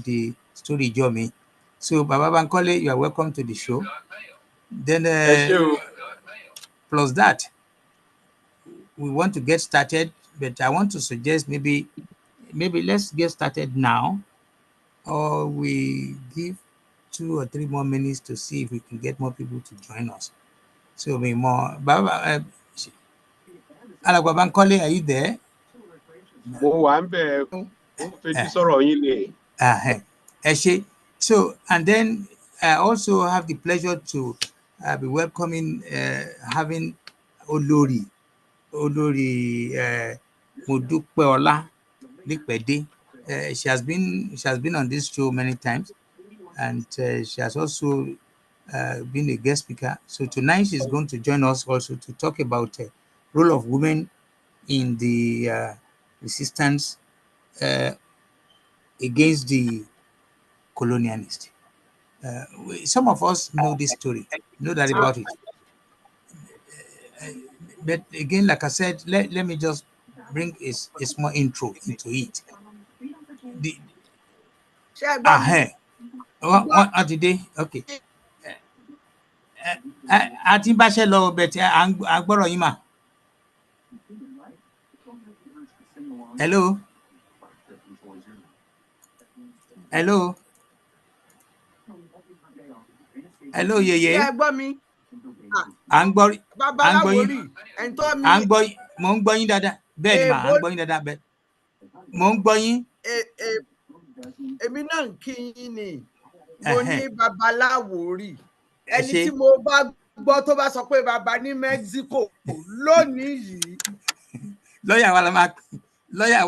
the story Jomi. So Baba Bankole, you are welcome to the show. Then plus that, we want to get started, but I want to suggest maybe let's get started now, or we give 2 or 3 more minutes to see if we can get more people to join us. So be more. Baba, Alagba Bankole, are you there? So, and then I also have the pleasure to be welcoming, having Olori Modupeola Likpede. She has been on this show many times, and she has also been a guest speaker. So tonight she's going to join us also to talk about the role of women in the resistance against the colonialists. Some of us know this story, know that about it. But again, like I said, let me just bring a small intro into it. What did they? Okay. Àti bá ṣe lọ bẹ̀ tí à ń gbọ́rọ̀ yín mà. Hello. Hello. Hello, yeye. Ṣé ẹ gbọ́ mi? À ń gbọ́ yín. À ń gbọ́ yín. Mo ń gbọ́ yín dáadáa. Bẹ́ẹ̀ ni mà, à ń gbọ́ yín dáadáa bẹ́ẹ̀. Mo ń gbọ́ yín. Èmi náà ń kí yín ni. Mo ní babaláwo rí. Ẹni tí mo bá gbọ́ tó bá sọ pé baba ní Mexico lónìí yìí. Lọ́yà wa la máa lọ́yà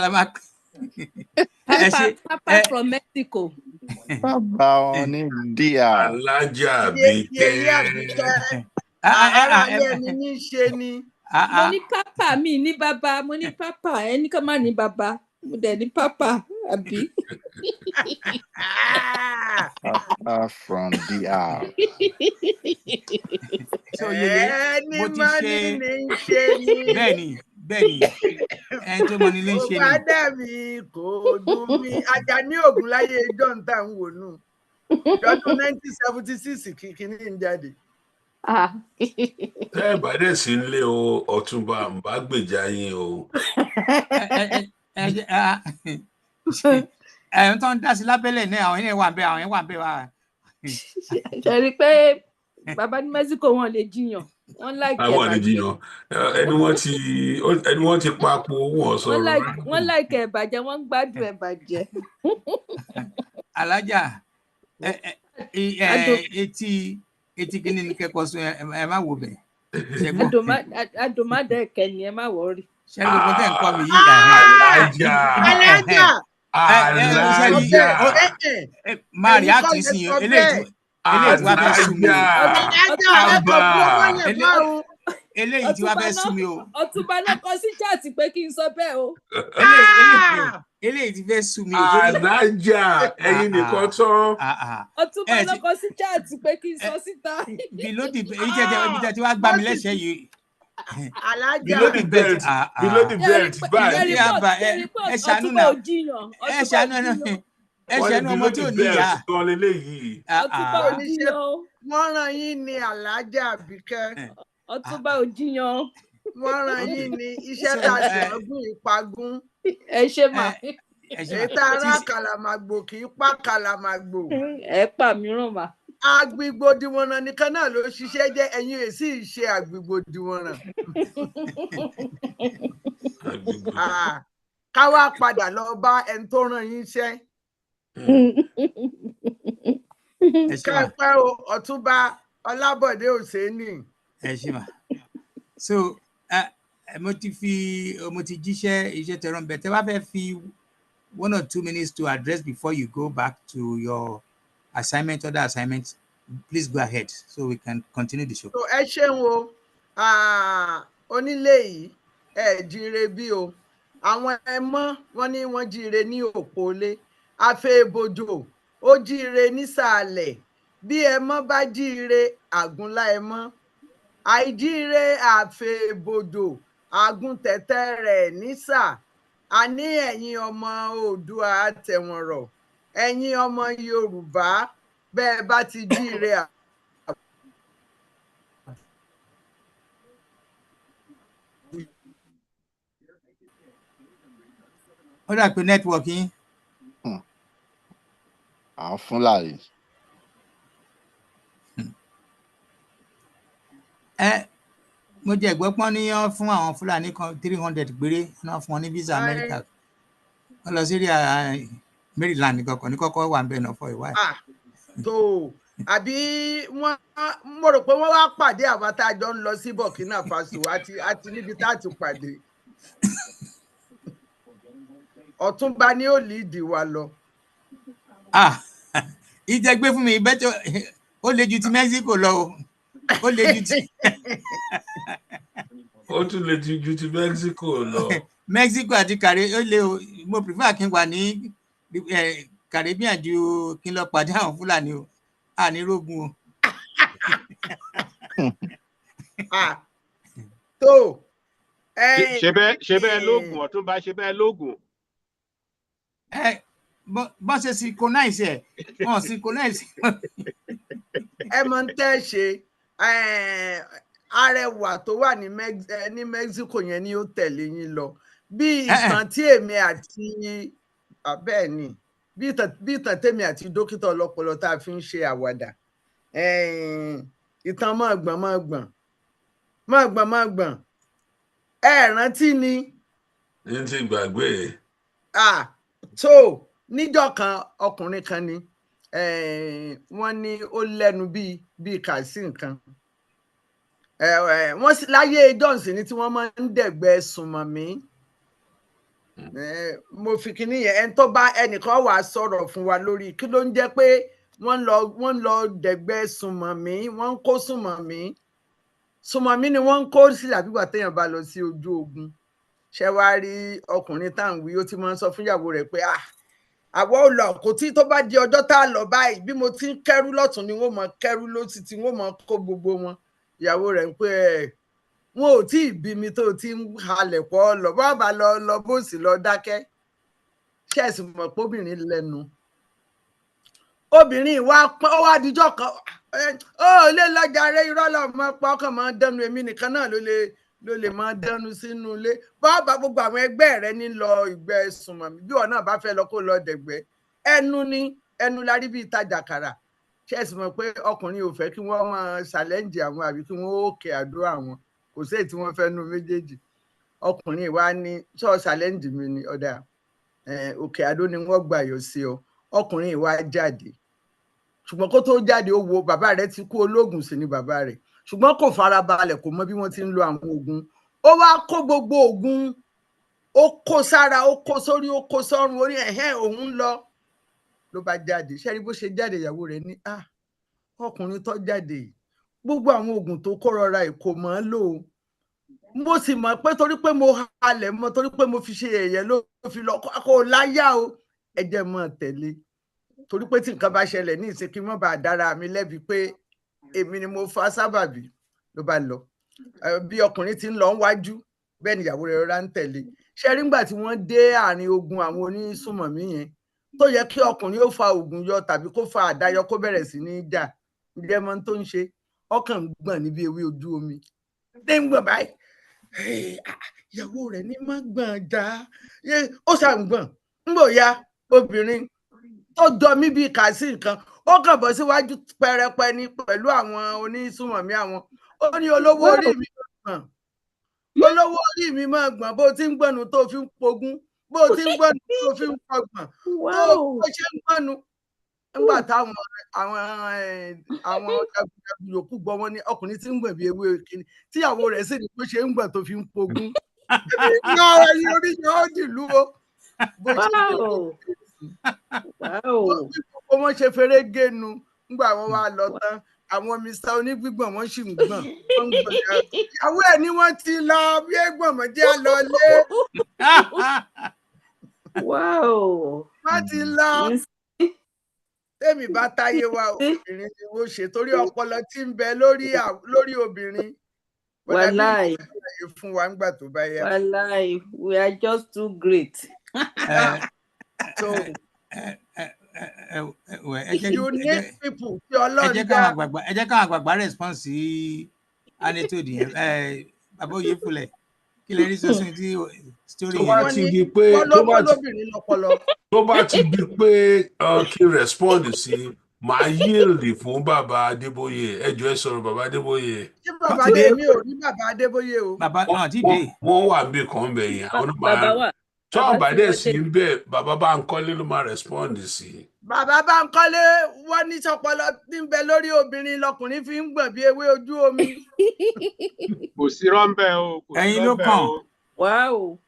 la máa. Papa from Mexico. Baba on India. Alájà Àbíkẹ́. Ara ilé mi ní ṣe ni. Mo ní papa mi ní baba, mo ní papa, ẹni kan máa ní baba, mo dẹ̀ ní papa, àbí. Papa from DR. So yeye, mo ti ṣe bẹ́ẹ̀ni ẹni tó mọ ní lè ṣe ni. Ó padà mi kò dùn mí. Àjàní Ògúnláyé John tá ń wò nù. Lọ́dún 1976 kìíní ń jáde. Ẹ bá dẹ̀ sí nílé o, Ọ̀túnba ń bá gbèjà yín o. Ẹ̀yìn tó ń dá sí lábẹ́lẹ̀ náà, àwọn yẹn wà bẹ́ẹ̀ wà. Ṣé rí pé bàbá ní Mexico wọn lè jiyàn. Wọ́n láìkẹ́ àwọn àlejò ẹni wọ́n ti papò owó ọ̀sọ̀rọ̀. Wọ́n láìkẹ́ ìbàjẹ́, wọ́n ń gbádùn ìbàjẹ́. Alájà etí kíní ní kẹ́kọ̀ọ́ sún ẹ má wò bẹ̀. Adomada ẹ̀kẹ́ ni ẹ má wọrí. Ṣé gbogbo tẹ̀ ń kọ́ mi yìí Alájà máa rí àtúnṣe eléyìí tí wàá fẹ́ sún mi o. Eléyìí tí wàá fẹ́ sún mi o. Ọ̀túnba náà kọ sí chat pé kí n sọ bẹ́ẹ̀ o. Eléyìí tí fẹ́ sún mi o. Alájà ẹ̀yin nìkan tán. Ọ̀túnba náà kọ sí chat pé kí n sọ síta. Below the belt tí wàá gbá mi lẹ́sẹ̀ yìí. Alájà below the belt báyìí. Ẹ ṣàánú náà. Ẹ ṣàánú ọmọ tí ò ní ìyá. Ọ̀túnba ò jiyàn. Wọ́n rán yín ní Alájà Àbíkẹ́. Ọ̀túnba ò jiyàn. Wọ́n rán yín ní iṣẹ́ tá a ṣe ọgbọ́n ìpagún. Ẹ ṣe mà. Ètò ara kàlàmàgbò kì í pa kàlàmàgbò. Ẹ pa mìíràn mà. Àgbìgbòdìwọ̀nràn nìkan náà ló ṣiṣẹ́ jẹ́, ẹ̀yin èsì ṣe àgbìgbòdìwọ̀nràn. Ká wá padà lọ bá ẹni tó rán yín iṣẹ́. Ká pẹ́ o, Ọ̀túnba Ọlábọ̀dé Òsénì. Ẹ ṣe mà. So mo ti jíṣẹ́ iṣẹ́ tẹ̀rọ bẹ̀ tẹ́ wá fẹ́ fi 1 or 2 minutes to address before you go back to your other assignments, please go ahead so we can continue the show. So ẹ ṣeun o, onílé yìí ẹ jíire bí o, àwọn ẹmọ wọn ní wọn jíire ní òpólé, afẹ́bojò ó jíire nísàlẹ̀, bí ẹmọ bá jíire àgúnlá ẹmọ, àìjíire àfẹ́bojò àgùntẹ̀tẹ̀ rẹ̀ nísà, a ní ẹ̀yin ọmọ Oòduà àtẹ̀wọ̀nrọ̀ ẹ̀yin ọmọ Yorùbá bẹ́ẹ̀ bá ti jíire ó dà pé network yín. àwọn Fúlàní. Mo jẹ́ gbọ́ pọ́n níyàn fún àwọn Fúlàní kan 300 péré náà fún wọn ní visa Amẹ́ríkà wọ́n lọ sí Maryland kankan ní kọ́kọ́ wà ń bẹ̀ náà fọ ìwádìí. tó àbí wọ́n mo rò pé wọ́n wá pàdé àwọn tá a jọ ń lọ sí Burkina Faso àti níbi tá a ti pàdé Ọ̀túnba ni ó líìdì wa lọ. ìjẹgbé fún mi bẹ́tẹ̀ ó le ju ti Mexico lọ o ó le ju ti. ó tún le ju ti Mexico lọ. Mexico àti ó le o mo prefer kí n wà ní Caribbean ju kí n lọ pàdé àwọn Fúlàní o ànírógun o. tó ṣe bẹ́ẹ̀ lóògùn Ọ̀túnba ṣe bẹ́ẹ̀ lóògùn. bọ́n ṣe synchronize ẹ̀ wọ́n synchronize. ẹ mọ̀ ń tẹ́ ṣe arẹwà tó wà ní Mexico yẹn ni ó tẹ̀lé yín lọ bí ìtàn tí èmi àti bẹ́ẹ̀ ni bí ìtàn tèmi àti dókítà ọlọ́pọlọ tá a fi ń ṣe àwàdà ìtàn mọ̀gbọ̀n ẹ rántí ni. ní ti gbàgbé. tó níjọ́ kan ọkùnrin kan ni wọ́n ní ó lẹ́nu bíi kàsí nǹkan wọ́n sì láyé johnson ní tí wọ́n máa ń dẹ̀gbẹ́ sùnmọ̀mí mo fi kíní yẹn ẹni tó bá ẹnìkan wàá sọ̀rọ̀ fún wa lórí kí ló ń jẹ́ pé wọ́n lọ dẹ̀gbẹ́ sùnmọ̀mí wọ́n ń kó sùnmọ̀mí ni wọ́n ń kó sí àbígbà téèyàn bá lọ sí ojú ogun ṣé wàá rí ọkùnrin táwọn wí ó ti máa ń sọ fún ìyàwó rẹ̀ pé àwọ̀ ò lọ kò tí tó bá di ọjọ́ tá a lọ báyìí bí mo ti ń kẹ́rù lọ́tún ni wọ́n mọ kẹ́rù lósì tí wọ́n mọ kó gbogbo wọn ìyàwó rẹ̀ ń pé wọn ò tí ì bí mi tó ti ń halẹ̀ pọ̀ lọ bá lọ bó sì lọ dákẹ́ ṣẹ́ẹ̀sì mọ̀ pé obìnrin lẹ́nu obìnrin wa pọ́n ó wá díjọ́ kan ó lè lọ́jà rẹ irọ́ lọ́mọ pa ọkàn máa dẹnu èmi nìkan náà ló lè máa dẹnu sínú ilé bọ́ọ̀bà gbogbo àwọn ẹgbẹ́ rẹ ní lọ ìgbẹ́ sùnmọ̀mí bí wọn náà bá fẹ́ lọ kó lọ dẹ̀gbẹ́ ẹnu la rí bí ìtajà kàrà ṣẹ́ẹ̀sì mọ̀ pé ọkùnrin ò fẹ́ kí wọ́n máa ṣàlẹ́ǹjì àwọn àbí kí wọ́n ó kè àdó àwọn kò sí èyí tí wọ́n fẹ́ nu méjèèjì ọkùnrin wa ní ṣọ́ọ̀ ṣàlẹ́ǹjì mi ni ọ̀dà òkè àdó ni wọ́n gbà yọ sí ọ ọkùnrin wa jáde ṣùgbọ́n kó tó jáde ó wo bàbá rẹ̀ ti kú ológun sí ni bàbá rẹ̀ ṣùgbọ́n kò farabalẹ̀ kò mọ bí wọ́n ti ń lo àwọn oògùn ó wá kó gbogbo oògùn ó kó sára ó kó sórí ó kó sọ́run orí òun lọ ló bá jáde ṣẹ́rí bó ṣe jáde ìyàwó rẹ̀ ní ọkùnrin tó jáde gbogbo àwọn oògùn tó kó rọra kò mọ̀ ọ́n lò ó mo sì mọ̀ pé torí pé mo halẹ̀ mọ́ torí pé mo fi ṣe ẹ̀yẹ ló fi lọ kó láyà o ẹ̀jẹ̀ mọ̀ tẹ̀lé torí pé tí nǹkan bá ṣẹlẹ̀ ní ìsìnkí mọ́ bá dára mi lẹ́bi pé èmi ni mo fa sábàbí ló bá lọ bí ọkùnrin ti ń lọ wájú bẹ́ẹ̀ ni ìyàwó rẹ̀ rọra ń tẹ̀lé ṣẹ́rí ńgbà tí wọ́n dé àárín ogun àwọn onísùnmọ̀mí yẹn tó yẹ kí ọkùnrin ó fa oògùn yọ tàbí kó fa àdá yọ kó bẹ̀rẹ̀ sí ní jà ǹjẹ́ mọ́ tó ń ṣe ọkàn ń gbọ̀n níbi ewé ojú omi dé ń gbọ̀n báyìí ìyàwó rẹ̀ ní má gbọ̀n já ó ṣàǹgbọ̀n ńgbò ya obìnrin tó jọ mí bíi kàásì nǹkan ó kàn bọ́ síwájú pẹrẹpẹ ní pẹ̀lú àwọn onísùnmọ̀mí àwọn ó ní olówó orí mi máa gbọ̀n bó ti ń gbọ̀nù tó fi ń pogún bó ti ń gbọ̀nù tó fi ń pọgbọ̀n tó ṣe ń gbọ̀nù nígbà táwọn jagunjagun yòókù gbọ́ wọn ní ọkùnrin tí ń gbọ̀n bí ewé kìíní tíyàwó rẹ̀ sì ní bó ṣe ń gbọ̀n tó fi ń pogún ìgbà ẹ̀yìn orí yẹn ó dìlú o bó ṣe ń gbogbo wọn ṣe fèrè génu nígbà wọn wá lọ tán àwọn mr onígbígbọ̀n wọn sì ń gbọ̀n wọn ń gbọ̀n ìyàwó ẹ̀ ni wọ́n ti lọ bí ẹ̀gbọ́n mọ̀jẹ́ lọ lé wọ́n ti lọ tèmi bá táyé wa obìnrin ni wọ́n ṣe torí ọpọlọ tí ń bẹ lórí obìnrin Wallahi. Fún wa ńgbà tó bá yá. Wallahi, we are just too great. So unique people tí ẹ Ọlọ́run jẹ́ káwọn àgbààgbà response sí anecdote yẹn. Bàbá Oyèfúnlẹ̀, kí lẹ rí sọ sí tí story tó yẹn? bá ti di pé lóbìnrin lọ́pọlọ. tó bá ti di pé kí respond sí màá yield fún bàbá Adébóyè. Ẹ jọ̀ọ́ ẹ sọ̀rọ̀ bàbá Adébóyè. Ṣé bàbá Adébóyè ò ní bàbá Adébóyè o? Bàbá náà ti dé. Wọ́n wà níbi kan bẹ̀ yẹn. Àwọn Bàbá wà. tó àbádẹ́ sí ń bẹ̀ bàbá Bánkọ́lé ló máa respond sí. Bàbá Bánkọ́lé wọ́n ní sọpọlọ tí ń bẹ lórí obìnrin lọkùnrin fi ń gbọ̀n bí ewé ojú omi. Kò sí rọ́ńbẹ́ o. Ẹ̀yin ló kàn. Wow.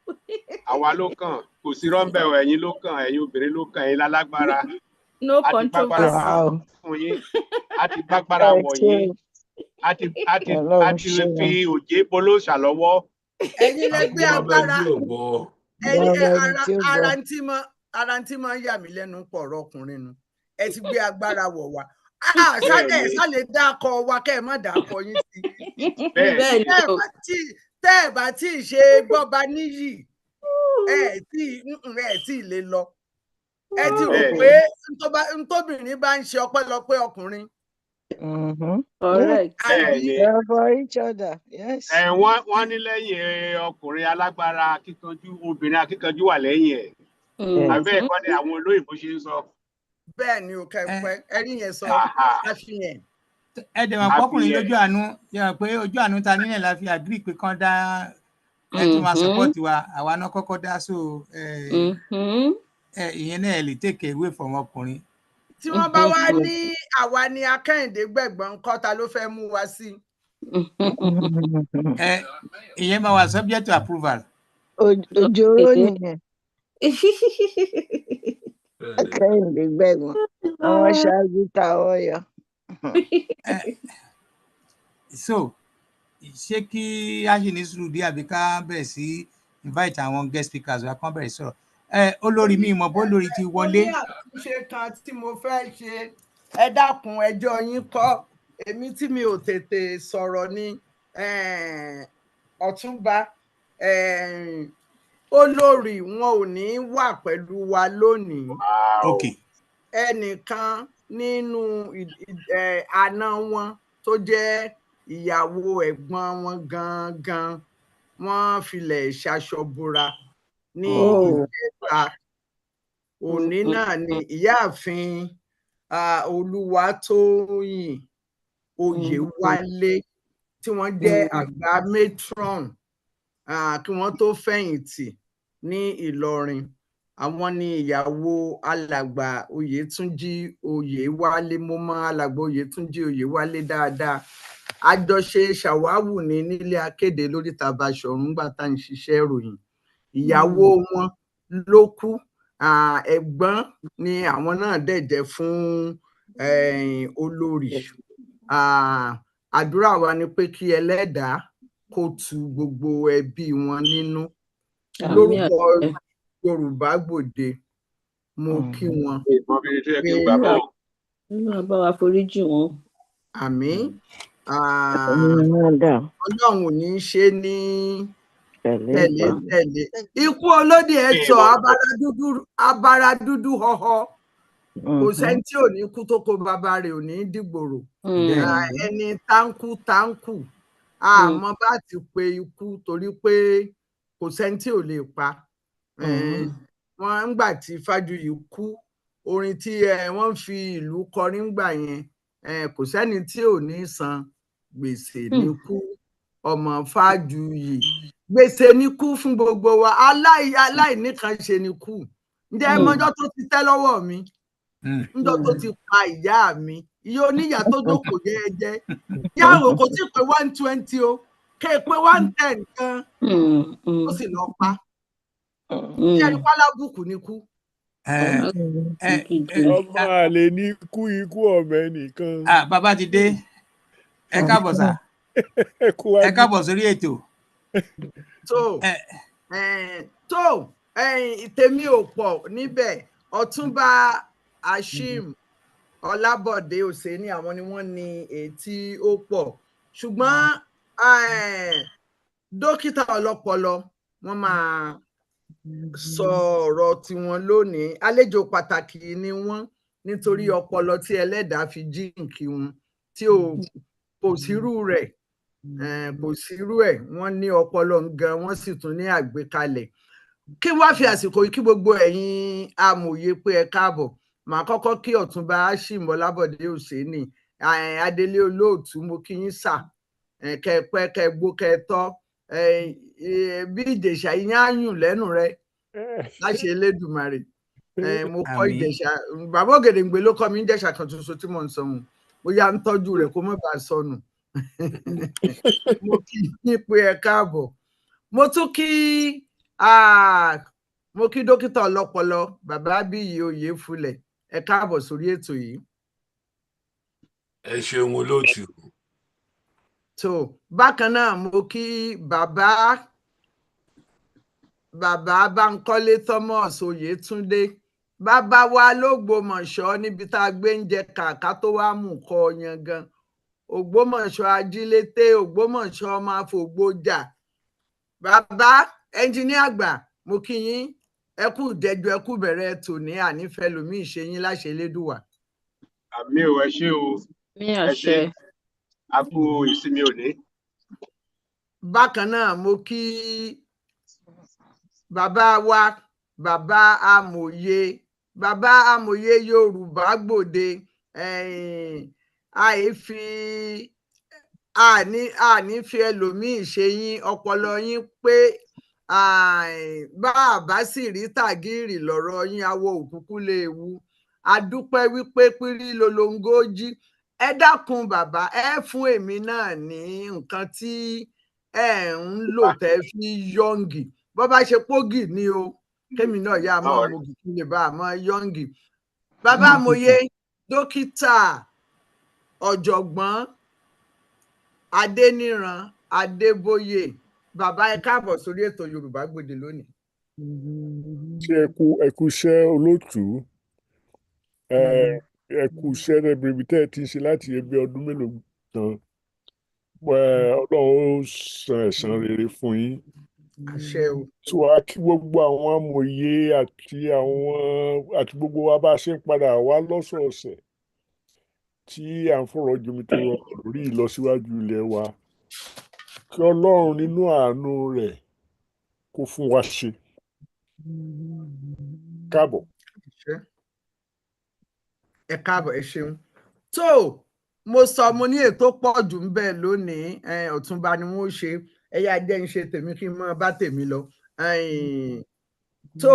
Àwa ló kàn. Kò sí rọ́ńbẹ́ o. Ẹ̀yin ló kàn. Ẹ̀yin obìnrin ló kàn. Ẹ̀yin lálágbára. No controversy. Fún yín. A ti gbàgbára wọ̀ yín. A ti fi òjé bolóṣà lọ́wọ́. Ẹ̀yin lẹ gbé agbára. Ara tí máa ń yà mí lẹ́nu pọ̀ ọ̀rọ̀ ọkùnrin nu. Ẹ ti gbé agbára wọ̀ wá. Ṣálẹ̀ dákọ̀ wa kẹ́ ẹ má dákọ̀ yín sí. Tẹ́ ẹ bá tí ì ṣe gbọ́ba níyì, ẹ tí ì lè lọ. Ẹ ti rò pé ntóbìnrin bá ń ṣe ọpẹ́lọpẹ́ ọkùnrin. Correct. For each other, yes. Wọ́n ní lẹ́yìn ọkùnrin alágbára akíkanjú, obìnrin akíkanjú wà lẹ́yìn ẹ̀. Àbẹ́ ẹ̀kọ́ ni àwọn olóyìnbó ṣe ń sọ. Bẹ́ẹ̀ ni o kẹ́pẹ́ ẹ̀rí yẹn sọ àfihàn. Ẹ dẹ̀ mọ̀ pọ́kùnrin lójú àánú, yẹ mọ̀ pé ojú àánú ta nílẹ̀ la fi agree pé kán dá ẹ tó máa support wa, àwa náà kọ́kọ́ dá so ìyẹn náà lè take away from ọkùnrin. Tí wọ́n bá wá ní àwa ni Akẹ́hìndé gbẹ̀gbọ́n ńkọ́ ta ló fẹ́ mú wa sí? Ìyẹn máa wà subject to approval. Òjòrò nìyẹn. Akẹ́hìndé gbẹ̀gbọ́n àwọn ṣáájú táwọn yọ. So ṣé kí a ṣì ní sùúrù díẹ̀ àbí ká bẹ̀rẹ̀ sí invite àwọn guest speakers wa kán bẹ̀rẹ̀ sọ̀rọ̀? Olórí mi ìmọ̀ bó lórí ti wọlé. Mo ní àtúnṣe kan tí mo fẹ́ ṣe. Ẹ dákun ẹjọ́ yín kọ́. Èmi tí mi ò tètè sọ̀rọ̀ ni Ọ̀túnba olórí wọn ò ní wà pẹ̀lú wa lónìí. Okay. Ẹnìkan nínú àna wọn tó jẹ́ ìyàwó ẹ̀gbọ́n wọn gangan wọ́n filẹ̀ ṣaṣọbúra ní ìjẹta. Òní náà ni ìyáàfin Olúwatóyìn Oyèwálé tí wọ́n jẹ́ àgbà matron kí wọ́n tó fẹ̀yìntì ní Ìlọrin. Àwọn ni ìyàwó alàgbà Oyètúnjí Oyèwálé. Mo mọ alàgbà Oyètúnjí Oyèwálé dáadáa. Àjọṣe ṣàwáwù ní nílé akéde lóríta Basọ̀run nígbà tá à ń ṣiṣẹ́ ìròyìn. Ìyàwó wọn ló kú. Ẹ̀gbọ́n ni àwọn náà dẹ̀ jẹ́ fún olórí. Àdúrà wa ni pé kí Ẹlẹ́dàá kó tu gbogbo ẹbí wọn nínú. Lórúkọ Yorùbá Gbòde, mo kí wọn. Bá wa foríjì wọn. Àmín. Ọlọ́run ò ní ṣe ní tẹ̀lé. Ikú olódì ẹ̀tọ́ abara dúdú họ́họ́. Kò sẹ́ni tí ò ní kú tó kó bàbá rẹ̀ ò ní dìgbòrò. Ẹni táǹkù àmọ́ bá ti pe ikú torí pé kò sẹ́ni tí ò lè pa. Wọ́n ń gbà tí Fájuyì kú, orin tí wọ́n fi ìlú kọrin gbà yẹn, kò sẹ́ni tí ò ní san gbèsè ní kú. Ọmọ Fájuyì gbèsè ní kú fún gbogbo wa. Aláìníkan ṣe ní kú. Ǹjẹ́ mọ́jọ́ tó ti tẹ́ lọ́wọ́ mi? Ǹjọ́ tó ti pa ìyá mi? Iye oníyà tó jókòó jẹ́ẹ́jẹ́. Yàrá kò tí pé 120 o, ké pé 110 kan. Ó sì lọ pa. Ṣé ẹni pálábùkù ní kú? Ọmọ àlè ní kú ikú ọ̀mẹ nìkan. Bàbá ti dé. Ẹ káàbọ̀ sà. Ẹ káàbọ̀ sórí ètò. Tèmi ò pọ̀ níbẹ̀. Ọ̀túnba Ashim Ọlábọ̀dé Òsèní àwọn ni wọ́n ní ètí ó pọ̀. Ṣùgbọ́n dókítà ọlọ́pọlọ wọ́n máa sọ ọ̀rọ̀ tiwọn lónìí. Àlejò pàtàkì ni wọ́n nítorí ọpọlọ tí ẹlẹ́dàá fi jíǹkí wọn tí kò sírú rẹ̀ kò sírú ẹ̀. Wọ́n ní ọpọlọ gan, wọ́n sì tún ní àgbékalẹ̀. Kí wá fi àsìkò yìí kí gbogbo ẹ̀yin amòye pé ẹ káàbọ̀. Màá kọ́kọ́ kí Ọ̀túnba Hashim Ọlábọ̀dé Òsénì, Adélé Olóòtú, mo kí yín sà, kẹpẹ́ kẹgbó kẹtọ́, bí Ìjẹ̀ṣà yín á yùn lẹ́nu rẹ láṣẹ Elédùmarè. Mo kọ́ Ìjẹ̀ṣà, bàbá Ògèdèǹgbé ló kọ́ mi Ìjẹ̀ṣà kan ṣoṣo tí mò ń sọ wọn, mo yá ń tọ́jú rẹ̀ kó má bàa sọnù. Mo kí yín pé ẹ káàbọ̀. Mo tún kí mo kí dókítà ọlọ́pọlọ bàbá Abíyì Oyèfúlẹ̀, ẹ káàbọ̀ sórí ètò yìí. Ẹ ṣeun olóòtú. So bákan náà mo kí bàbá Bánkọ́lé Thomas Oyètúndé, bàbá wa l'Ógbómọ̀ṣọ́ níbi tá a gbé ń jẹ kàkà tó wá mú kọ yangan. Ògbómọ̀ṣọ́ ajílété, Ògbómọ̀ṣọ́ ọmọ afògbójà. Bàbá ẹnjiníà àgbà, mo kí yín, ẹ kú ìdẹjọ, ẹ kú bẹ̀rẹ̀ tòní, ànífẹ́ lòmí ìṣe yín láṣẹ Elédùwà. Àmì ò, ẹ ṣé o. Ní àṣẹ. A kú ìsinmi òní. Bákan náà mo kí bàbá wa, bàbá amòye Yorùbá Gbòde. Àní fi ẹlòmíì ṣe yín, ọpọlọ yín pé bá a bá sì rí tàgìrì lọ́rọ̀ yín, awọ òkúkú lè wu. A dúpẹ́ wípé pírí lolongo jí. Ẹ dákun bàbá, ẹ fún èmi náà ní nǹkan tí ẹ ń lò tẹ́ fi yọǹgì. Bó bá ṣe pógì ni o, kémi náà yá mọ́ ògì kí lè bá a mọ́ yọǹgì. Bàbá amòye dókítà ọ̀jọ̀gbọ́n Adéníran Adébóyè, bàbá ẹ káàbọ̀ sórí ètò Yorùbá Gbòde lónìí. Ṣé ẹ kú iṣẹ́ olóòtú, ẹ kú iṣẹ́ rẹ̀bìrìbì tẹ́ ẹ ti ń ṣe láti ẹgbẹ́ ọdún mélòó tán. Ọlọ́run ó san ẹ̀san rere fún yín. Àṣẹ o. Tó a kí gbogbo àwọn amòye àti gbogbo wa bá a ṣe ń padà wá lọ́sọ̀ọ̀sẹ̀ tí à ń fọ̀rọ̀ jomitoro lórí ìlọsíwájú ilẹ̀ wa. Kí Ọlọ́run nínú àánú rẹ̀ kó fún wa ṣe. Káàbọ̀. Ẹ káàbọ̀, ẹ ṣeun. Tó mo sọ, mo ní ètò pọ̀ jù ń bẹ lónìí. Ọ̀túnba ni wọ́n ṣe, ẹ̀yà jẹ́ ń ṣe tèmi kí n máa bá tèmi lọ. Tó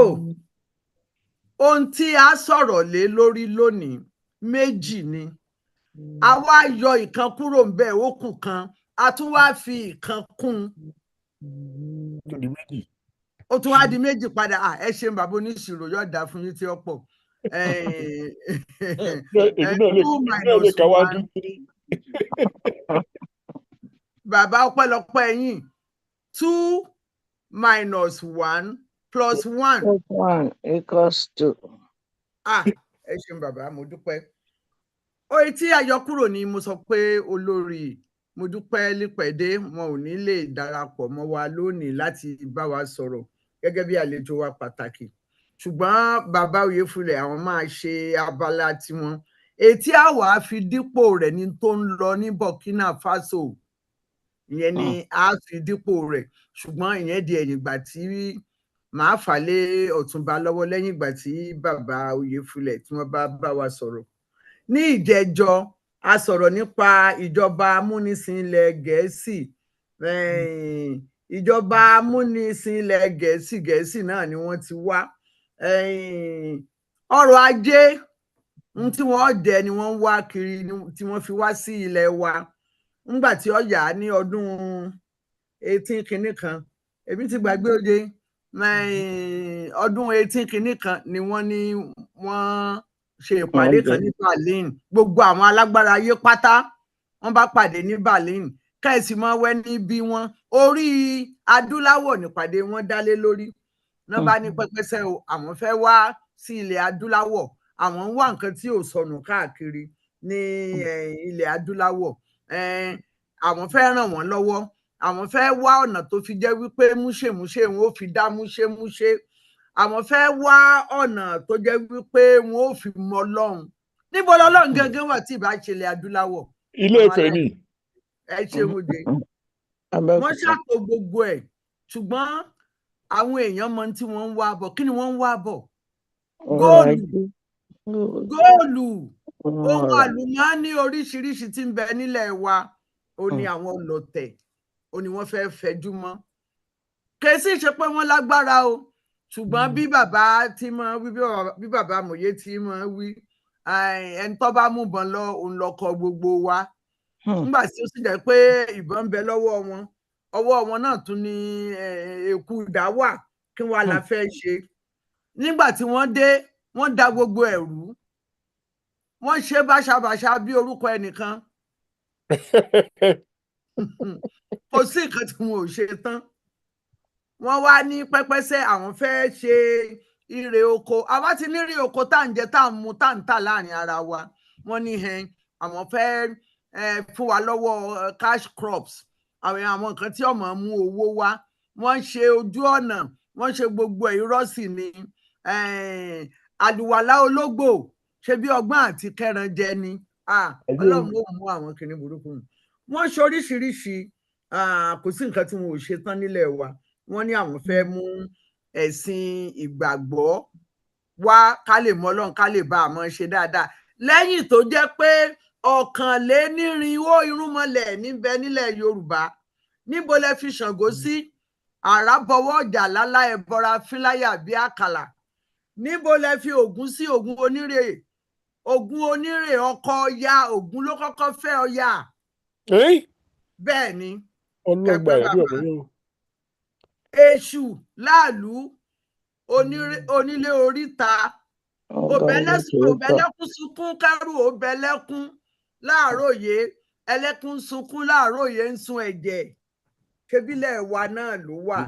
ohun tí a sọ̀rọ̀ lé lórí lónìí méjì ni. A wá yọ ìkan kúrò ń bẹ, ó kù kan, a tún wá fi ìkan kún. Ó tún wá di méjì padà. Ẹ ṣeun bàbá oníṣirò, yóò dá fún yín tí ó pọ̀. Bàbá ọpẹ́lọpẹ́ yín, 2 minus 1 plus 1. 1 equals 2. Ẹ ṣeun bàbá, mo dúpẹ́. Oye tí a yọ kúrò ni mo sọ pé olórí mo dúpẹ́ lípẹ̀dé wọn ò ní lè darapọ̀ mọ́ wa lónìí láti bá wa sọ̀rọ̀ gẹ́gẹ́ bí àlejò wa pàtàkì. Ṣùgbọ́n bàbá Oyèfúlẹ̀ àwọn máa ṣe abala tiwọn. Ètí àwa fi dípò rẹ̀ ní tó ń lọ ní Burkina Faso, ìyẹn ni a fi dípò rẹ̀. Ṣùgbọ́n ìyẹn di ẹ̀yìn ìgbà tí màá fà lé Ọ̀túnba lọ́wọ́ lẹ́yìn ìgbà tí bàbá Oyèfúlẹ̀ tí wọ́n bá wa sọ̀rọ̀. Ní ìjẹjọ a sọ̀rọ̀ nípa ìjọba amúnisìn ilẹ̀ Gẹ̀ẹ́sì. Ìjọba amúnisìn ilẹ̀ Gẹ̀ẹ́sì náà ni wọ́n ti wá. Ọrọ̀ ajé tí wọ́n jẹ ni wọ́n ń wá kiri, tí wọ́n fi wá sí ilẹ̀ wa. Nígbà tí ó yá ní ọdún 18 kìíní kan, èmi ti gbàgbé oje, ọdún 18 kìíní kan ni wọ́n ṣe ìpàdé kan ní Berlin. Gbogbo àwọn alágbára ayé pátá wọ́n bá pàdé ní Berlin. Kẹ́sì mọ́ wẹ́ níbí wọn, orí adúláwọ̀ nípàdé wọn dálé lórí. Wọ́n bá ní pẹ́pẹ́sẹ́ o, àwọn fẹ́ wá sí ilẹ̀ adúláwọ̀, àwọn ń wá nǹkan tí ò sọnù káàkiri ní ilẹ̀ adúláwọ̀. àwọn fẹ́ ràn wọ́n lọ́wọ́ àwọn fẹ́ wá ọ̀nà tó fi jẹ́ wípé múṣemúṣe wọn ó fi dá múṣemúṣe àwọn fẹ́ wá ọ̀nà tó jẹ́ wípé wọn ó fi mọ Ọlọ́run níbo lọ́lọ́run gangan wà tí ìbá ṣẹlẹ̀ adúláwọ̀ Ilé Ifẹ̀ ni. ẹ ṣeun òde wọ́n ṣàtò gbogbo ẹ̀ ṣùgbọ́n àwọn èèyàn mọ tí wọ́n ń wá bọ̀ kí ni wọ́n ń wá bọ̀ góòlù ohun àlùmọ́ọ́nì oríṣiríṣi tí ń bẹ nílẹ̀ wa ó ní àwọn ọlọ́tẹ̀ ó ní wọ́n fẹ́ẹ́ fẹjú mọ́ kèsì ṣe pé wọ́n lágbára o ṣùgbọ́n bí bàbá tí mọ bí bàbá Mòye tí mọ wí ẹni tó bá mú bọn lọ òun lọkọ gbogbo wa nígbà tí ó sì jẹ́ pé ìbọn ń bẹ lọ́wọ́ wọn ọwọ́ wọn náà tún ní èkú ìdá wà kí wọ́n la fẹ́ ṣe nígbà tí wọ́n dé wọ́n da gbogbo ẹ̀rú wọ́n ṣe báṣabàṣa bí orúkọ ẹnìkan kò sí nǹkan tí wọn ò ṣe tán wọ́n wá ní pẹ́pẹ́sẹ́ àwọn fẹ́ ṣe ire oko àwa ti ní ire oko tá à ń jẹ tá à ń mu tá à ń tà láàrin ara wa wọ́n ní àwọn fẹ́ fún wa lọ́wọ́ cash crops àwọn nǹkan tí ọmọ mú owó wá wọ́n ṣe ojú ọ̀nà wọ́n ṣe gbogbo irọ́ sì ni àlùwàlá ológbò ṣe bí ọgbọ́n àti kẹran jẹ ni Ọlọ́run ló mú àwọn kìnnì burúkú wọ́n ṣe oríṣiríṣi kò sí nǹkan tí wọn ò ṣe tán nílẹ̀ wa wọ́n ní àwọn fẹ́ mú ẹ̀sìn ìgbàgbọ́ wá ká lè mọ Ọlọ́run ká lè bá a mọ̀ ṣe dáadáa lẹ́yìn tó jẹ́ pé 1,400 irúnmọlẹ̀ níbẹ̀ nílẹ̀ Yorùbá níbo lẹ fi Ṣàngó sí àràbọwọ́ ọjà lálá ẹbọra fíláyà bí àkàlà níbo lẹ fi Ògún sí Ògún onírè ọkọ Ọya Ògún ló kọ́kọ́ fẹ́ Ọya bẹ́ẹ̀ ni ọlọ́gbà yàrá ọmọ yẹn Èṣù láàlú onílé oríta òbẹ̀lẹ́kún sunkún kẹ́rù òbẹ̀lẹ́kún láàróyé ẹlẹ́kún sunkún láàróyé ń sun ẹ̀jẹ̀ kébílẹ̀ wa náà ló wà.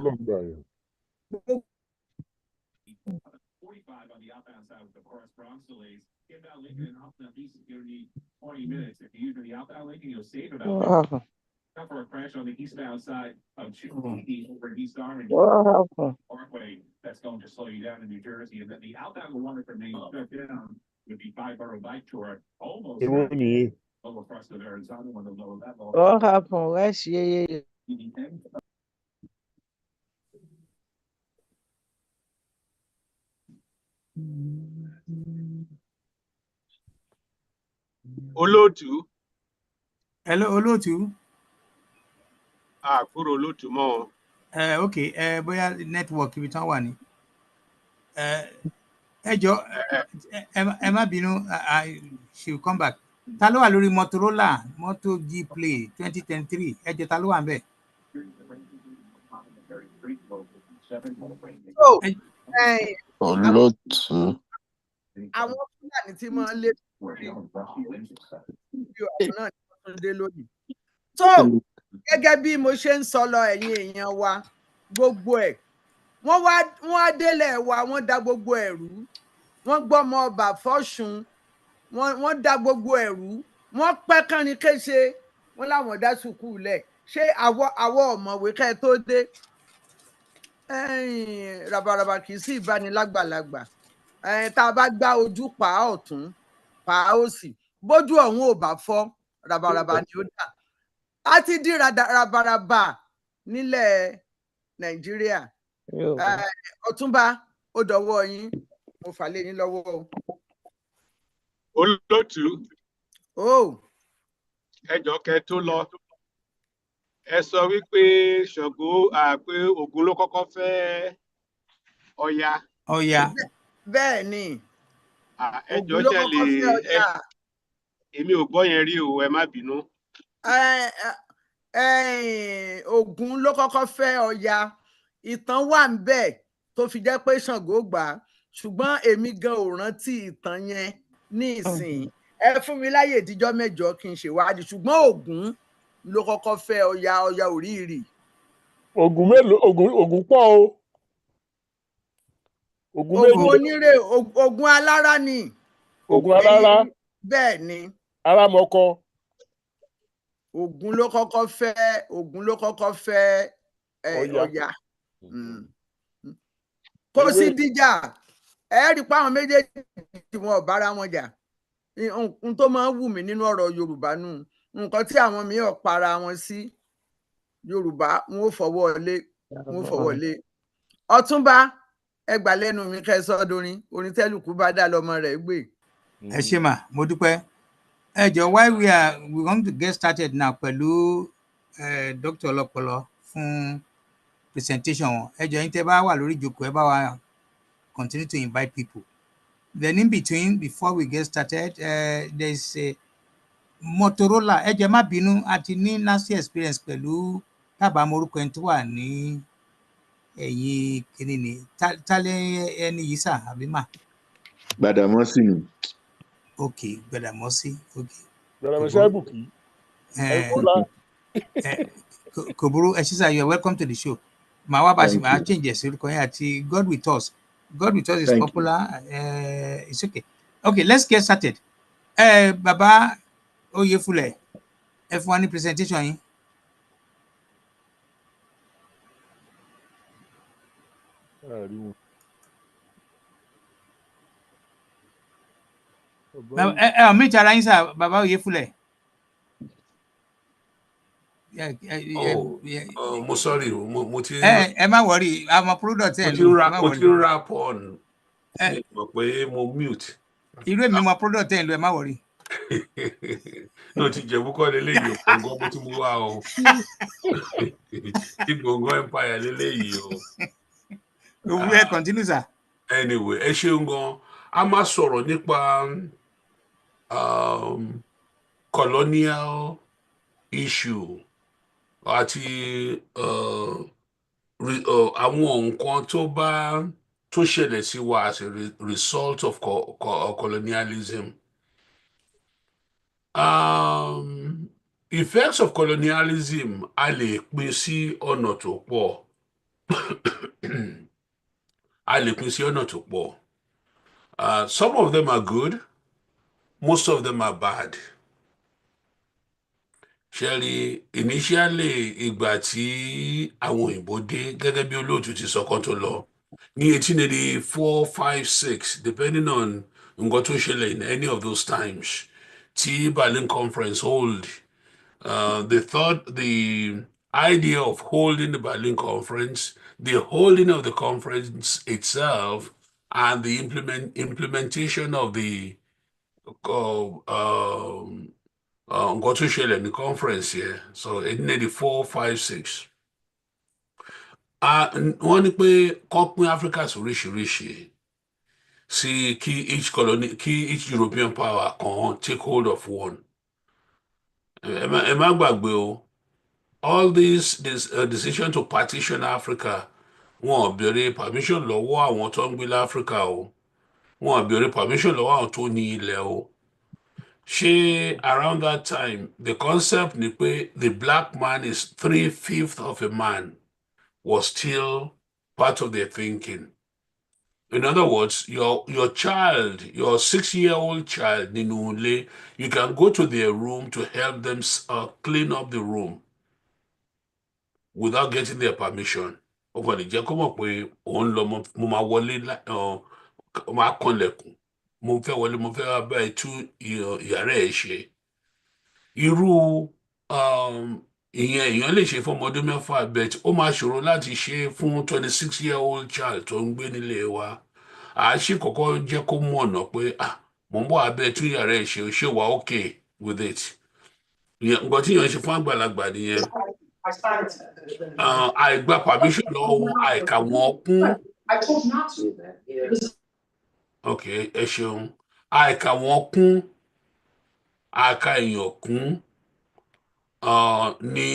For a crash on the eastbound side of 280 over East Orange Parkway. That's going to slow you down in New Jersey. And then the outbound one from Maine down would be 5-borough bike tour. Almost over across to Arizona on the lower level. What happened? Where's you? Olóòtú. Hello, Olóòtú. Kúrò Olóòtú mọ́. Ok, bóyá network ibi tán wà ní. Ẹ jọ̀ọ́, ẹ má bínú, she will come back. Ta ló wà lórí Motorola Moto G Play 2023? Ẹ jọ̀ọ́, ta ló wà ń bẹ̀? Olóòtú. Àwọn Fúlàní tí máa ń lé náà ní dé lónìí. So gẹ́gẹ́ bí mo ṣe ń sọ lọ ẹ̀yin èèyàn wa gbogbo ẹ̀ wọ́n wá délẹ̀ wa wọ́n da gbogbo ẹ̀rú wọ́n gbọ́mọ ọba fọ́ṣun wọ́n da gbogbo ẹ̀rú wọ́n pẹ́ kánrin kéṣe wọ́n láwọn dá sùkúù lẹ̀ ṣé àwọ̀ ọ̀mọ̀wé kẹ́ ẹ tó dé rabaraba kì í sí ìbánilágbàlagbà tá a bá gbá ojú pa ọ̀tún pa òsì bójú ọ̀hún ò bá fọ́ rabaraba ni ó dà a ti di rabaraba nílẹ̀ Nàìjíríà Ọ̀túnba ó dọwọ́ yín mo fà lé yín lọ́wọ́ o. Olóòtú. Ẹ jọ̀ọ́ kẹ́ tó lọ ẹ sọ wípé Ṣàngó pé Ògún ló kọ́kọ́ fẹ́ Ọya. Bẹ́ẹ̀ ni ẹ jọ̀ọ́ ṣẹlẹ̀ èmi ò gbọ́ yẹn rí o ẹ má bínú. Ògún ló kọ́kọ́ fẹ́ Ọya ìtàn wà ń bẹ̀ tó fi jẹ́ pé Ṣàngó gbà á ṣùgbọ́n èmi gan ò rántí ìtàn yẹn ní ìsìn ẹ fún mi láyè ìdíjọ́ mẹ́jọ kí n ṣèwádìí ṣùgbọ́n Ògún ló kọ́kọ́ fẹ́ Ọya Òrìrì. Ògún mélòó Ògún pọ̀ o. Ògún mélòó. Onírè Ògún alára ni. Ògún alára. Bẹ́ẹ̀ ni. Arámọkọ. Ògún ló kọ́kọ́ fẹ́ Ọya. Kò sí díjà ẹ rí pé àwọn méjèèjì tí wọn ò bára wọn jà. N tó máa ń wù mí nínú ọ̀rọ̀ Yorùbá nù nǹkan tí àwọn mìíràn para wọn sí Yorùbá wọn ò fọwọ́ lé. Ọ̀túnba ẹ gbà lẹ́nu mi kẹ́ sọ dorin orin tẹ́lùkù bá dá lọ́mọ rẹ̀ gbé. Ẹ ṣé mà mo dúpẹ́. Ẹ jọ̀ọ́ while we want to get started now pẹ̀lú Dr. Ọlọ́pọlọ fún presentation wọn. Ẹ jọ̀ọ́ yín tẹ́ bá wà lórí ìjókòó ẹ bá wa continue to invite people. Then in between, before we get started, there's a Motorola. Ẹ jẹ́ má bínú àti ní nasty experience pẹ̀lú tábà morúkọ ẹni tó wà ní ẹ̀yìn kìíní ni. Tálẹ́ ẹni yìí sà àbí mà? Gbàdàmọ́sí ni. Okay, Gbàdàmọ́sí. Okay. Gbàdàmọ́sí Àbùkí. Kò burú, ẹ ṣé sà, you are welcome to the show. Màá wá bá ṣe máa change ẹ̀sìn orúkọ yẹn àti God with us. God with us is popular. It's okay. Okay, let's get started. Bàbá Oyèfúlẹ̀, ẹ fún wa ní presentation yín. Mi tara yín sà, bàbá Oyèfúlẹ̀. Mo sorry, mo ti. Ẹ má worry, I'm a product ẹ̀ lò. Mo ti rap on. Mo pé mo mute. Irú èmi mo product ẹ̀ lò, ẹ má worry. No, ti Jẹ̀bú kọ́ leléyìí o, gbọ̀ngàn mo ti mú wá o. Ti gbọ̀ngàn empire leléyìí o. Ẹ continue sir. Anyway, ẹ ṣeun gan. A máa sọ̀rọ̀ nípa colonial issue àti àwọn nǹkan tó ṣẹlẹ̀ sí wa as a result of colonialism. Effects of colonialism a lè pín sí ọ̀nà tó pọ̀. Some of them are good, most of them are bad. Ṣẹ́rí, initially ìgbà tí àwọn òyìnbó dé gẹ́gẹ́ bí olóòtú ti sọ kan tó lọ ní 1884, 5, 6 depending on nǹkan tó ṣẹlẹ̀ in any of those times tí Berlin Conference hold. They thought the idea of holding the Berlin Conference, the holding of the conference itself, and the implementation of the nǹkan tó ṣẹlẹ̀ ní conference yẹn, so 1884, 5, 6. Wọ́n ní pé kọ́ pín Africa oríṣiríṣi sí kí each European power kan take hold of one. Ẹ má gbàgbé o, all this decision to partition Africa, wọn ò béèrè permission lọ́wọ́ àwọn tó ń gbé l'Africa o, wọn ò béèrè permission lọ́wọ́ àwọn tó ní ilẹ̀ o. Ṣé around that time the concept ni pé the black man is 3/5 of a man was still part of their thinking. In other words, your child, your 6-year-old child nínú ilé, you can go to their room to help them clean up the room without getting their permission. Ó kàn lè jẹ́ kó mọ̀ pé òun lọ mo máa wọlé máa kanlẹ̀kùn. Mo fẹ́ wọlé, mo fẹ́ wá báyìí tú yàrá ẹ̀ ṣe. Irú ìyẹn èèyàn lè ṣe fún ọmọ ọdún 6, but ó máa ṣòro láti ṣe fún 26-year-old child tó ń gbé nílé wa. Àṣì kọ́kọ́ jẹ́ kó mọ̀ ọ̀nà pé mo ń bọ̀ abẹ́ tú yàrá ẹ̀ ṣe wà okay with it. Nǹkan tí èèyàn ṣe fún àgbàlagbà nìyẹn. Àìgbà permission lọ́wọ́ wọn, àìkà wọn kún. Okay, ẹ ṣeun. Àìkà wọn kún, àìkà èèyàn kún ní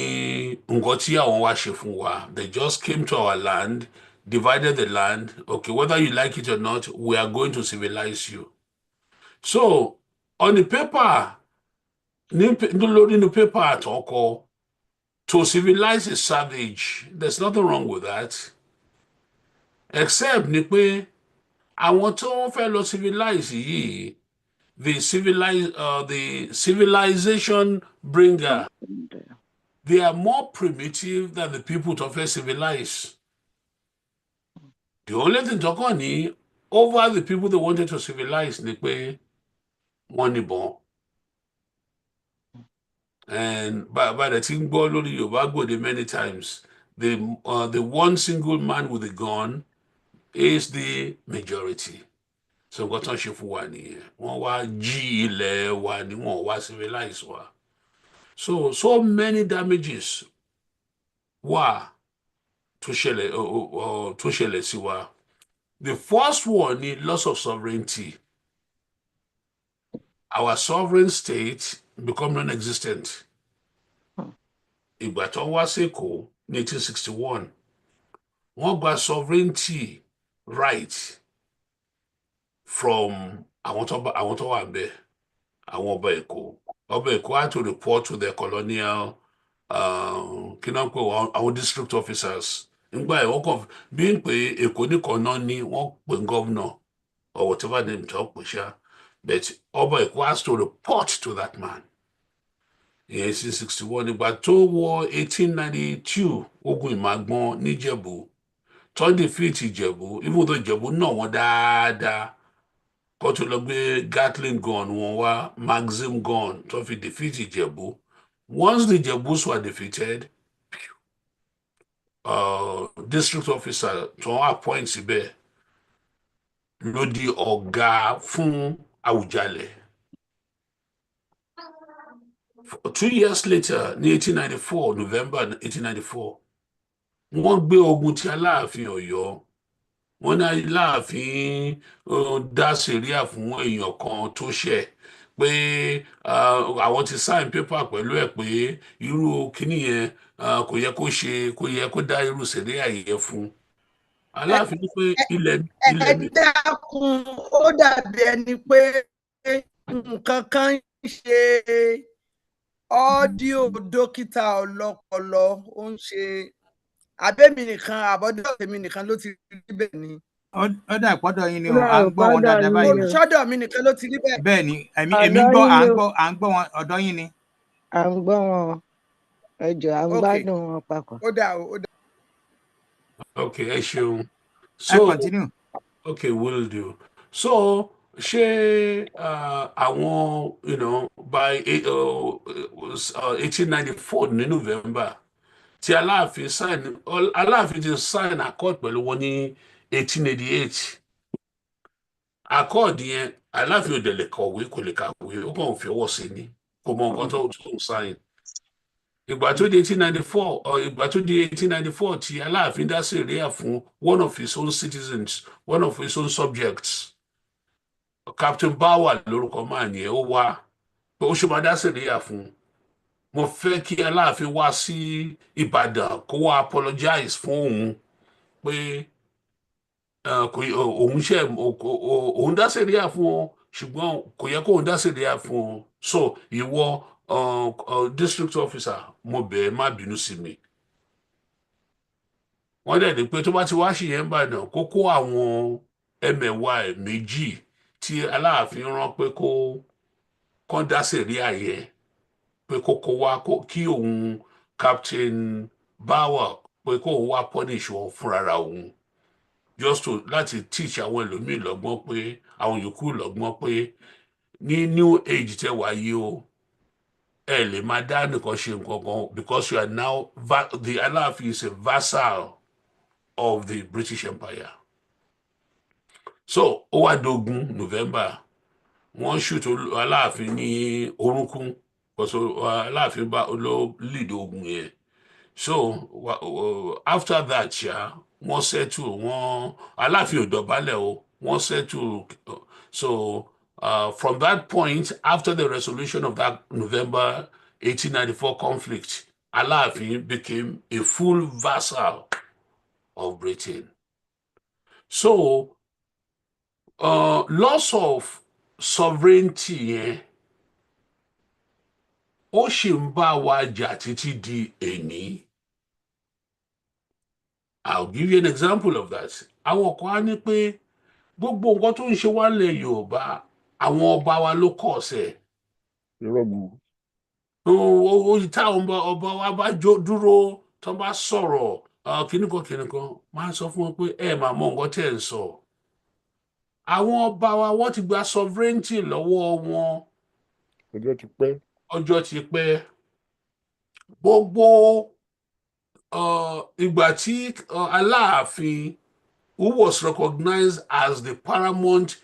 nǹkan tí àwọn wá ṣe fún wa. They just came to our land, divided the land. Okay, whether you like it or not, we are going to civilize you. So, on the paper, nínú paper àtọkọ, to civilize a savage, there's nothing wrong with that. Except ni pé àwọn tó fẹ́ lọ civilize yìí, the civilization bringer, they are more primitive than the people to first civilize. The only thing to go ni over the people they wanted to civilize ni pé wọ́n níbọn. And by the thing gbọ́ lórí Yoruba Gbode many times, the one single man with a gun is the majority. So nǹkan tó ń ṣe fún wa nìyẹn. Wọ́n wá jí ilẹ̀ wa ni wọ́n wá civilize wa. So many damages wà tó ṣẹlẹ̀ sí wa. The first one is loss of sovereignty. Our sovereign state become non-existent. Ìgbà tó wá s'Èkó ní 1861, wọ́n gba sovereignty right from àwọn tó wà ńbẹ̀, àwọn ọba Èkó. Ọba Èkó had to report to their colonial our district officers. Nígbà yẹn wọ́n kàn bí n pé Èkó nìkan náà ni wọ́n pè governor or whatever name tó pè ṣá, but Ọba Èkó has to report to that man. In 1861, ìgbà tó wọ 1892, ogun Ìmàgbọ́n níjẹ̀bú, tó defeat Ìjẹ̀bú, even though Ìjẹ̀bú náà wọ́n dáadáa, kó tó lọ gbé Gatling gun wọn wá, Maxim gun tó fi defeat Ìjẹ̀bú. Once the Ìjẹ̀bús were defeated, district officer tó appoint síbẹ̀ ló di ọ̀gá fún Àwùjalẹ̀. 2 years later, ní 1894, November 1894, wọ́n gbé ogun ti Aláàfin Ọ̀yọ́. Wọ́n ní Aláàfin dá sẹ̀ríà fún èèyàn kan tó ṣẹ̀ pé àwọn ti sign paper pẹ̀lú ẹ̀ pé irú kíní yẹn kò yẹ kó dá irú sẹ̀ríà yẹn fún. Aláàfin ní pé ilẹ̀ mi. Dákun, ó dàbí ẹni pé nǹkan kan ń ṣe ọ́díò dókítà ọlọ́pọlọ, ó ń ṣe àbẹ́mi nìkan àbọ̀dọ̀ tèmi nìkan ló ti rí bẹ́ẹ̀ ni. Ó dà pọ́dọ̀ yín ni o, à ń gbọ́ wọn dáadáa báyìí. Sọ́dọ̀ mi nìkan ló ti rí bẹ́ẹ̀. Bẹ́ẹ̀ ni, èmi gbọ́, à ń gbọ́ wọn, ọ̀dọ̀ yín ni. À ń gbọ́ wọn, ẹ jọ̀ọ́, à ń gbádùn wọn papọ̀. Ó dà ó dà. Okay, ẹ ṣeun. So continue. Okay, will do. So ṣé àwọn by 1894 ní November tí Aláàfin ti sign accord pẹ̀lú wọn ní 1888. Accord yẹn Aláàfin ò dẹ̀ lè kọ̀wé, kò lè kàwé, ó kàn fi ọwọ́ sí ni, kò mọ nǹkan tó ń sign. Ìgbà tó di 1894 tí Aláàfin dá sẹ̀ríà fún one of his own citizens, one of his own subjects, Captain Bauer lórúkọ máa yẹn, ó wá pé ó ṣe máa dá sẹ̀ríà fún. Mo fẹ́ kí Aláàfin wá sí Ìbàdàn kó wá apologize fún òun pé òun dá sẹ̀ríà fún ọ ṣùgbọ́n kò yẹ kó òun dá sẹ̀ríà fún ọ. So ìwọ district officer, mo bẹ̀ ẹ́ má bínú sí mi. Wọ́n dẹ̀ ní pé tó bá ti wá ṣìyẹn Ìbàdàn kó kó àwọn ẹmẹ̀wà ẹ̀ méjì tí Aláàfin rán pé kán dá sẹ̀ríà yẹn, pé kó wá kí òun Captain Bauer pé kó òun wá punish wọn fúnra òun, just to láti teach àwọn ẹlòmíì lọ́gbọ́n pé àwọn yòókù lọ́gbọ́n pé ní new age tẹ́ wá yìí o, ẹ lè máa dá nìkan ṣe nǹkan kan, because you are now the Aláàfin is a vassal of the British Empire. So ó wá dógún November, wọ́n shoot Aláàfin ní orúnkún, because Aláàfin ló lead ogun yẹn. So after that wọ́n settle, Aláàfin ò dọ̀bálẹ̀ o, wọ́n settle. So from that point, after the resolution of that November 1894 conflict, Aláàfin became a full vassal of Britain. So loss of sovereignty ó ṣì ń bá wa jà títí di èní. I'll give you an example of that. Àwọn kan á ní pé gbogbo nǹkan tó ń ṣe wá lẹ̀ Yorùbá àwọn ọba wa ló kọ̀ ọ̀sẹ̀ Ìrọ̀bù. táwọn ọba wa bá dúró tó bá sọ̀rọ̀ kìnnìkan máa ń sọ fún wọn pé ẹ máa mọ nǹkan tẹ́ ẹ̀ ń sọ àwọn ọba wa wọ́n ti gba sovereignty lọ́wọ́ wọn Ọjọ́ ti pẹ́. ọjọ́ ti pẹ́ gbogbo ìgbà tí Aláàfin who was recognized as the paramount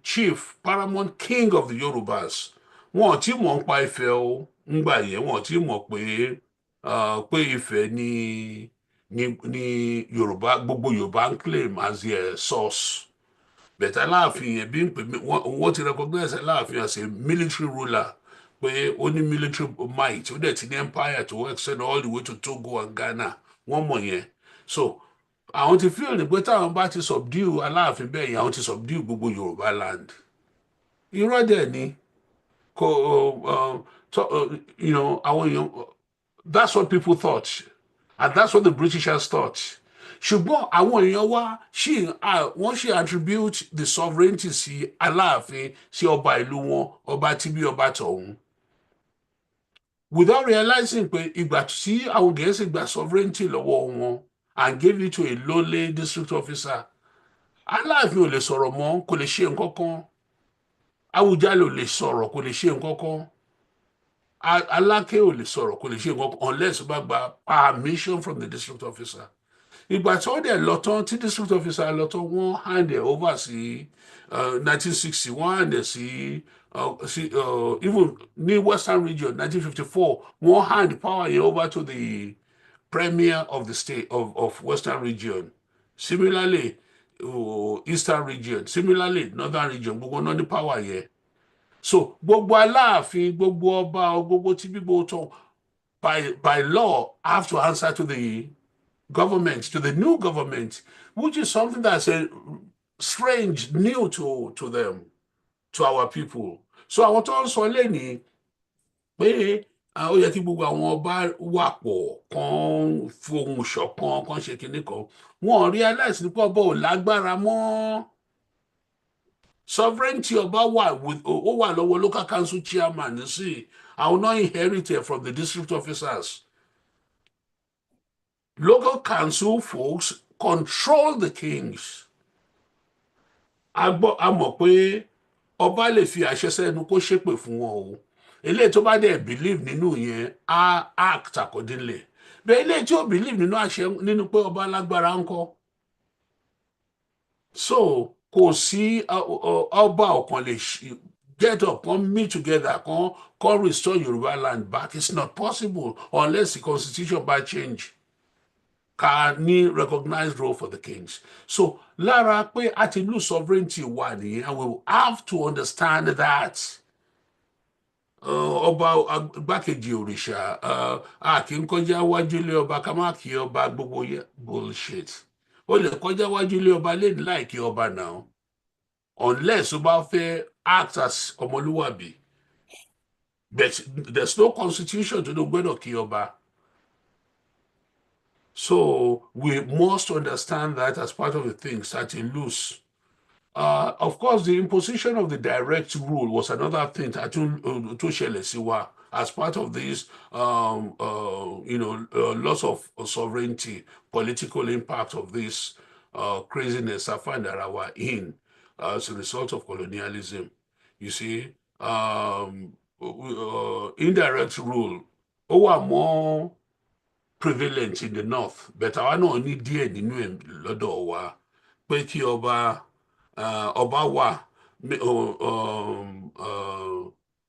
chief, paramount king of the Yorubas. Wọn ti mọ̀ nípa Ifẹ̀ o, ńgbà yẹn wọn ti mọ̀ pé Ifẹ̀ ni Yorùbá gbogbo Yorùbá ń claim as their source. But Aláàfin yẹn bí wọ́n ti recognize Aláàfin as a military ruler pé ó ní military might, ó dẹ̀ ti ní empire to extend all the way to Togo and Ghana. Wọ́n mọ̀ yẹn. So àwọn ti feel ni pé táwọn bá ti subdue Aláàfin bẹ́ẹ̀ yẹn àwọn ti subdue gbogbo Yorùbá land. Irọ́ dẹ̀ ni àwọn èèyàn that's what people thought and that's what the Britishers thought. Ṣùgbọ́n àwọn èèyàn wa wọ́n ṣe attribute the sovereignty sí Aláàfin sí ọba ìlú wọn ọba tíbí ọba tọ̀hún without realizing pé ìgbà tí àwọn Gẹ̀ẹ́sì gba sovereignty lọ́wọ́ wọn and gave it to a lowly district officer. Aláàfin ò lè sọ̀rọ̀ mọ́, kò lè ṣe nǹkan kan. Awùjalẹ̀ ò lè sọ̀rọ̀, kò lè ṣe nǹkan kan. Aláké ò lè sọ̀rọ̀, kò lè ṣe nǹkan kan unless ó bá gba permission from the district officer. Ìgbà tí wọ́n dẹ̀ lọ tán, tí district officer lọ tán, wọ́n hand it over sí 1960, wọ́n hand it sí even ní Western region 1954, wọ́n hand power over to the Premier of the state of Western region. Similarly, Eastern region. Similarly, Northern region. Gbogbo náà ní power yẹn. So, gbogbo Aláàfin, gbogbo ọba, gbogbo tí gbogbo tó by law have to answer to the government, to the new government, which is something that's strange, new to them, to our people. So, àwọn tó ń sọ lẹ́ni pé ó yẹ kí gbogbo àwọn ọba wà pọ̀ kan fohùn ṣọ̀kan kan ṣe kinní kan wọn realize nípa ọba ò lágbára mọ́ sovereignty ọba ó wà lọ́wọ́ local council chairman nísìnyí àwọn náà inherited from the district officers. Local council folks control the kings. A mọ̀ pé ọba lè fi àṣẹ sẹ́nu kó ṣépè fún wọn o. Eléyìí tó bá dẹ̀ believe nínú yẹn á act accordingly. Bẹ́ẹ̀ eléyìí tí ó believe nínú àṣẹ nínú pé ọba lágbára ńkọ́. So kò sí ọba ọ̀kan lè get up, come meet together, come restore Yoruba land back. It's not possible unless the constitution by change. Ká ní recognized role for the kings. So lára pé a ti lose sovereignty wà nìyẹn and we will have to understand that. Ọba gbákejì òrìṣà a kì í kọjá wájú ilé ọba ká má kí ọba gbogbo yẹ bullshit. Ó lè kọjá wájú ilé ọba lẹ́nu láì kí ọba náà unless ó bá fẹ́ act as ọmọlúwàbí. But there's no constitution to do gbọ́dọ̀ kí ọba. So we must understand that as part of the things that you lose. Of course, the imposition of the direct rule was another thing that as part of this, loss of sovereignty, political impact of this craziness I find that I were in as a result of colonialism. You see, indirect rule, more prevalent in the north, but I know ní díẹ̀ nínú lọ́dọ̀ wa pé kí ọba wà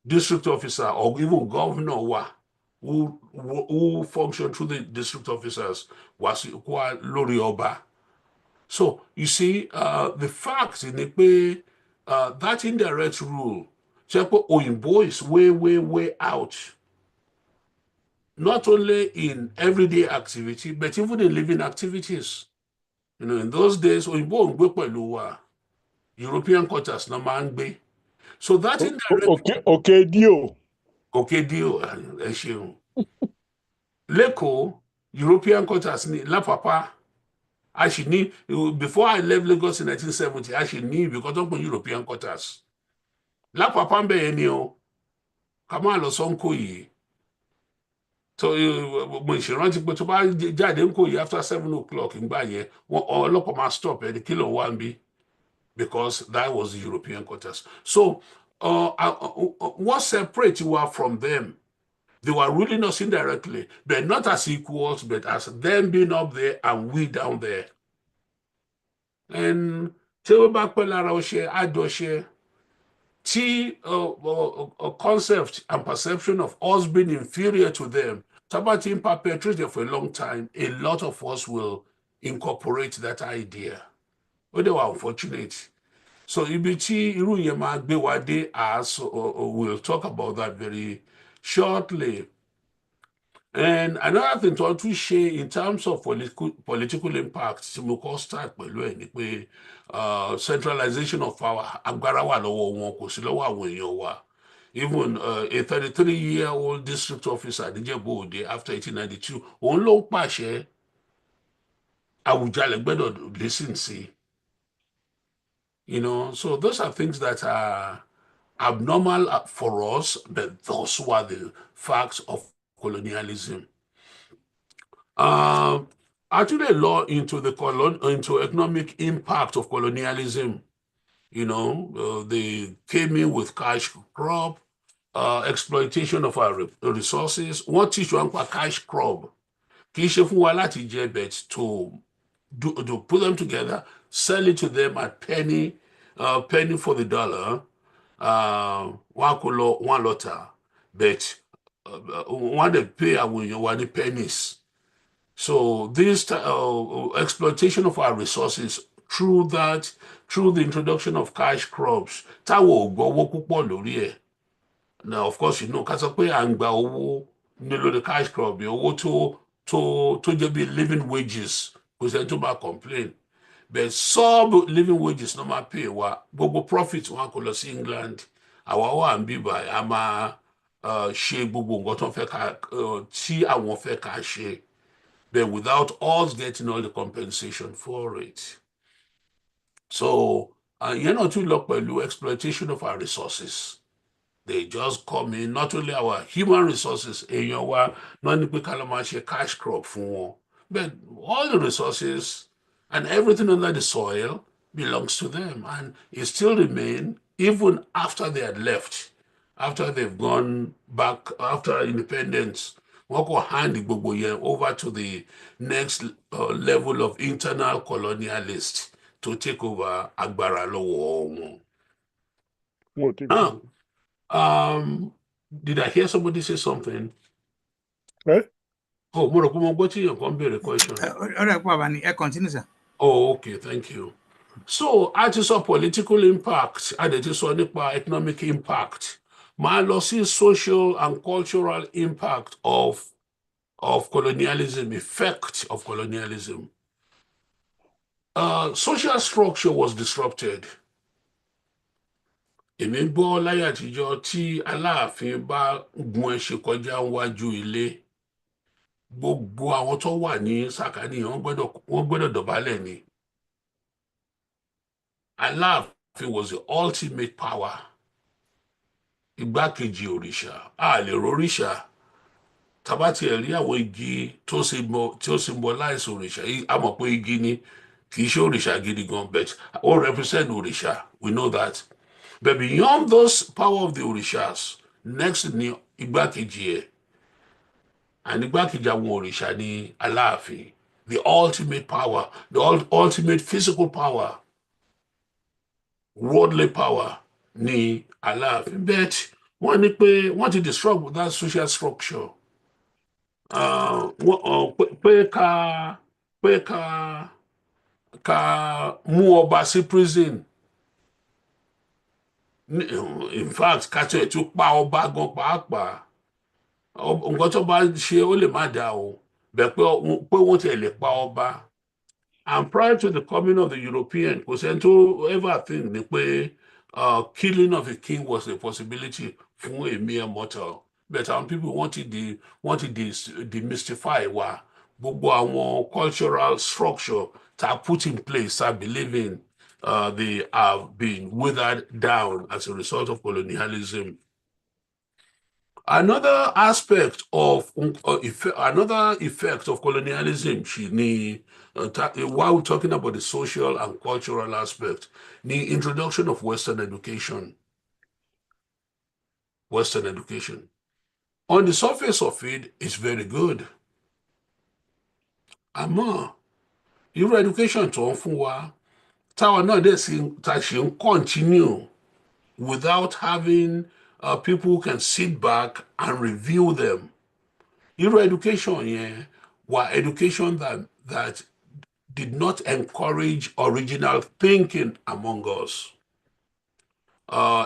district officer or even governor wà who function through the district officers wà lórí ọba. So you see, the fact ni pé that indirect rule ṣe pé òyìnbó is way out. Not only in everyday activity, but even in living activities. In those days, òyìnbó ń gbé pẹ̀lú wa. European quarters náà máa ń gbé. So that indirect... Okay, deal. Okay, deal. Ẹ ṣeun. Lẹ́kọ̀ọ́, European quarters ní Lápapá. Actually, before I left Lagos in 1970, actually knew because of European quarters. La papa mbe yẹn ni o, ká má lọ sọ Nkoyi. So mo ìṣèrántí pé tó bá jáde Nkoyi after 7 o'clock ìgbà yẹn, ọlọ́pàá máa stop ẹni kí ló wá ń bí, because that was the European quarters. So what separates you from them? They were ruling us indirectly, but not as equals, but as them being up there and we down there. And tí ó bá pẹ́ lára ọṣẹ àjọṣe tí a concept and perception of us being inferior to them Tabati perpetrated for a long time, a lot of us will incorporate that idea. But they were unfortunate. So Ibiti Iru Yema Gbewade as we'll talk about that very shortly. And another thing to share in terms of political impact, Timoko start pẹ̀lú centralization of power, agbára wà lọ́wọ́ wọn, kò sí lọ́wọ́ àwọn èèyàn wa. Even a 33-year-old district officer, Níjẹ̀bú-Òde, after 1892, òun ló ń pàṣẹ, Àwùjalẹ̀ gbọ́dọ̀ listen sí. You know, so those are things that are abnormal for us, but those were the facts of colonialism. Actually, law into into economic impact of colonialism. You know, they came in with cash crop, exploitation of our resources. What teach you about cash crop? But to put them together, sell it to them at penny for the dollar, one lotta, but when they pay the pennies. So this exploitation of our resources through the introduction of cash crops, now of course you know kasape angba owo nílò the cash crop owó to just be living wages, because then to complain. But sub living wages no ma pay wa gbogbo profit wọn kò lọ sí England, àwa wà ń bíbà a máa ṣe gbogbo nǹkan tó fẹ́ ká tí àwọn fẹ́ ká ṣe, but without us getting all the compensation for it. So you know, to look pẹ̀lú exploitation of our resources. They just come in, not only our human resources, èèyàn wa náà ní pé ká lọ máa ṣe cash crop fún wọn, but all the resources and everything under the soil belongs to them, and it still remain even after they had left, after they've gone back after independence. Wọ́n kò hand gbogbo yẹn over to the next level of internal colonialists to take over agbára lọ́wọ́ wọn. Did I hear somebody say something? Eh? Oh, mo rò pé mo gbọ́ tí èèyàn kan béèrè question. Continue, sir. Oh, okay, thank you. So, a ti sọ political impact, a dẹ̀ ti sọ nípa economic impact. Màá lọ sí social and cultural impact of colonialism, effect of colonialism. Social structure was disrupted. Èmi gbọ́ láyé àtijọ́ tí Aláàfin bá gun ẹṣin kọjá níwájú ilé, gbogbo àwọn tó wà ní sàkání wọ́n gbọ́dọ̀ dọ̀bálẹ̀ ni. Aláàfin was the ultimate power. Igbákejì òrìṣà, a lè róríṣà. Tàbá tiẹ̀ rí àwọn igi tó symbolize òrìṣà, a mọ̀ pé igi ni, kì í ṣe òrìṣà gidi gan, but ó represent òrìṣà, we know that. But beyond those power of the orishas, next ni igbákejì ẹ̀. And igbákejì àwọn òrìṣà ni Aláàfin, the ultimate power, the ultimate physical power, worldly power ni Aláàfin. But wọ́n ní pé wọ́n ti disrupt that social structure. Pé ká mú ọba sí prison. In fact, kájọ ètò pa ọba gan pàápàá. Nǹkan tó bá ṣe ó lè má dáa o, bẹ̀ pé wọ́n ti lè pa ọba. And prior to the coming of the European, kò sẹ́ni tó ever think ni pé killing of a king was a possibility fún a mere mortal. But some people wanted to demystify wa gbogbo àwọn cultural structure that put in place, I believe in, they have been withered down as a result of colonialism. Another aspect of another effect of colonialism, while we're talking about the social and cultural aspect, the introduction of Western education. Western education. On the surface of it, it's very good. Àmọ́, irú education tó ń fún wa, táwa náà dẹ̀ sí ta ṣe ń continue without having people who can sit back and review them. Irú education yẹn were education that did not encourage original thinking among us.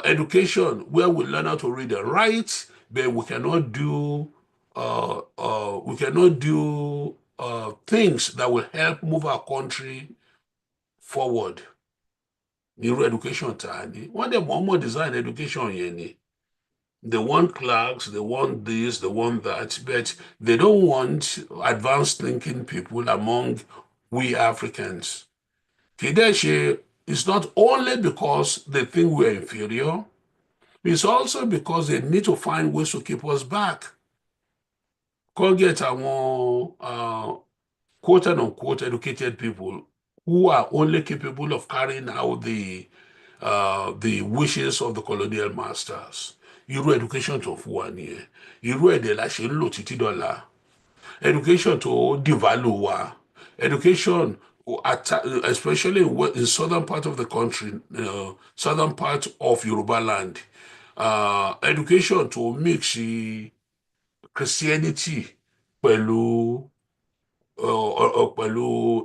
Education where we learn how to read and write, but we cannot do things that will help move our country forward. Irú education ta ni wọ́n dẹ̀ mọ̀ design education yẹn ni. They want clerks, they want this, they want that, but they don't want advanced thinking people among we Africans. It's not only because they think we're inferior, it's also because they need to find ways to keep us back. Go get our quote unquote educated people who are only capable of carrying out the wishes of the colonial masters. Irú education tó fún wa nìyẹn. Irú èdè la ṣe ń lò títí dọ́là. Education tó devalue wa. Education, especially in southern part of the country, southern part of Yoruba land, education to mix Christianity pẹ̀lú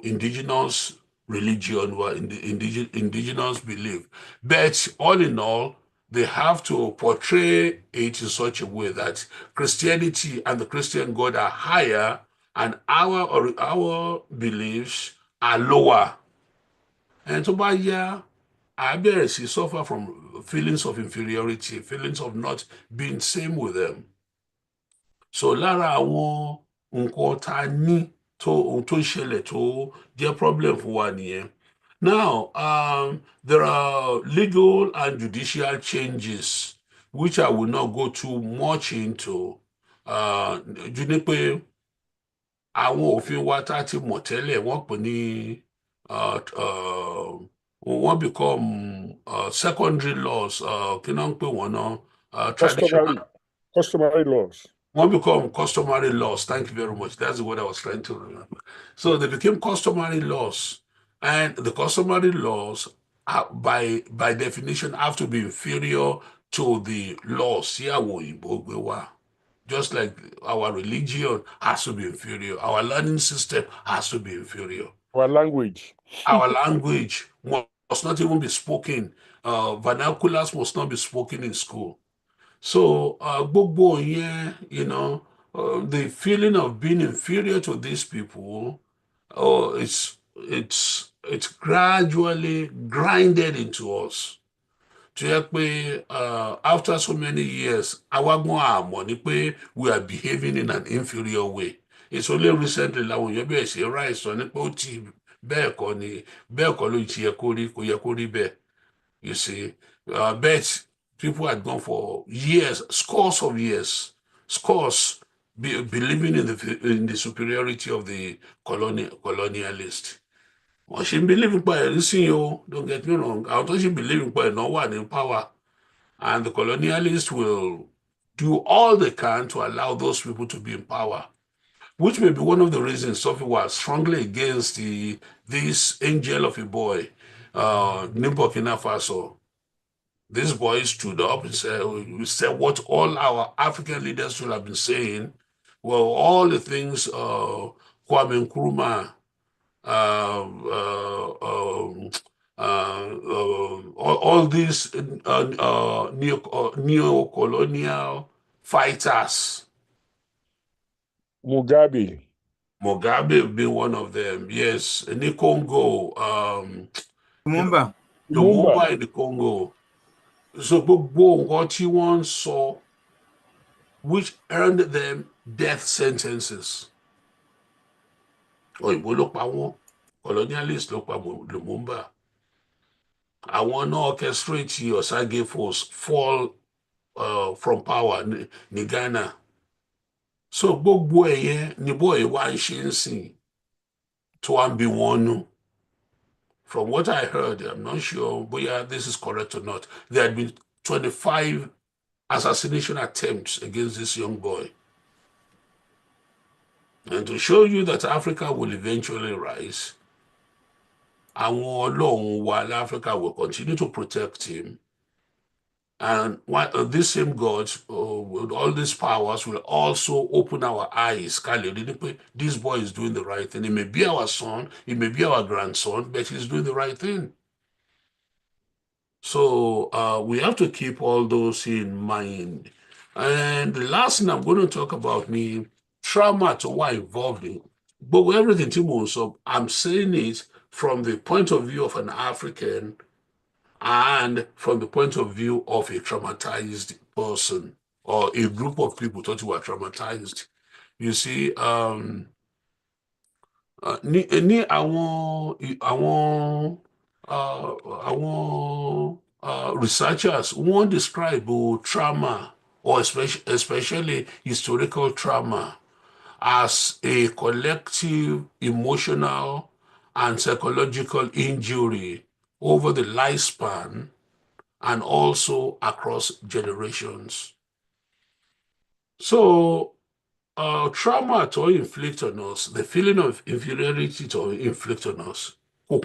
indigenous religion or indigenous belief. But all in all, they have to portray it in such a way that Christianity and the Christian God are higher and our beliefs are lower. And so by year, I suffer from feelings of inferiority, feelings of not being same with them. So lára àwọn nǹkan tá ní tó ṣẹlẹ̀ tó jẹ́ problem fún wa nìyẹn. Now, there are legal and judicial changes which I will not go too much into. Ju ní pé àwọn òfin wa tá ti mọ̀ tẹ́lẹ̀ wọ́n pè ní wọ́n become secondary laws, kí náà ń pè wọ́n náà, traditional. Customary laws. One become customary laws. Thank you very much. That's what I was trying to remember. So they became customary laws. And the customary laws, by definition, have to be inferior to the laws. Just like our religion has to be inferior. Our learning system has to be inferior. Our language. Our language must not even be spoken. Vernaculars must not be spoken in school. So, gbogbo yẹn, the feeling of being inferior to these people, it's gradually grinded into us. To help me, after so many years, we are behaving in an inferior way. It's only recently that when you say right, so you see, but people had gone for years, scores of years, believing in the superiority of the colonialist. Well, she believing by anything, don't get me wrong. I thought she believing by no one in power. And the colonialists will do all they can to allow those people to be in power, which may be one of the reasons Sophie was strongly against this angel of a boy, Burkina Faso. This boy stood up and said what all our African leaders should have been saying. Well, all the things Kwame Nkrumah, all these neo-colonial fighters. Mugabe being one of them, yes. In the Congo, Lumumba in the Congo. So gbogbo nǹkan tí wọ́n sọ, which earned them death sentences. òyìnbó ló pa wọ́n, colonialist ló pa Lumumba. Àwọn náà orchestrate Osage force fall from power ní Ghana. So gbogbo ẹ̀yẹn ni boy wá ń ṣe ń sìn tó wá ń bí wọn nú. From what I heard, I'm not sure whether this is correct or not, there had been 25 assassination attempts against this young boy. And to show you that Africa will eventually rise, àwọn Ọlọ́run wa Africa will continue to protect him. And these same gods, with all these powers, will also open our eyes. This boy is doing the right thing. He may be our son, he may be our grandson, but he's doing the right thing. So we have to keep all those in mind. And the last thing I'm going to talk about me trauma to what involved in. But with everything so I'm saying it from the point of view of an African and from the point of view of a traumatized person or a group of people thought who were traumatized. You see, ní àwọn researchers won't describe trauma, or especially historical trauma, as a collective emotional and psychological injury over the lifespan and also across generations. So trauma to inflict on us, the feeling of inferiority to inflict on us, we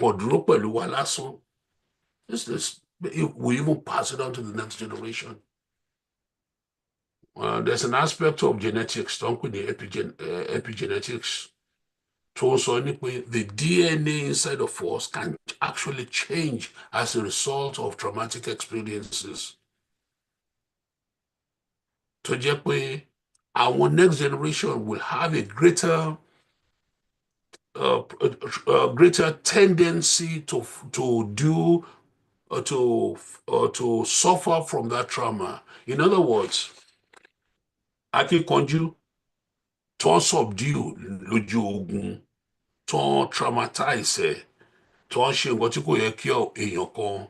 even pass it on to the next generation. There's an aspect of genetics, don't we, the epigenetics. The DNA inside of us can actually change as a result of traumatic experiences. To just pé our next generation will have a greater tendency to suffer from that trauma. In other words, akíkanjú tó subdue lójú ogun, tó traumatize, tó ṣe nǹkan tí kò yẹ kí èèyàn kan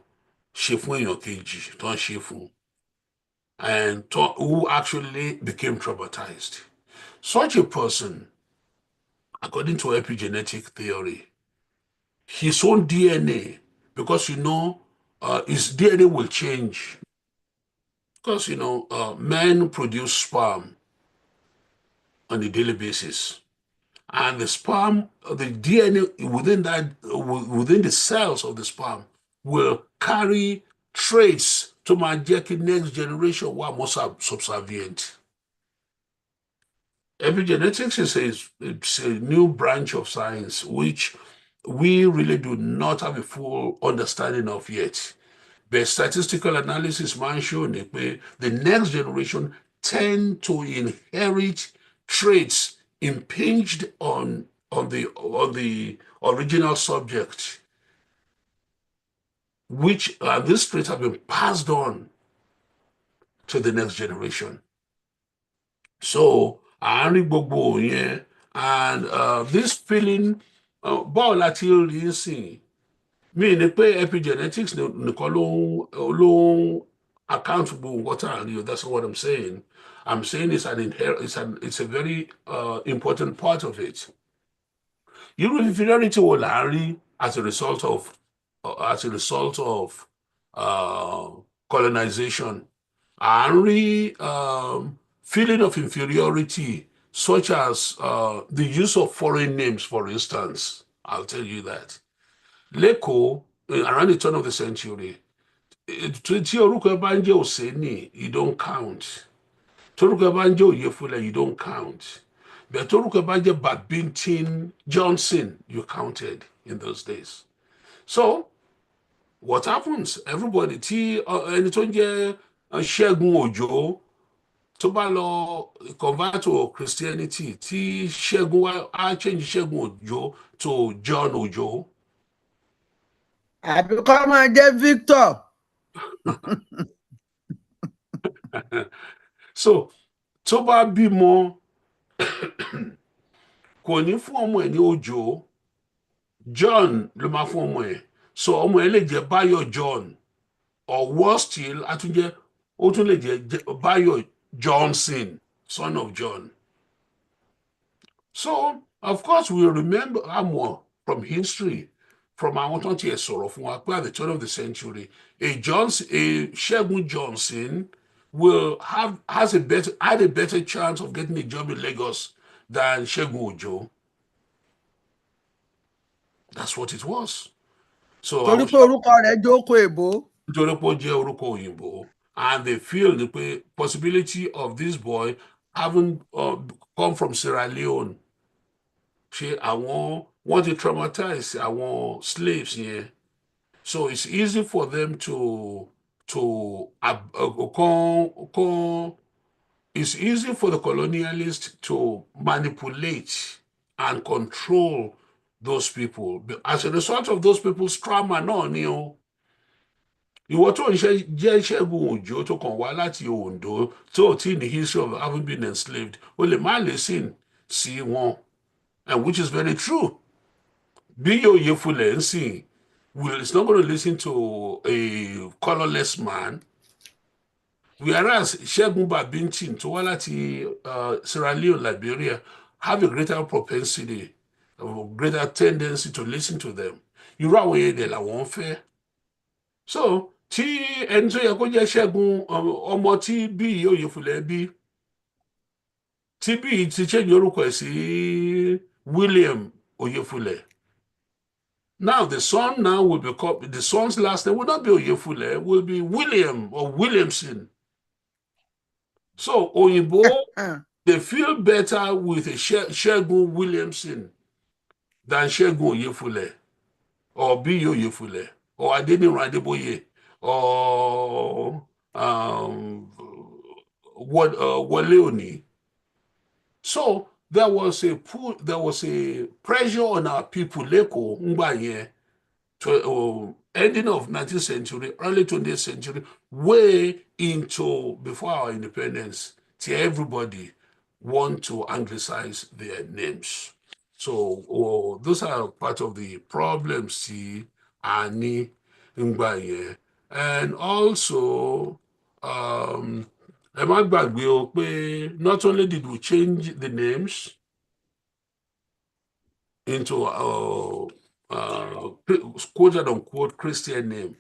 ṣe fún èèyàn kejì, tó ṣe fún, and who actually became traumatized. Such a person, according to epigenetic theory, his own DNA, because his DNA will change. Because men produce sperm on a daily basis, and the sperm, the DNA within the cells of the sperm will carry traits to my next generation who are more subservient. Epigenetics is a new branch of science which we really do not have a full understanding of yet. But statistical analysis man show the next generation tend to inherit traits impinged on the original subject, which these traits have been passed on to the next generation. So àárín gbogbo yẹn, and this feeling báwo la ti rí sìn, mi ní pé epigenetics nìkan ló account for what I rí. That's what I'm saying. I'm saying it's a very important part of it. Irú inferiority wo là ń rí as a result of colonization. À ń rí feeling of inferiority, such as the use of foreign names, for instance. I'll tell you that. Lẹ́kọ̀ọ́, around the turn of the century, tí orúkọ ẹ bá ń jẹ́ Òsénì, you don't count. Torúkọ ẹ bá ń jẹ́ Oyèfúnlẹ̀, you don't count. But torúkọ ẹ bá ń jẹ́ Babington Johnson, you counted in those days. So, what happens? Everybody, ẹni tó ń jẹ́ Ṣẹ́gun Òjó, tó bá lọ convert to Christianity, tí Ṣẹ́gun wá á change Ṣẹ́gun Òjó to John Òjó. Àbí kọ́ máa jẹ́ Victor. So tó bá bímọ kò ní fún ọmọ ẹ̀ ní Òjó, John ló máa fún ọmọ ẹ̀, so ọmọ ẹ̀ lè jẹ́ Báyọ̀ John, or worse still ó tún lè jẹ́ Báyọ̀ Johnson, son of John. So of course we remember àmọ́ from history, from àwọn tó ti ẹ̀ sọ̀rọ̀ fún wa pé at the turn of the century a Ṣẹ́gun Johnson had a better chance of getting a job in Lagos than Ṣẹ́gun Òjó. That's what it was. So torí pé orúkọ rẹ̀ jókòó èbó. Nítorí pé ó jẹ́ orúkọ òyìnbó, and they feel the possibility of this boy having come from Sierra Leone. Ṣé àwọn wọ́n ti traumatize àwọn slaves yẹn, so it's easy for them it's easy for the colonialists to manipulate and control those people. As a result of those people's trauma náà ni o. Ìwọ tó ń jẹ́ Ṣẹ́gun Òjó tó kàn wá láti Ondo tó tí ní history of having been enslaved, o lè má listen sí wọn, and which is very true. Bí Oyèfúnlẹ̀ ń sìn, is not going to listen to a colorless man, whereas Ṣẹ́gun Babington tó wá láti Sierra Leone, Liberia, have a greater propensity, a greater tendency to listen to them. Irú àwọn yẹn dẹ̀ làwọn ń fẹ́. So tí ẹni tó yẹ kó jẹ́ Ṣẹ́gun, ọmọ tí bí Oyèfúnlẹ̀ bí, tí bí ti change orúkọ ẹ̀ sí William Oyèfúnlẹ̀. Now the son will become, the son's last name will not be Oyèfúnlẹ̀, will be William or Williamson. So Oyinbo, they feel better with a Ṣẹ́gun Williamson than Ṣẹ́gun Oyèfúnlẹ̀, or B. Oyèfúnlẹ̀, or Adeniran Adeboye, or Wole Oni. So there was a pressure on our people, Leko, Ngbaye, to ending of 19th century, early 20th century, way into before our independence, till everybody want to anglicize their names. So those are part of the problems, see, Ani Ngbaye. And also, not only did we change the names into quoted unquote Christian name,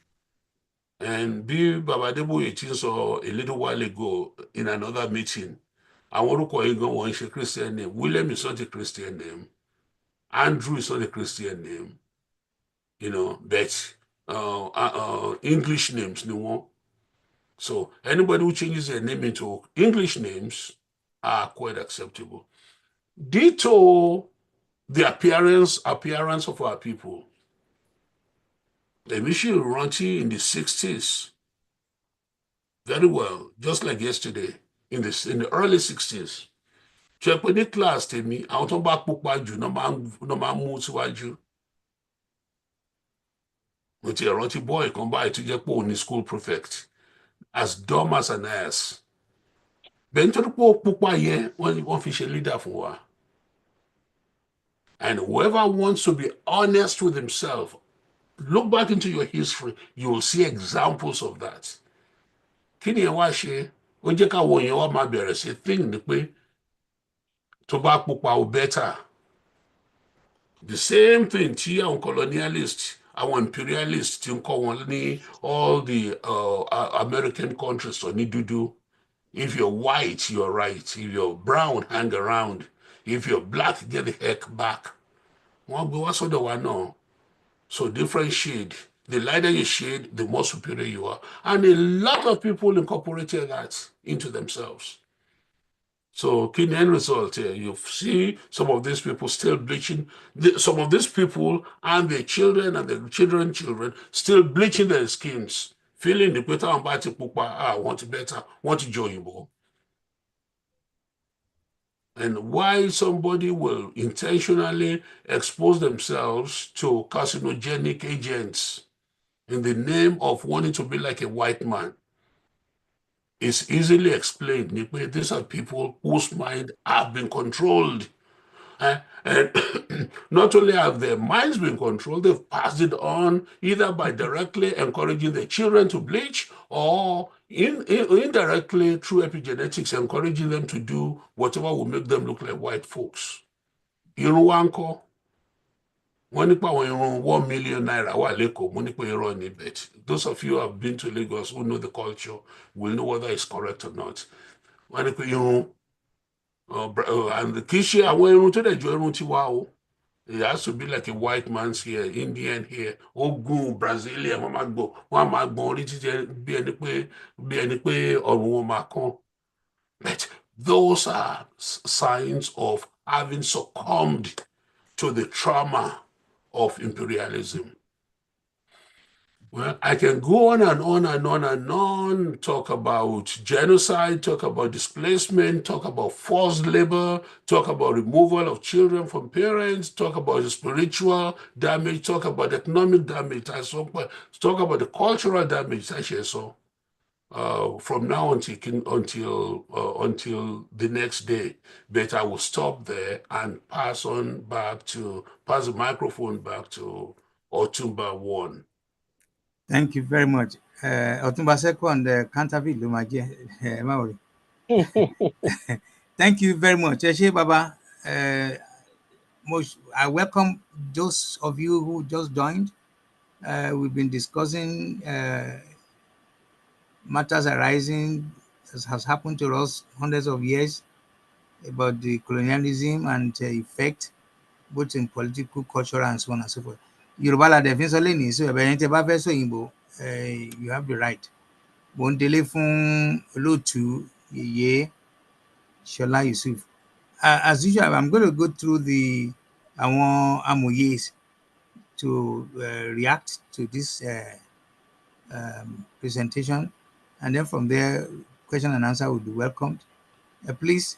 and B. Babadebo saw a little while ago in another meeting, àwọn orúkọ yìí gan wọ́n ṣe Christian name. William is not a Christian name. Andrew is not a Christian name. But English names ni wọ́n. So anybody who changes their name into English names are quite acceptable. Ditto the appearance of our people. Emishi Ranti in the 60s, very well, just like yesterday, in the early 60s. Check class tell me, I want to back pupaju no man move síwájú. With a Ranti boy come by to get in school prefect, as dumb as an ass. Ben to the pupa ye one fish leader for. And whoever wants to be honest with himself, look back into your history, you will see examples of that. Kí ni ẹ wá ṣe? Ó jẹ́ káwọn èèyàn wá máa bẹ̀rẹ̀ sí think ni pé tó bá pupa ó better. The same thing tí àwọn colonialists, àwọn imperialists ti ń kọ́ wọn ní all the American countries tó ní dúdú. If you're white, you're right. If you're brown, hang around. If you're black, get the heck back. Wọ́n gbé wá sọ́dọ̀ wa náà. So different shade. The lighter your shade, the more superior you are. And a lot of people incorporated that into themselves. So key end result here, you see some of these people still bleaching, some of these people and their children and their children still bleaching their skins, feeling the better and better pupa, want it better, want to join you. And why somebody will intentionally expose themselves to carcinogenic agents in the name of wanting to be like a white man is easily explained. These are people whose mind have been controlled And not only have their minds been controlled, they've passed it on either by directly encouraging the children to bleach or indirectly through epigenetics encouraging them to do whatever will make them look like white folks. Irun wa ńkọ́? Wọ́n nípa àwọn irun 1 million naira wà lẹ́kọ̀ọ́, mo ní pé irọ́ ni, but those of you who have been to Lagos who know the culture will know whether it's correct or not. Wọ́n ní pé irun and kì í ṣe àwọn irun tó dẹ̀ jọ irun tiwa o. It has to be like a white man's hair, Indian hair, Ogun, Brazilian, wọ́n máa gbọ́n orí títí bí ẹni pé ọrùn wọn máa kán. But those are signs of having succumbed to the trauma of imperialism. Well, I can go on and on and on and on, talk about genocide, talk about displacement, talk about forced labor, talk about removal of children from parents, talk about the spiritual damage, talk about economic damage, talk about the cultural damage, from now until the next day. But I will stop there and pass the microphone back to Otumba 1. Thank you very much. Otumba second, Canterville, Thank you very much. Baba. I welcome those of you who just joined. We've been discussing matters arising as has happened to us hundreds of years about the colonialism and effect both in political, cultural, and so on and so forth. Yoruba la definition so you have the right. Bondele fún olóòtú Yeye Shola Yusuf. As usual, I'm going to go through the amoyes to react to this presentation, and then from there, question and answer will be welcomed. Please,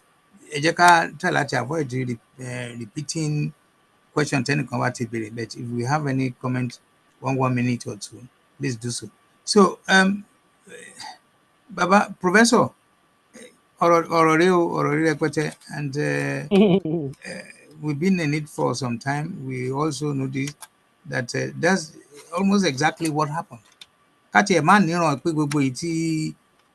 try to avoid repeating question 10 but if we have any comment 1 minute or two, please do so. So Baba Professor and we've been in it for some time. We also noticed that that's almost exactly what happened. Káti ẹ̀ máa níran pé gbogbo èyí tí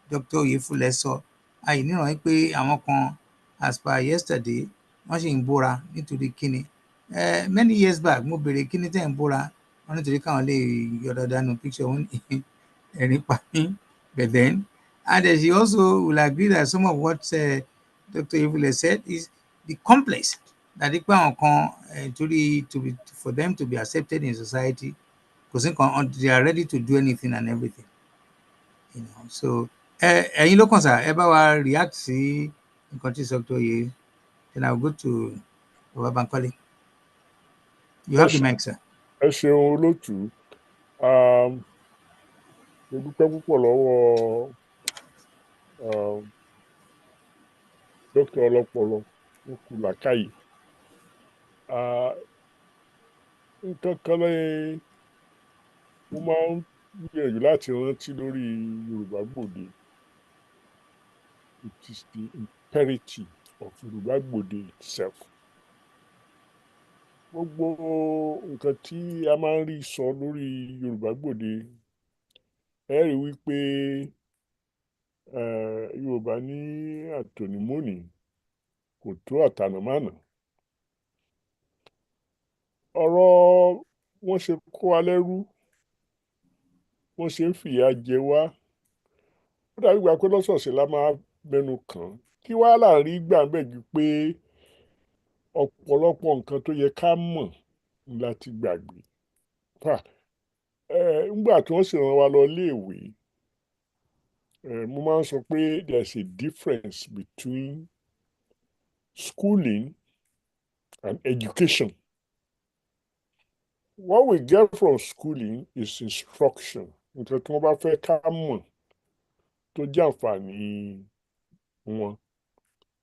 Dr. Oyefule sọ, àìníran pé àwọn kan as per yesterday wọ́n sì ń búra nítorí kíni. Many years back mo bèrè kíni tẹ́ ń búra wọ́n nítorí káwọn lè yọ dáadáa nínú picture wọn ẹ̀rín pa mí. But then, and she also will agree that some of what Dr. Oyefule said is the complex that for them to be accepted in society, because they are ready to do anything and everything, you know. So ẹ̀yin ló kàn sá ẹ bá wa react sí nǹkan tí Dr. Oye, then I'll go to Baba Bankole. You have the mic, sir. Ẹ ṣeun olóòtú. Mo dúpẹ́ púpọ̀ lọ́wọ́ Dr. Ọlọ́pọlọ ó kú làákàyè. Nǹkan kan lẹ́yìn mo máa ń gbìyànjú láti rántí lórí Yorùbá Gbòde. It is the imperative of Yoruba Gbode itself. Gbogbo nǹkan tí a máa ń rí sọ lórí Yorùbá Gbode, ẹ rí wípé Yorùbá ní àtònímọ́nì kò tó àtànàmánà. Ọ̀rọ̀ wọ́n ṣe kó wa lẹ́rú, wọ́n ṣe ń fìyà jẹ wá. Ó dàbí ìgbà pé lọ́sọ̀ọ̀sẹ̀ la máa mẹ́nu kàn. Kí wá láàrin gbà bẹ́ẹ̀ ju pé ọ̀pọ̀lọpọ̀ nǹkan tó yẹ ká mọ̀ láti gbàgbé. Nígbà tí wọ́n sì rán wa lọ iléèwé, mo máa ń sọ pé there's a difference between schooling and education. What we get from schooling is instruction. Nǹkan tí wọ́n bá fẹ́ ká mọ̀ tó jẹ́ àǹfààní wọn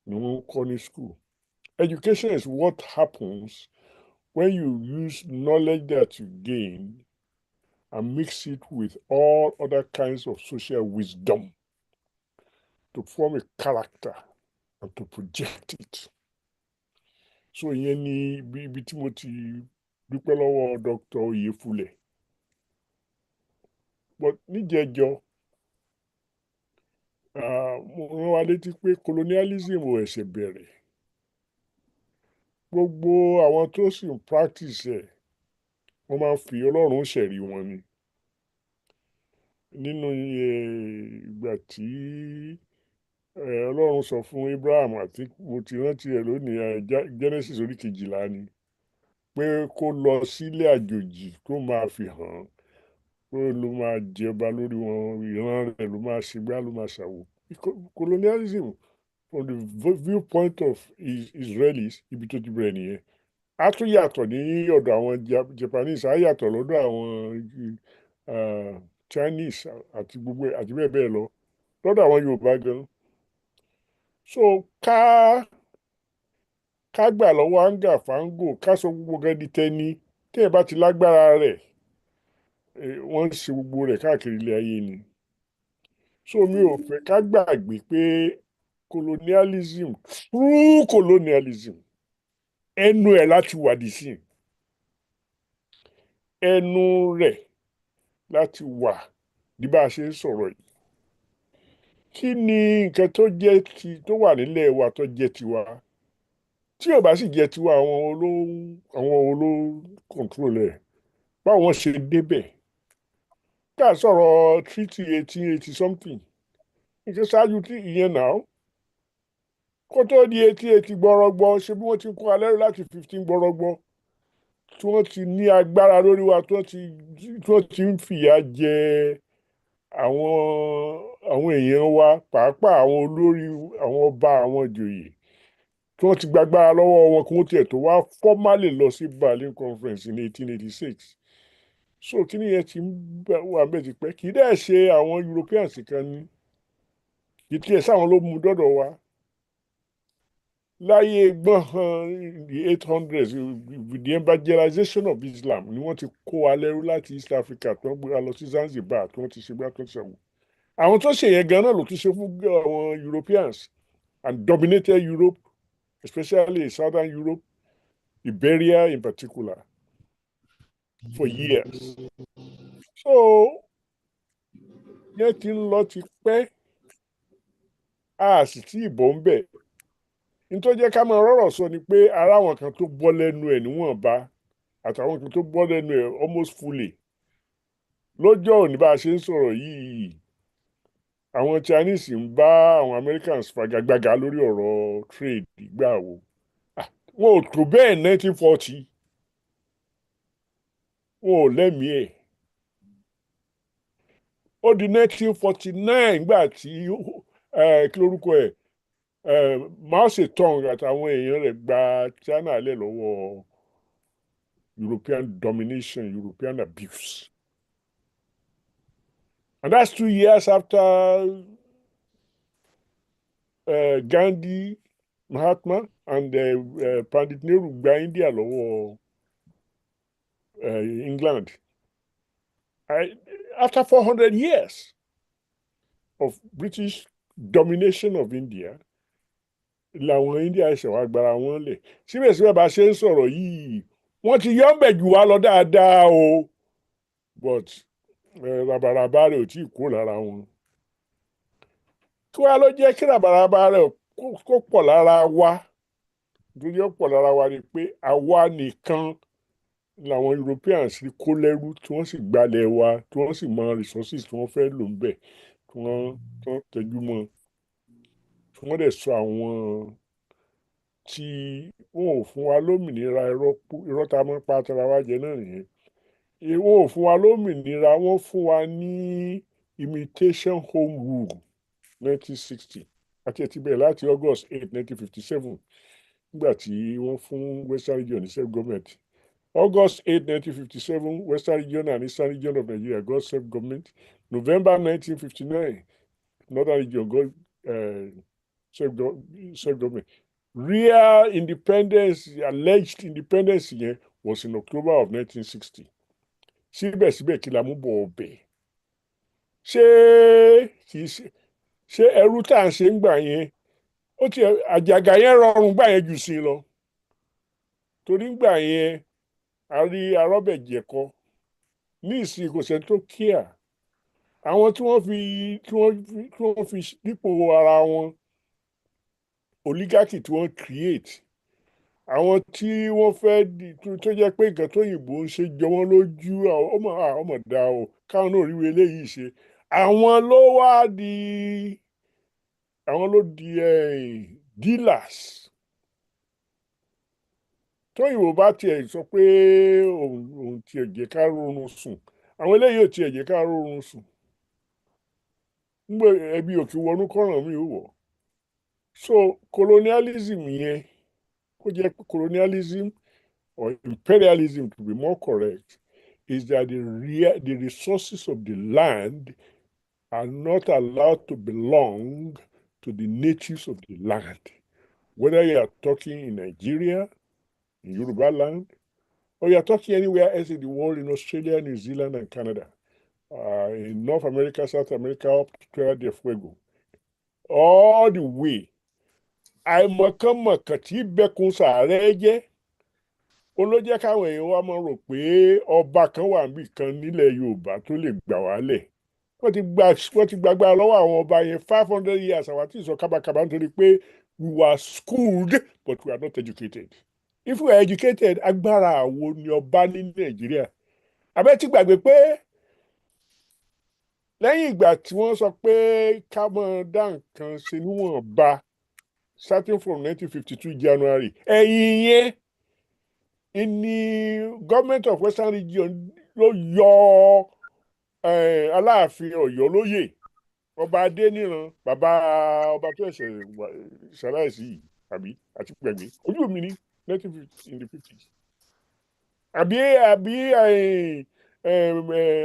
ni wọ́n ń kọ́ ní school. Education is what happens when you use knowledge that you gain and mix it with all other kinds of social wisdom to form a character and to project it. so ìyẹn ni ibi tí mo ti dúpẹ́ lọ́wọ́ Dr. Oyèfúlẹ̀ but níjẹ̀jọ́ mo rán wa létí pé colonialism ò ẹ̀ṣẹ̀ bẹ̀rẹ̀ gbogbo àwọn tó sì ń practice ẹ̀ wọ́n máa ń fi Ọlọ́run ṣẹ̀rí wọn ni nínú ìgbà tí Ọlọ́run sọ fún Abraham àti mo ti rántí ẹ̀ lónìí Genesis orí 12 ni pé kó lọ sílé àjòjì tó máa fi hàn pé ló máa jẹba lórí wọn ìran rẹ̀ ló máa ṣègbà ló máa ṣàwò colonialism from the viewpoint of Israelis ibi tó ti bẹ̀rẹ̀ nìyẹn á tún yàtọ̀ ní ọ̀dọ̀ àwọn Japanese á yàtọ̀ lọ́dọ̀ àwọn Chinese àti gbogbo àti bẹ́ẹ̀ bẹ́ẹ̀ lọ lọ́dọ̀ àwọn Yorùbá gan so ká gbà lọ́wọ́ anga fango ká sọ gbogbo gan di tẹni tí ẹ bá ti lágbára rẹ̀ wọ́n ń ṣe gbogbo rẹ̀ káàkiri ilé ayé ni so mi ò fẹ́ ká gbàgbé pé colonialism true colonialism ẹnu ẹ̀ láti wàdí sí ẹnu rẹ̀ láti wà ní bá a ṣe ń sọ̀rọ̀ yìí kí ni nǹkan tó jẹ́ tó wà nílẹ̀ wa tó jẹ́ tiwa tí ò bá sì jẹ́ tiwa àwọn ló control ẹ̀ báwọn ṣe débẹ̀ ká sọ̀rọ̀ treaty 1880 something nǹkan ṣáájú tí ìyẹn náà kó tó di 1880 gbọ́rọ́gbọ́ ṣe bí wọ́n ti kó alẹ́rú láti 15 gbọ́rọ́gbọ́ tí wọ́n ti ní agbára lórí wa tí wọ́n ti ń fìyà jẹ àwọn èèyàn wa pàápàá àwọn olórí àwọn ọba àwọn ìjòyè tí wọ́n ti gbàgbára lọ́wọ́ wọn kí wọ́n tiẹ̀ tó wá fọ́málì lọ sí Berlin Conference ní 1886 so kí nìyẹn ti wà bẹ́ẹ̀ ti pẹ́ kì í dẹ̀ ṣe àwọn Europeans kan ní kì í tiẹ̀ sáwọn ló mú dọ́dọ̀ wa láyé gbọ́n the 800s with the evangelization of Islam ni wọ́n ti kó wa lẹ́rú láti East Africa tí wọ́n gbéra lọ sí Zanzibar tí wọ́n ti ṣe gbá tó ṣàwò àwọn tó ṣe yẹn gan náà ló tún ṣe fún àwọn Europeans and dominated Europe especially Southern Europe Iberia in particular for years so yẹn ti ń lọ ti pẹ́ a sì tí ìbọn ń bẹ̀ nítorí jẹ́ ká máa rọ́rọ̀ sọ ni pé ara àwọn kan tó bọ́ lẹ́nu ẹ̀ níwọ̀nba àtàwọn kan tó bọ́ lẹ́nu ẹ̀ almost fully lọ́jọ́ òní bá a ṣe ń sọ̀rọ̀ yìí àwọn Chinese ń bá àwọn Americans fagagbága lórí ọ̀rọ̀ trade ìgbà wo wọn ò tó bẹ́ẹ̀ 1940 wọn ò lẹ́mìí ẹ̀ ó di 1949 gbà tí kí lórúkọ ẹ̀ Mao Zedong àtàwọn èèyàn rẹ̀ gba China lẹ̀ lọ́wọ́ European domination, European abuse. And that's 2 years after Gandhi, Mahatma, and Pandit Nehru gba India lọ́wọ́ England. After 400 years of British domination of India, làwọn India ṣe wá gbára wọn lẹ̀ síbẹ̀síbẹ̀ bá ṣe ń sọ̀rọ̀ yìí wọ́n ti yọ́ ń bẹ̀ jù wá lọ dáadáa o but rabaraba rẹ̀ ò tí ì kó lára wọn kí wàá ló jẹ́ kí rabaraba rẹ̀ kó pọ̀ lára wa nítorí ó pọ̀ lára wa ni pé àwa nìkan làwọn Europeans rí kó lẹ́rú tí wọ́n sì gbalẹ̀ wa tí wọ́n sì mọ resources tí wọ́n fẹ́ lò ń bẹ̀ tí wọ́n tẹjú mọ́ tí wọ́n dẹ̀ sọ àwọn tí wọn ò fún wa lómìnira irọ́ tá a mọ́ pa tara wa jẹ náà nìyẹn wọn ò fún wa lómìnira wọ́n fún wa ní imitation home rule 1960 àti ẹtì bẹ̀rẹ̀ láti August 8 1957 nígbà tí wọ́n fún Western region ní self-government August 8 1957 Western region and Eastern region of Nigeria got self-government November 1959 Northern region got self-government. Real independence, alleged independence yẹn was in October of 1960. Síbẹ̀síbẹ̀ kí la mú bọ̀ ọbẹ̀. Ṣé ẹrú tá à ń ṣe ń gbà yẹn, ó ti àjàgà yẹn rọrùn gbà yẹn jù sí lọ. torí ngbà yẹn a rí arọ́bẹ̀jẹ̀kọ ní ìsìn kò sẹ́ni tó kíà àwọn tí wọ́n fi dípò ara wọn oligarchy tí wọ́n create àwọn tí wọ́n fẹ́ tó jẹ́ pé nǹkan tó yìnbó ń ṣe jọ wọ́n lójú ọmọ dá o káwọn náà ríro eléyìí ṣe àwọn ló di dealers tóyìnbó bá tiẹ̀ sọ pé òun tiẹ̀ jẹ́ ká rọrùn sùn àwọn eléyìí ò tiẹ̀ jẹ́ ká rọrùn sùn nígbà ẹbí òkè wọnú kọ́ràn mi ò wọ̀ so colonialism yẹn kó jẹ́ colonialism or imperialism to be more correct is that the resources of the land are not allowed to belong to the natives of the land, whether you are talking in Nigeria, in Yoruba land, or you are talking anywhere else in the world, in Australia, New Zealand, and Canada, in North America, South America, up to Tierra del Fuego, all the way. Àìmọ̀kànmọ̀kàn tí bẹ́kun sàárẹ̀ jẹ́ olójẹ́ káwọn èèyàn wa máa rò pé ọba kan wà níbì kan nílẹ̀ Yorùbá tó lè gbà wálẹ̀ wọ́n ti gbàgbà lọ́wọ́ àwọn ọba yẹn 500 years àwọn àti ìsọ kábàkábà nítorí pé we were schooled but we are not educated. If we are educated agbára àwo ni ọba ní Nàìjíríà abẹ́ ti gbàgbé pé lẹ́yìn ìgbà tí wọ́n sọ pé ká máa dá nǹkan ṣe níwọ̀nba starting from 1952 January ẹ̀yìn yẹn ní government of Western Region ló yọ Aláàfin Ọ̀yọ́ lóyè ọba Adéníran bàbá ọba tó ẹ̀sẹ̀ ṣaláìsí yìí àti gbẹ̀gbẹ̀ ojú mi ní 1950 in the 50s àbí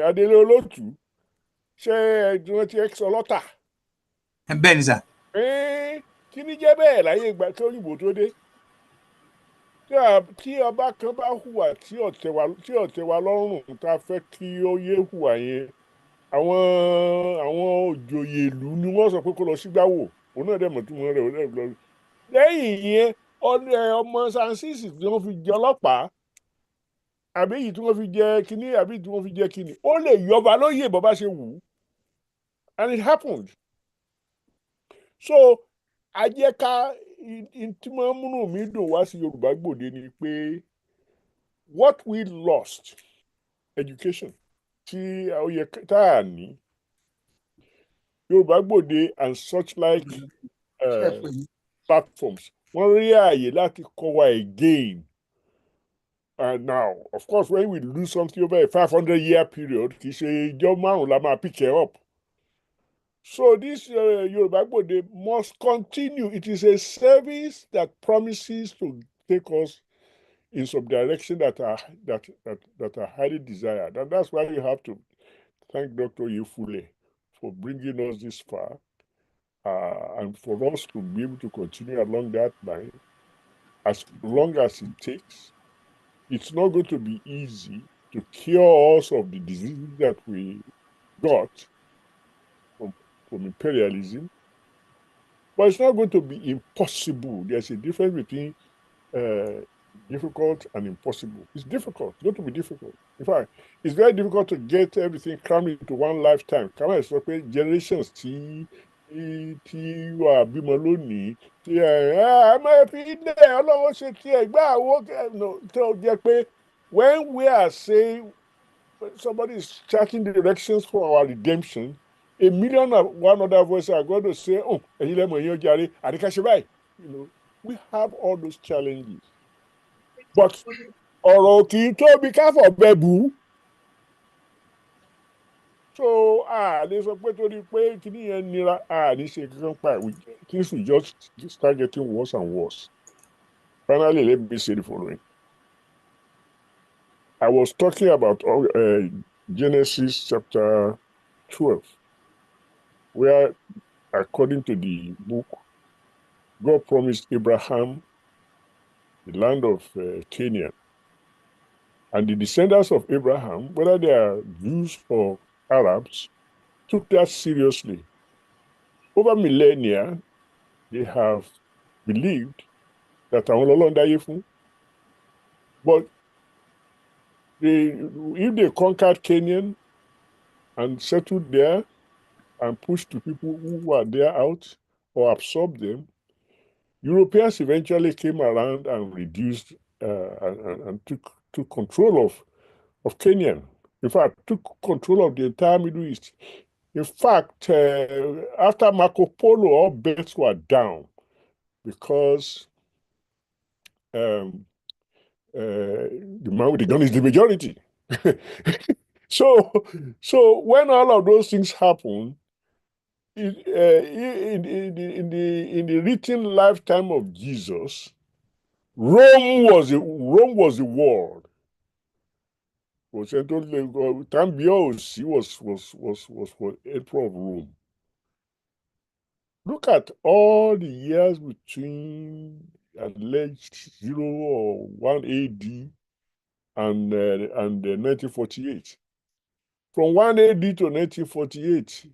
Adélé Olótù ṣé wọ́n ti ex ọlọ́tà. bẹ́ẹ̀ ni sà. Kí ni jẹ́ bẹ́ẹ̀ láyé ìgbà tí òyìnbó tó dé tí ọba kan bá hùwà tí ọ̀tẹ̀ wa lọ́rùn tá a fẹ́ kí ó yé hùwà yẹn àwọn òjòyè ìlú ni wọ́n sọ pé kó lọ sígbàwò òun náà dẹ̀ mọ̀ tí wọ́n rẹ̀ lọ. Lẹ́yìn yẹn ọmọ sansisi tí wọ́n fi jẹ ọlọ́pàá àbí èyí tí wọ́n fi jẹ kínní àbí tí wọ́n fi jẹ kínní ó lè yọba lóyè bọ́ bá ṣe wù ú and it happened. So ajẹ́ká tí máa ń múnú mi dùn wá sí Yorùbá Gbòde ni pé what we lost education tí ó yẹ tá a ní Yorùbá Gbòde and such like platforms wọ́n rí ààyè láti kọ́ wa again and now of course when we lose something over a 500-year period kì í ṣe ìjọ márùn la máa pick it up. So this Yoruba Gbode must continue. It is a service that promises to take us in some direction that are highly desired, and that's why you have to thank Dr. Yefule for bringing us this far, and for us to be able to continue along that line as long as it takes. It's not going to be easy to cure us of the diseases that we got from imperialism, but it's not going to be impossible. There's a difference between difficult and impossible. It's difficult. It's going to be difficult. In fact, it's very difficult to get everything crammed into one lifetime. Come on, so generations tí wà bímọ lónìí tí máa fi ilé Ọlọ́run ṣe tiẹ̀ gbá àwọ̀ tó jẹ́ pé when we are saying somebody is charting the directions for our redemption, a million and one other voices are going to say, oh, we have all those challenges. But ọ̀rọ̀ kì í tóbi káfọ̀ bẹ́bù. So lè sọ pé torí pé kíní yẹn nira ní ṣe kankan pa things will just start getting worse and worse. Finally, let me say the following. I was talking about Genesis chapter 12, where, according to the book, God promised Abraham the land of Canaan. And the descendants of Abraham, whether they are Jews or Arabs, took that seriously. Over millennia, they have believed that àwọn Ọlọ́run dáyé fún. But if they conquered Canaan and settled there and pushed the people who were there out or absorbed them, Europeans eventually came around and reduced and took control of Canaan. In fact, took control of the entire Middle East. In fact, after Marco Polo, all bets were down because the man with the gun is the majority. So when all of those things happen, in the written lifetime of Jesus, Rome was the world. Tambiosi was for Emperor of Rome. Look at all the years between alleged 0 or 1 AD and 1948. From 1 AD to 1948,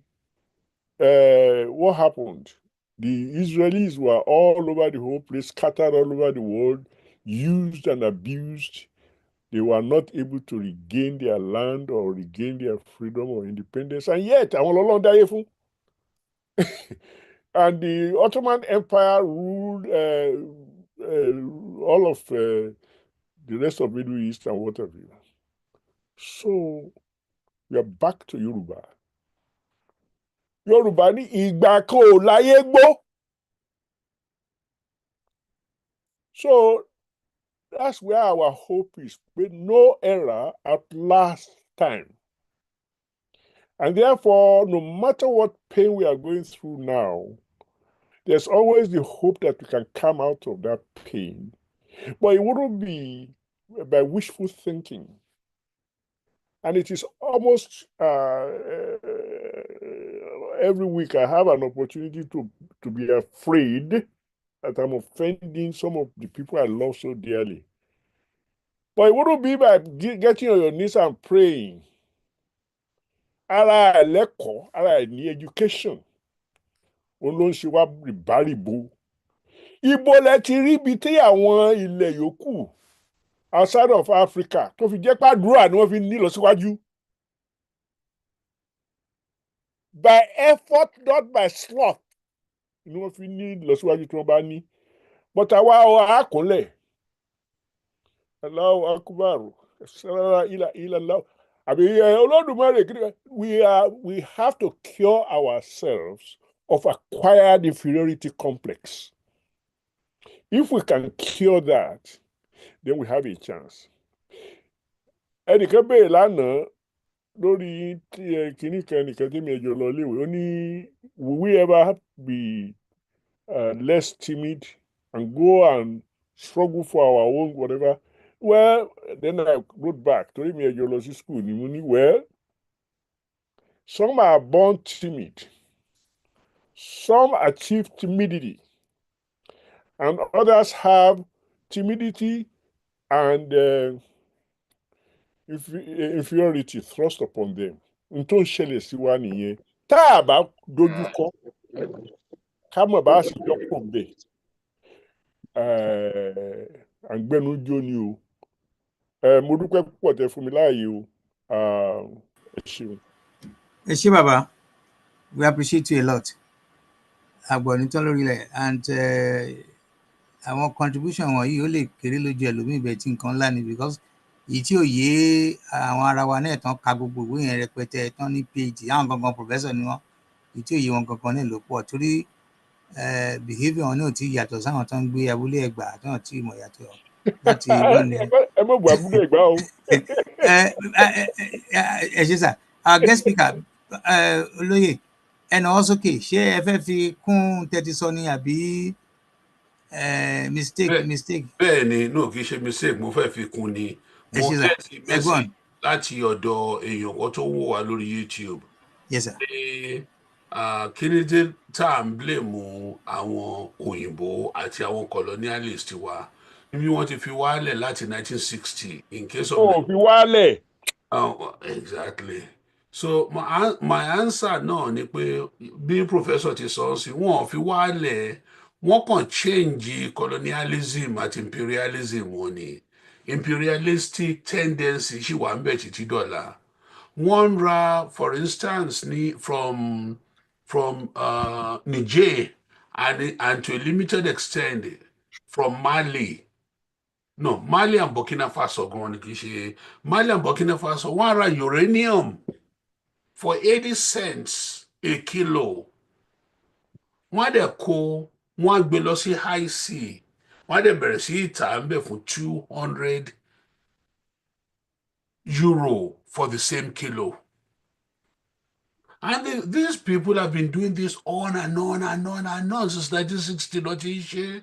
what happened? The Israelis were all over the whole place, scattered all over the world, used and abused. They were not able to regain their land or regain their freedom or independence. And yet, and the Ottoman Empire ruled all of the rest of Middle East and whatever. So we are back to Yoruba. Yoruba ní ìgbà kan ò láyé gbó. So that's where our hope is. But no era outlasts time. And therefore, no matter what pain we are going through now, there's always the hope that we can come out of that pain. But it wouldn't be by wishful thinking. And it is almost every week I have an opportunity to be afraid that I'm offending some of the people I love so dearly. But it wouldn't be by getting on your knees and praying. Ara ẹlẹ́kọ̀ọ́, ara ní education. Òun ló ń ṣe wá rìbárìbó. Ibo lẹ ti rí ibi tí àwọn ilẹ̀ yòókù outside of Africa tó fi jẹ́ pàdúrà ni wọ́n fi ní ìlọsíwájú. By effort, not by sloth, ni wọ́n fi ní ìlọsíwájú tí wọ́n bá ní. But àwa àkúnlẹ̀. Allahu Akbar. We have to cure ourselves of acquired inferiority complex. If we can cure that, then we have a chance. Ẹnìkan béèrè lánàá lórí kìíní kan nìkan tí mi ẹjọ lọ léwe ó ní will we ever be less timid and go and struggle for our own whatever? Well, then I wrote back torí mi ẹjọ lọ sí school ni mo ní well, some are born timid, some achieve timidity, and others have timidity and inferiority thrust upon them. N tó ń ṣẹlẹ̀ sí wa nìyẹn. Tá a bá dojú kọ, ká mọ̀ bá a sì yọ pọ̀ bẹ́ẹ̀. Àgbẹnujó ni o. Mo dúpẹ́ púpọ̀ tẹ́ fún mi láàyè o. Ẹ ṣeun. Ẹ ṣé bàbá, we appreciate you a lot. Àgbọ̀nítán lórí ilẹ̀ and àwọn contribution wọ̀nyí ó lè kéré lójú ẹlòmíì bẹ́ẹ̀ tí nǹkan ńlá ni because èyí tí ò yé àwọn ara wa náà tán ka gbogbo ìwé yẹn rẹpẹtẹ tán ní PhD àwọn gangan professor ni wọ́n èyí tí ò yé wọn gangan náà ló pọ̀ torí behaviour wọn náà ti yàtọ̀ sáwọn tó ń gbé abúlé Ẹ̀gbá tó hàn tí ìmọ̀ yàtọ̀ láti lónìí. Ẹ mọ̀ bọ̀ abúlé Ẹ̀gbá o. Ẹ ṣé sà, our guest speaker olóyè ẹnà ọ́ sókè ṣé ẹ fẹ́ fi kún tẹ́tí sọ ni àbí mistake. Bẹ́ẹ̀ ni no kì í ṣe mistake mo fẹ́ fi kún ni mo tẹ́tí message láti ọ̀dọ̀ èèyàn kan tó wò wá lórí YouTube. Yes sir. Pé kí ni dé tá à ń blame àwọn òyìnbó àti àwọn colonialist wa bí wọ́n ti fi wálẹ̀ láti 1960 in case of. Fi wálẹ̀. Exactly. So my answer náà ni pé bí professor ti sọ sí wọn fi wálẹ̀ wọ́n kàn change colonialism àti imperialism wọn ni imperialistic tendency ṣì wà ń bẹ̀ títí dọ̀la. Wọ́n ra, for instance, from Niger and to a limited extent from Mali. No, Mali and Burkina Faso gan ni kì í ṣe. Mali and Burkina Faso wọ́n ra uranium for 80 cents a kilo. Wọ́n dẹ̀ kó wọ́n gbé lọ sí high sea. Wọ́n dẹ̀ bẹ̀rẹ̀ sí ìta ń bẹ̀ fún 200 euro for the same kilo. And these people have been doing this on and on and on and on since 1960, not issue.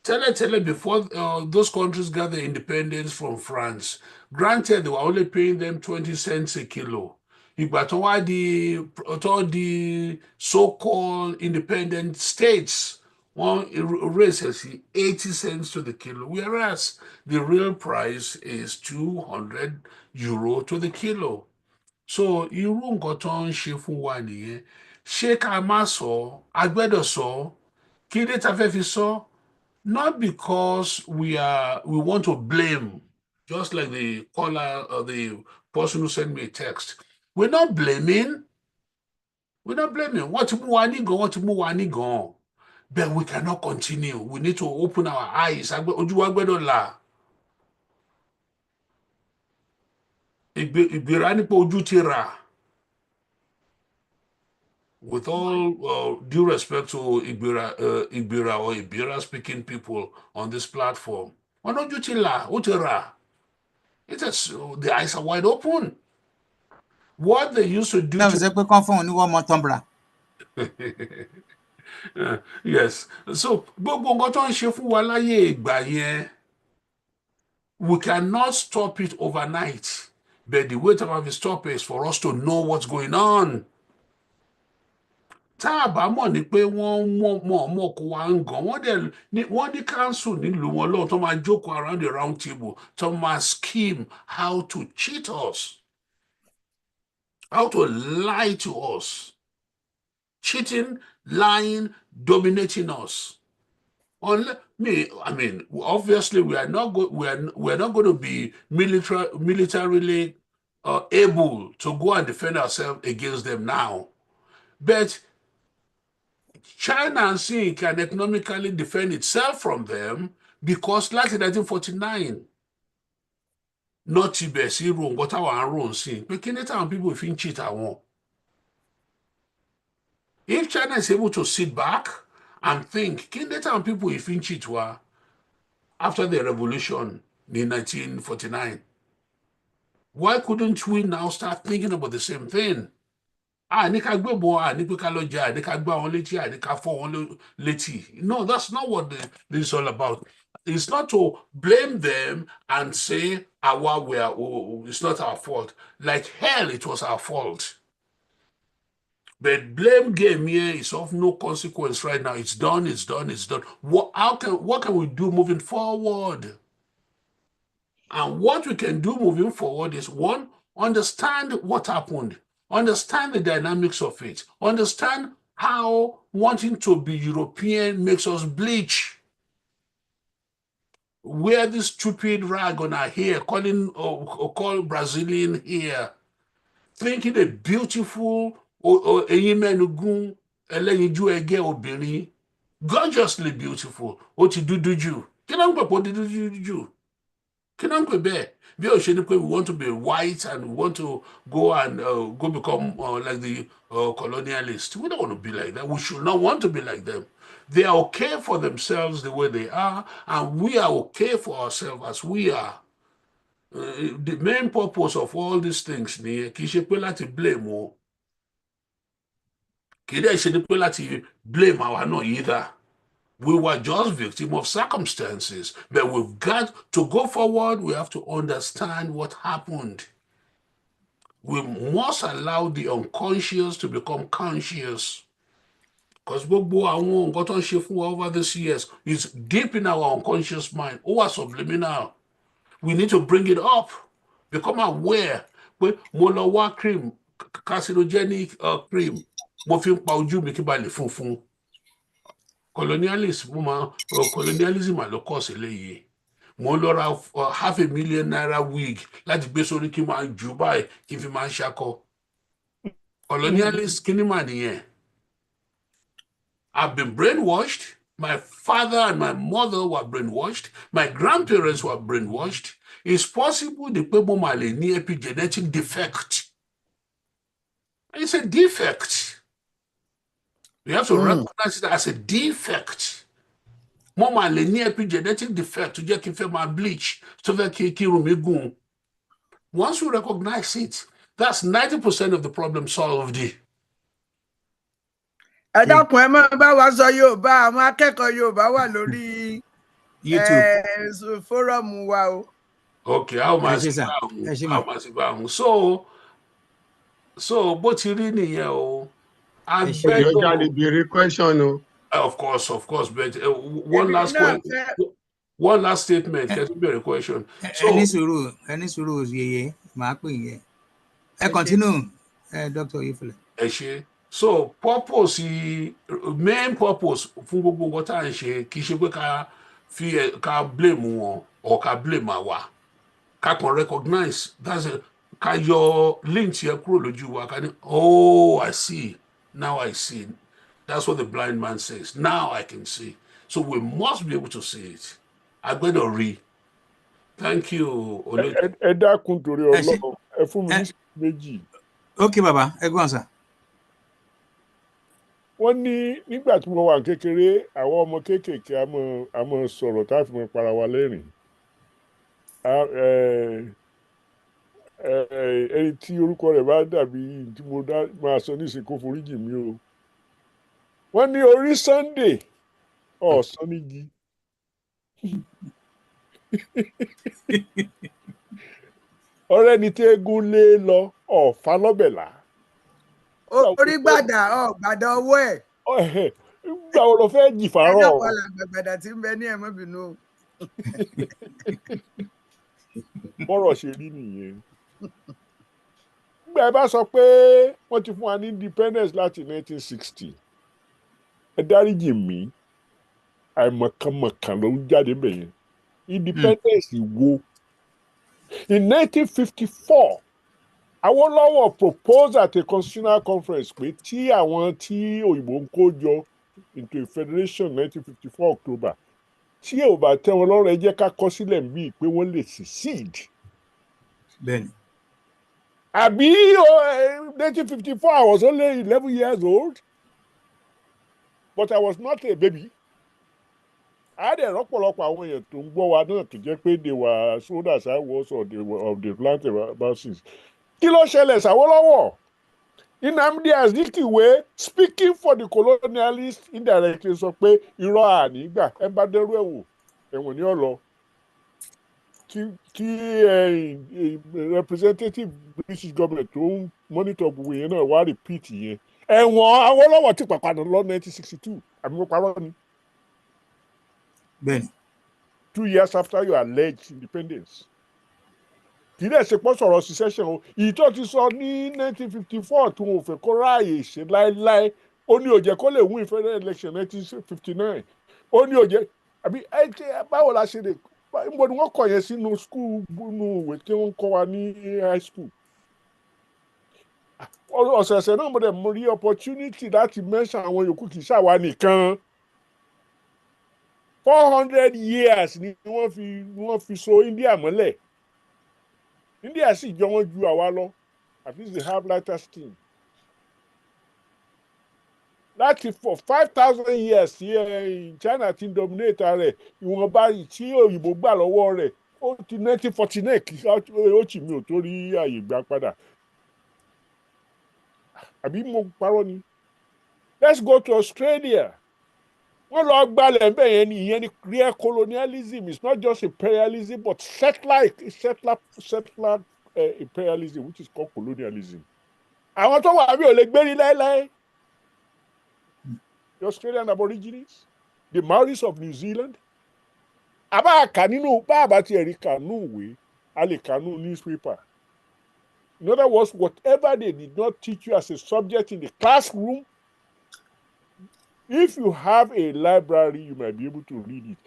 Tell it before those countries got their independence from France. Granted, they were only paying them 20 cents a kilo. But all the so-called independent states, one raises 80 cents to the kilo, whereas the real price is 200 euro to the kilo. So irú nǹkan tó ń ṣe fún wa nìyẹn. Ṣé ká má sọ, a gbọ́dọ̀ sọ, kí ló ta fẹ́ fi sọ? Not because we want to blame, just like the caller or the person who sent me a text. We're not blaming. What to mú wa ní gan? But we cannot continue. We need to open our eyes. Ojú wa gbọ́dọ̀ là. Ìgbéra nípa ojú ti rà. With all due respect to Ibira or Ibira speaking people on this platform, the eyes are wide open. What they used to do yes. So we cannot stop it overnight. But the way to have it stop is for us to know what's going on. Tá a bá mọ̀ ní pé wọ́n mọ̀ kó wa ń gan wọ́n ní council nílùú wọn lọ́wọ́ tó máa jókòó around the round table tó máa scheme how to cheat us, how to lie to us, cheating, lying, dominating us. Obviously we are not going to be militarily able to go and defend ourselves against them now, but China and Sin can economically defend itself from them because like in 1949, not Tibet, sí ròhùn nǹkan táwọn à ń ròhùn sí pé kí ni táwọn people fi ń cheat àwọn. If China is able to sit back and think, kí ni táwọn people fi ń cheat wa after the revolution in 1949, why couldn't we now start thinking about the same thing? Ní ká gbébọn, ní pé ká lọ jà, ní ká gbá wọn létí, ní ká fọ́ wọn létí. No, that's not what this is all about. It's not to blame them and say, it's not our fault. Like hell, it was our fault. But blame game here is of no consequence right now. It's done, it's done, it's done. What can we do moving forward? And what we can do moving forward is, one, understand what happened. Understand the dynamics of it. Understand how wanting to be European makes us bleach. Wear this stupid rag on our hair, call Brazilian hair, thinking a beautiful gorgeously beautiful. We want to be white and we want to go and become like the colonialists. We don't want to be like that. We should not want to be like them. They are okay for themselves the way they are, and we are okay for ourselves as we are. The main purpose of all these things ni kì í ṣe pé láti blame o. Kì í dẹ̀ ṣe pé láti blame àwa náà either. We were just victims of circumstances, but we've got to go forward. We have to understand what happened. We must allow the unconscious to become conscious. Because over these years is deep in our unconscious mind, or subliminal. We need to bring it up, become aware. Mo cream, carcinogenic cream, mo fi ń pa ojú mi kí ba lè funfun. Colonialism ló kọ́ sí léyìí. mo lọ ra $500,000 naira wig láti gbé sórí kí n máa jù báyìí kí n fi máa ṣakọ colonialist kí ni mà nìyẹn. I've been brainwashed. My father and my mother were brainwashed. My grandparents were brainwashed. It's possible the people might have an epigenetic defect. It's a defect. You have to recognize it as a defect. Mama le ní epigenetic defect to jẹ́ kí n fẹ́ máa bleach tó fẹ́ kí irun mi gùn. Once you recognize it, that's 90% of the problem solved. Ẹ dákun ẹ máa bá wa sọ Yorùbá, àwọn akẹ́kọ̀ọ́ Yorùbá wà lórí YouTube fọ́rọ̀mù wa o. Okay, how máa sì bá òun. So bó ti rí nìyẹn o. Ìjọba lè béèrè question o. Of course, but one last statement. Can you be a question? Any sùúrù yeye, máa pè yẹn. Ẹ continue, Dr. Ifele. Ẹ ṣé. So main purpose fún gbogbo nǹkan tá à ń ṣe kì í ṣe pé ká blame wọn or ká blame àwa. Ká kàn recognize ká yọ link yẹn kúrò lójú wa ká ní I see, now I see. That's what the blind man says. Now I can see. So we must be able to see it. Agbẹ́dọ̀ rí. Thank you. Ẹ dákun torí Ọlọ́run, ẹ fún mi ní méjì. Okay, baba, ẹ gbọ́n sà. Wọ́n ní nígbà tí mo wà kékeré, àwọn ọmọ kéékèèké a mọ̀ sọ̀rọ̀ tá a fi mọ̀ para wa lẹ́rìn. Ẹni tí orúkọ rẹ̀ bá dàbí tí mo máa sọ nísìnyí kó foríjì mi o. Wọ́n ní orí Sunday ọ̀sán nígi. Ọ̀rẹ́ ni tí eégún lé lọ ọ̀fà lọ́bẹ̀lá. Orí gbàdà gbàdà ọwọ́ ẹ̀. Gbà wo ló fẹ́ jì fàárọ̀? Ẹ̀dá pàlà gbàgbàdà tí ń bẹ ní ẹ̀mọ́ bínú. Bọ́rọ̀ ṣe rí nìyẹn. Gbà ẹ bá sọ pé wọ́n ti fún wa ní independence láti 1960. Ẹ dáríjì mí, àìmọ̀kànmọ̀kàn ló ń jáde bẹ̀yẹn. Independence wo? In 1954, Awólọ́wọ̀ proposed at a constitutional conference pé tí àwọn tí òyìnbó ń kó jọ into a federation 1954 October tí ò bá tẹ́ wọn lọ́rùn ẹ jẹ́ ká kọ sílẹ̀ bíi pé wọ́n lè secede. Bẹ́ẹ̀ni. Àbí 1954 I was only 11 years old, but I was not a baby. Àádẹ́ rọ́pọ̀lọpọ̀ àwọn èèyàn tó ń gbọ́ wa náà tó jẹ́ pé they were soldiers I was of the plant bases. Kí ló ṣẹlẹ̀ s'Awólọ́wọ̀? Nnamdi Azikiwe speaking for the colonialists indirectly sọ pé irọ́ ànígbà ẹ bá dẹ́rù ẹ̀wò ẹ̀wọ̀n ní ọ̀lọ́. Tí representative British government tó ń monitor gbogbo yẹn náà wá repeat yẹn. Ẹ̀wọ̀n Awólọ́wọ̀ ti pàpàdà lọ 1962 àbí mo parọ́ ni. Bẹ́ẹ̀ni. 2 years after your alleged independence. Kì í dẹ̀ ṣe pọ́ sọ̀rọ̀ secession o. Èyí tó ti sọ ní 1954 tí wọn ò fẹ́ kó ráàyè ṣe láéláé. Ó ní ó jẹ́ kó lè win federal election 1959. Ó ní ó jẹ́ àbí báwo la ṣe lè níbo ni wọ́n kọ̀ yẹn sínú school nínú ìwé tí wọ́n kọ́ wa ní high school. Ọ̀sẹ̀ọ̀sẹ̀ náà mo dẹ̀ mo rí opportunity láti mention àwọn yòókù kì í ṣàwa nìkan. 400 years ni wọ́n fi so India mọ́lẹ̀. India sì jọ wọ́n ju àwa lọ. At least they have lighter skin. Láti for 5,000 years tí China ti dominate rẹ̀ ìwọ̀nba tí òyìnbó gbà lọ́wọ́ rẹ̀ ó ti 1949 kí ó tì mí ò tó rí àyè gbà padà. Àbí mo parọ́ ni. Let's go to Australia. Wọ́n lọ gbalẹ̀ bẹ́ẹ̀ yẹn ni ìyẹn ni real colonialism. It's not just imperialism but settler imperialism which is called colonialism. Àwọn tó wà bí ò lè gbérí láéláé. The Australian Aborigines, the Maoris of New Zealand. Àbá kà nínú báàbá tí ẹ̀rí kànú ìwé, a lè kànú newspaper. In other words, whatever they did not teach you as a subject in the classroom, if you have a library, you might be able to read it.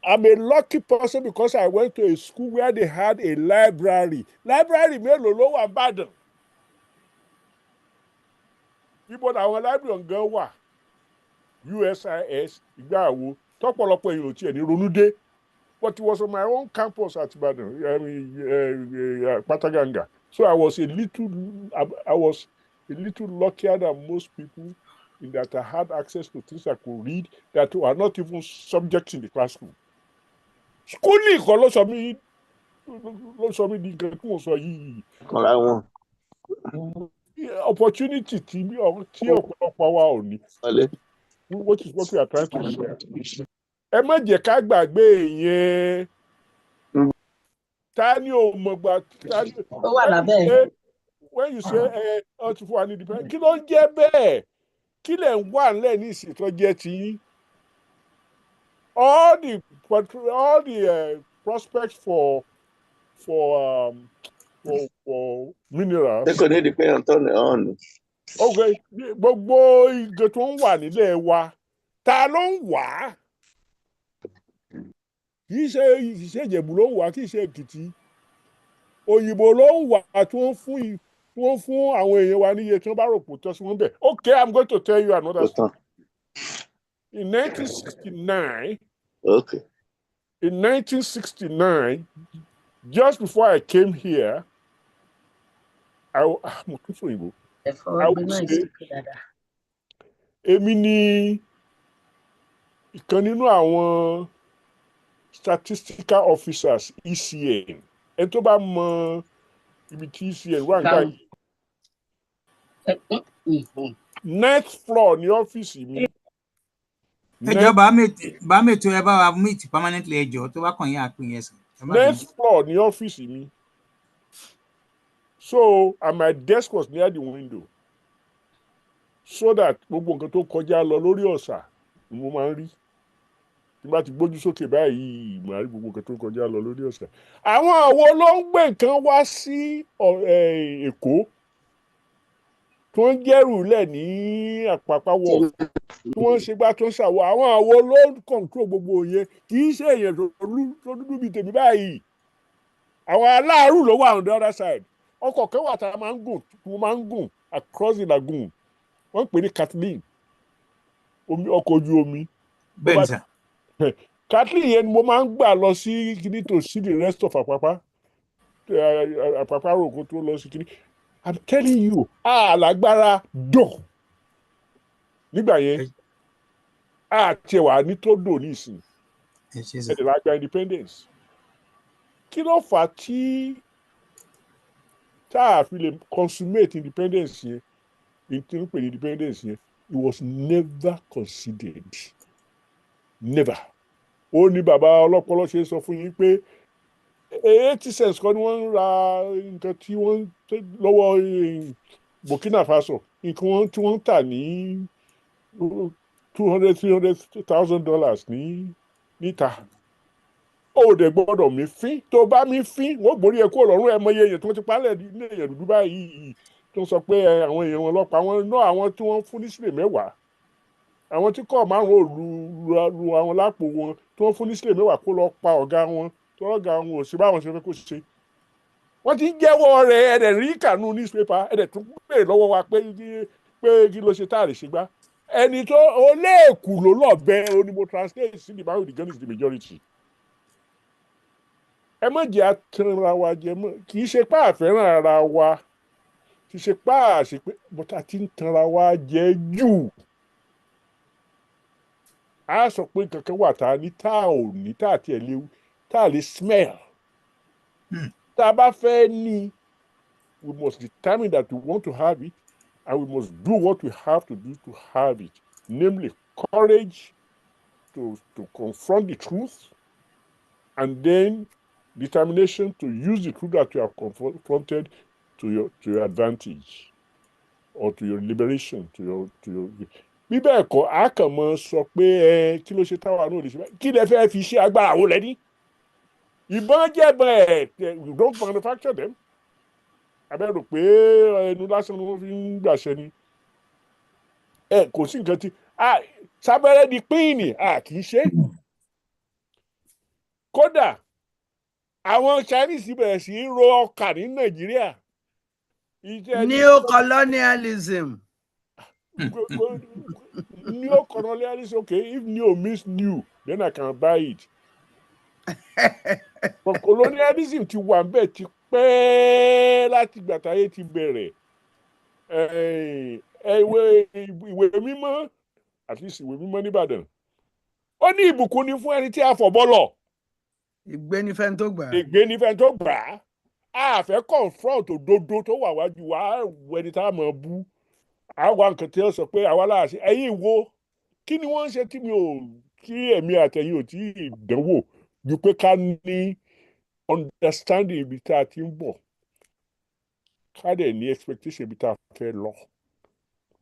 I'm a lucky person because I went to a school where they had a library. Library mélòó ló wà Ìbàdàn. Ibo làwọn library gan wà. USIS ìgbà wo tọ́pọ̀lọpọ̀ èèyàn ò tiẹ̀ ní ronú dé. But it was on my own campus at Ibadan, Pataganga. So I was a little luckier than most people in that I had access to things I could read that were not even subjects in the classroom. Schooling kan ló sọ mí di nǹkan tí mo sọ yìí. Opportunity tí ọ̀pọ̀lọpọ̀ wa ò ní. What is what we are trying to share. Ẹ má jẹ́ ká gbàgbé yẹn. Ta ni o mọ̀ gbà when you say ti fún wa ní independence kí ló ń jẹ́ bẹ́ẹ̀ kí lẹ̀ ń wà nílẹ̀ ní ìsìnkú jẹ́ ti all the prospects for minerals. They could depend on. Okay, gbogbo igi tó ń wà nílẹ̀ wa ta ló ń wà á. Kì í ṣe Ìjẹ̀bú ló ń wà kì í ṣe Èkìtì òyìnbó ló ń wà tí wọ́n fún àwọn èèyàn wa níye tí wọ́n bá rò pò tọ́ sí wọn bẹ̀. Okay, I'm going to tell you another story. In 1969, in 1969, just before I came here, I would say èmi ni ìkan nínú àwọn statistical officers ECN ẹni tó bá mọ ibi tí ECN wà nígbà yìí next floor ní ọ́fíìsì mi. ẹjọ́ bá mètò ẹ bá wa meet permanently ẹjọ́ tó bá kàn yín àpín yẹn sàn. next floor ní ọ́fíìsì mi. So and my desk was near the window so that gbogbo nǹkan tó kọjá lọ lórí ọ̀sà ni mo máa ń rí. Tí bá ti gbójú sókè báyìí màá rí gbogbo nǹkan tó kọjá lọ lórí ọ̀sà. Àwọn àwo ló ń gbé nǹkan wá sí Èkó tí wọ́n jẹ́rù lẹ̀ ní Àpápá wọ̀ tí wọ́n ṣe gbá tó ń ṣàwọ̀ àwọn àwo ló ń control gbogbo yẹn kì í ṣe èèyàn tó dúdú bíi tèmi báyìí. Àwọn aláàrù ló wà on the other side. Ọkọ̀ kan wà tá a máa ń gùn across the lagoon wọ́n ń pè ní Kathleen ọkọ̀ ojú omi. Bẹ́ẹ̀ni sà. Kathleen yẹn ni mo máa ń gbà lọ sí kíní to see the rest of Àpápá rò kó tó lọ sí kíní. I'm telling you lágbára dò nígbà yẹn tiẹ̀ wà ní tó dò ní ìsìn ẹ̀dẹ̀ lágbá independence. Kí ló fà á tí tá a fi lè consummate independence yẹn ìtúnú pè ní independence yẹn it was never considered. Never. Ó ní bàbá ọlọ́pọlọ ṣe sọ fún yín pé 80 cents kan ni wọ́n ń ra nǹkan tí wọ́n lọ́wọ́ Burkina Faso nǹkan tí wọ́n ń tà ní $200,000 níta. Ó dẹ̀ gbọ́dọ̀ mi fín tó bá mi fín wọ́n gbórí ẹ̀ kó lọ́rùn ẹ̀ mọye èèyàn tí wọ́n ti palẹ̀ ní èèyàn dúdú báyìí tó ń sọ pé àwọn èèyàn wọn lọ́pàá wọn ná àwọn tí wọ́n fún ní sílẹ̀ 10 àwọn tí kọ́ márùn-ún lu àwọn lápò wọn tí wọ́n fún ní sílẹ̀ 10 kó lọ pa ọ̀gá wọn tó ọ̀gá wọn ò sí báwọn ṣe fẹ́ kó ṣe. Wọ́n ti jẹ́wọ́ rẹ̀ ẹ̀dẹ̀ rí kànú newspaper ẹ̀dẹ̀ tún pè lọ́wọ́ wa pé kí ló ṣe táàrí ṣe gbá. Ẹni tó oléèkù ló lọ bẹ onímọ̀ translate sí the man with the gun is the majority. Ẹ má jẹ́ àtẹnra wa jẹ mọ́ kì í ṣe pé àfẹ́ràn ara wa kì í ṣe pé àṣepé bọ́tà tí ń tanra wa jẹ jù. A sọ pé kankan wà tá a ní tá a ò ní tá a tiẹ̀ léwu tá a lè smell. Tá a bá fẹ́ ní we must determine that we want to have it and we must do what we have to do to have it, namely courage to confront the truth and then determination to use the truth that you have confronted to your advantage or to your liberation, to your bí bẹ́ẹ̀ kọ́ a kàn mọ́ sọ pé kí ló ṣe táwa náà lè ṣe báyìí kí lẹ fẹ́ fi ṣe agbára wo lẹ́ni ìbọn jẹ́bọn you don't manufacture them abẹ́rò pé ẹnu lásán ni wọ́n fi ń gbàṣẹ ni kò sí nǹkan tí sábẹ́rẹ́ di píìnì kì í ṣe kódà àwọn Chinese bẹ̀rẹ̀ sí í ro ọkà ní Nàìjíríà. Neo-colonialism. Neo-colonialism, okay, if neo means new, then I can buy it. But colonialism ti wà ńbẹ̀ ti pẹ́ láti ìgbà táyé ti bẹ̀rẹ̀. Ìwé mímọ́, at least ìwé mímọ́ nìbàdàn, ó ní ìbùkún ni fún ẹni tí a fọ̀bọ́ lọ̀. Ègbé ni fẹ́ni tó gbà. Ègbé ni fẹ́ni tó gbà. A fẹ́ confront òdodo tó wà wájú wa, ẹni tá a mọ̀ bú. Àwa nǹkan tí ó sọ pé àwa láàṣẹ ẹ̀yin wo kí ni wọ́n ń ṣe tí èmi àtẹ̀yìn ò tí ì dánwò ju pé ká ní understanding ibi tá a ti ń bọ̀, ká dẹ̀ ní expectation ibi tá a fẹ́ lọ.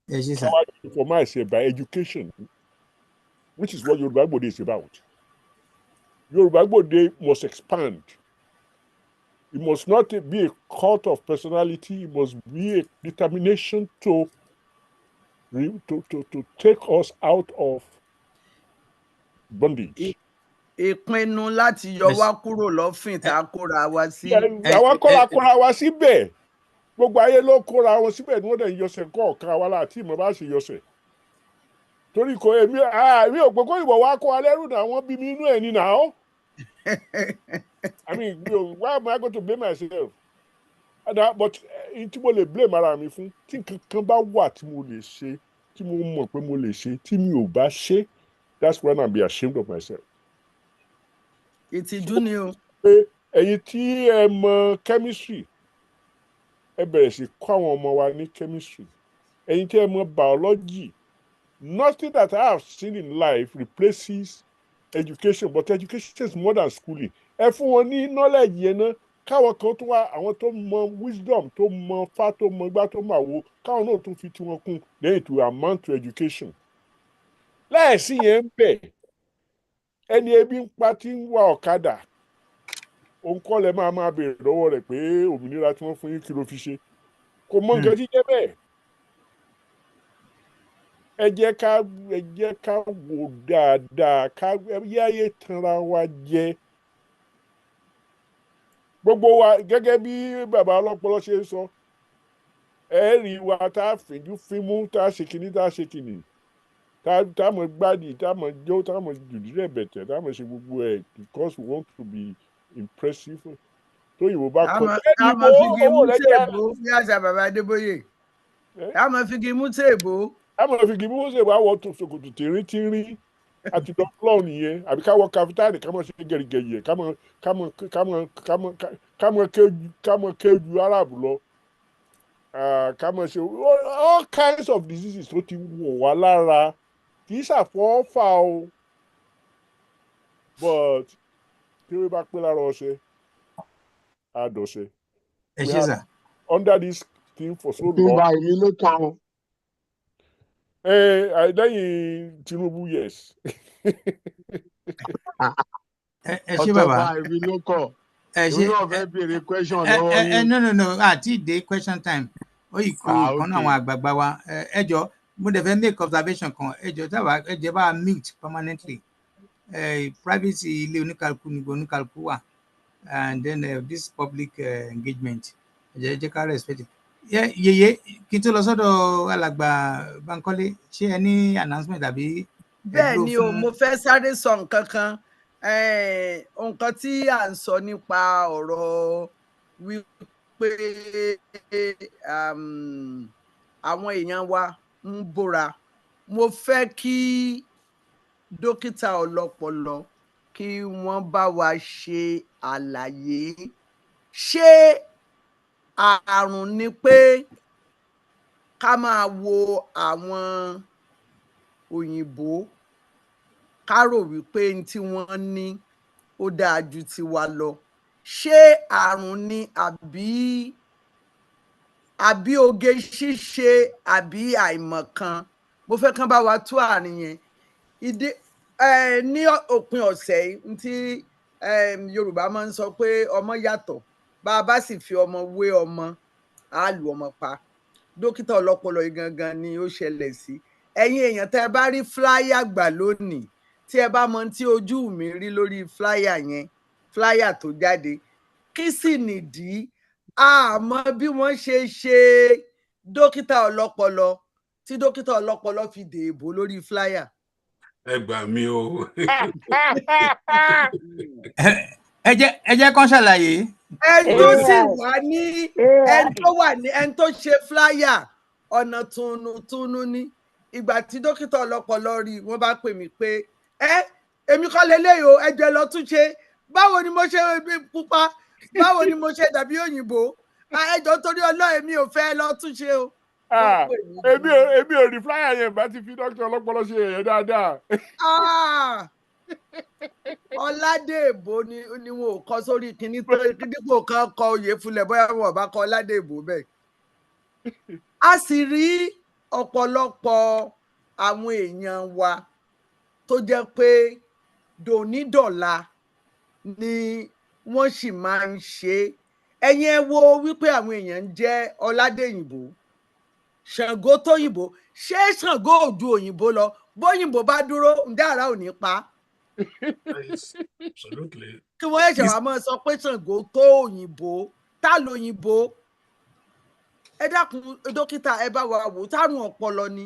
Ká wá information by education, which is what Yoruba Gbode is about. Yoruba Gbode must expand. It must not be a cult of personality. It must be a determination to take us out of bondage. Ìpinnu láti yọ wá kúrò lọ́fìn tá a kóra wa sí. Àwa kóra wa síbẹ̀. Gbogbo ayé ló kóra wọn síbẹ̀ ni wọ́n dẹ̀ yọsẹ̀ kọ̀ọ̀kan wa láti ìmọ̀ bá ṣe yọsẹ̀. Torí kò èmi ò pé kó ìwọ̀ wá kó alẹ́ rù náà wọ́n bí mi inú ẹ̀ ní náà. I mean, why am I going to blame myself? But tí mo lè blame ara mi fún, tí nǹkan bá wà tí mo lè ṣe, tí mo mọ̀ pé mo lè ṣe, tí mi ò bá ṣe, that's when I'll be ashamed of myself. Ìtìjú ni o. Pé ẹ̀yin tí ẹ mọ̀ chemistry, ẹ bẹ̀rẹ̀ sí kọ́ àwọn ọmọ wa ní chemistry. Ẹ̀yin tí ẹ mọ̀ biology, nothing that I have seen in life replaces education, but education is more than schooling. Ẹ fún wọn ní knowledge yẹn náà, káwọn kan tó wá àwọn tó mọ̀ wisdom, tó mọ̀ fá, tó mọ̀ gbá, tó mọ̀ àwo, káwọn náà tún fi tiwọn kún, then it will amount to education. Láìsí yẹn ń bẹ̀, ẹni ebi ń pa tí ń wa ọ̀kadà, òun kọ́ lẹ máa béèrè lọ́wọ́ rẹ̀ pé òmìnira tí wọ́n fún yín kí ló fi ṣe. Kò mọ nǹkan tí jẹ́ bẹ́ẹ̀. Ẹ jẹ́ ká wò dáadáa, ká yáyé tanra wa jẹ. Gbogbo wa gẹ́gẹ́ bí bàbá ọlọ́pọlọ ṣe sọ, ẹ rí wa tá a fìjú fímú, tá a ṣe kìíní, tá a ṣe kìíní, tá a mọ̀ gbádìí, tá a mọ̀ jó, tá a mọ̀ jùdílẹ̀ bẹ̀tẹ̀, tá a mọ̀ ṣe gbogbo ẹ̀ because we want to be impressive. Tó yìnbó bá kọ́ ká máa fi igi mú tèèbó bí àṣà bàbá Adébóyè. Ká máa fi igi mú tèèbó. Ká máa fi igi mú tèèbó, àwọ̀ tó ṣòkòtò tìrín àti dọ́kúlọ̀ nìyẹn, àbí ká wọ kafitárì, ká máa ṣe gẹ̀rìgẹ̀yẹ̀, ká máa kéju Arab lọ. Ká máa ṣe all kinds of diseases tó ti wọ̀ wá lára, kì í ṣàfọ́fà o, but tí wọ́n bá pé lára ọṣẹ, á dọ̀ṣẹ. Ẹ ṣé sà. Under this thing for so long. Ìgbà èmi ló kàn. Lẹ́yìn Tinubu, yes. Ẹ ṣé bàbá. Ọ̀tọ̀ èmi ló kọ̀. Ẹ ṣé. Èmi náà fẹ́ béèrè question lọ́wọ́ yín. No, àti dé question time. Ó yìí kú ìkan náà àwọn àgbààgbà wa. Ẹ jọ̀ọ́, mo dẹ̀ fẹ́ make observation kan. Ẹ jọ̀ọ́ ẹ jẹ́ bá mute permanently. Privacy ilé oníkálukú ni oníkálukú wà. And then this public engagement. Ẹ jẹ́ ká respect it. Yeye kí n tó lọ sọ́dọ̀ alàgbà Bankole, ṣé ẹ ní announcement àbí? Bẹ́ẹ̀ ni o, mo fẹ́ sáré sọ nǹkan kan. Nǹkan tí à ń sọ nípa ọ̀rọ̀ wípé àwọn èèyàn wa ń bóra. Mo fẹ́ kí dókítà ọlọ́pọlọ kí wọ́n bá wa ṣe àlàyé. Ṣé àrùn ni pé ká máa wo àwọn òyìnbó ká rò wípé tí wọ́n ní ó dáa ju tiwa lọ? Ṣé àrùn ni àbí oge ṣíṣe àbí àìmọ̀kan? Mo fẹ́ kán bá wa tú àárín yẹn. Ní òpin ọ̀sẹ̀ tí Yorùbá máa ń sọ pé ọmọ yàtọ̀, bá a bá sì fi ọmọ wé ọmọ, á lu ọmọ pa. Dókítà ọlọ́pọlọ yìí gangan ni ó ṣẹlẹ̀ sí. Ẹ̀yin èèyàn tẹ́ ẹ bá rí flyer gbà lónìí, tí ẹ bá mọ tí ojú mi rí lórí flyer yẹn, flyer tó jáde kí sì nìdí àmọ́ bí wọ́n ṣe ṣe dókítà ọlọ́pọlọ tí dókítà ọlọ́pọlọ fi dèèbò lórí flyer. ẹ gbà mí o. ẹ jẹ́ kán ṣàlàyé. ẹni tó sì wà ní ẹni tó ṣe flyer ọ̀nà túnú ní ìgbà tí dókítà ọlọ́pọlọ rí wọ́n bá pè mí pé èmi kọ́ lélẹ́yìí o ẹ jẹ́ lọ tún ṣe báwo ni mo ṣe pupa báwo ni mo ṣe dàbí òyìnbó ẹjọ́ torí ọlọ́ọ̀ èmi ò fẹ́ lọ tún ṣe o. èmi ò rí flyer yẹn bá ti fi dókítà ọlọ́pọlọ ṣe èyẹ dáadáa. Ọládèbó ni wọn ò kọ sórí kinní tó dípò kan kọ Oyèfúnlẹ̀ bóyá wọn ò bá kọ Ọládèbó bẹ́ẹ̀. A sì rí ọ̀pọ̀lọpọ̀ àwọn èèyàn wa tó jẹ́ pé dònídọ̀la ni wọ́n sì máa ń ṣe ẹ̀yin ẹ wo wípé àwọn èèyàn ń jẹ́ Ọládèyìnbó Ṣàngó tóyìnbó ṣé Ṣàngó ò ju òyìnbó lọ bóyìnbó bá dúró ǹjẹ́ àrà ò ní pa kí wọ́n ẹ̀ṣẹ̀ wá máa sọ pé Ṣàngó tó òyìnbó tá lóyìnbó ẹ dákun dókítà ẹ bá wa wò tárùn ọpọlọ ni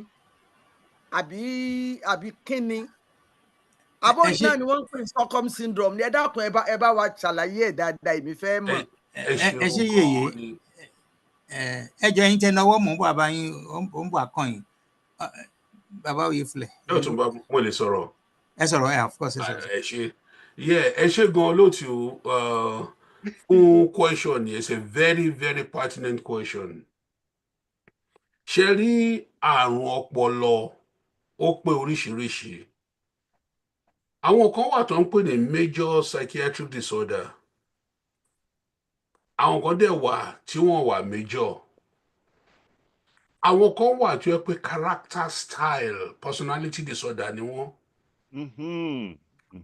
àbí kíni àbóyí náà ni wọ́n ń pè Stockholm syndrome ni ẹ dákun ẹ bá wa ṣàlàyé ẹ̀ dáadáa èmi fẹ́ mọ̀. ẹ ṣe yèyé ẹ jẹ́ yín tẹ náwó mò ń bọ̀ àbá yín ó ń bọ̀ àkàn yín bàbá Oyèfúnlẹ̀. yóò tún bá mo lè sọ̀rọ̀. ẹ sọ̀rọ̀ of course ẹ sọ̀rọ̀. ẹ ṣe gan lóòtú fún question yẹn it's a very very pertinent question. ṣe rí àrùn ọpọlọ ó pé oríṣiríṣi àwọn kan wà tó ń pè ní major psychiatric disorder àwọn kan dẹ̀ wà tí wọ́n wà major àwọn kan wà tó yẹ pé character style personality disorder ni wọ́n.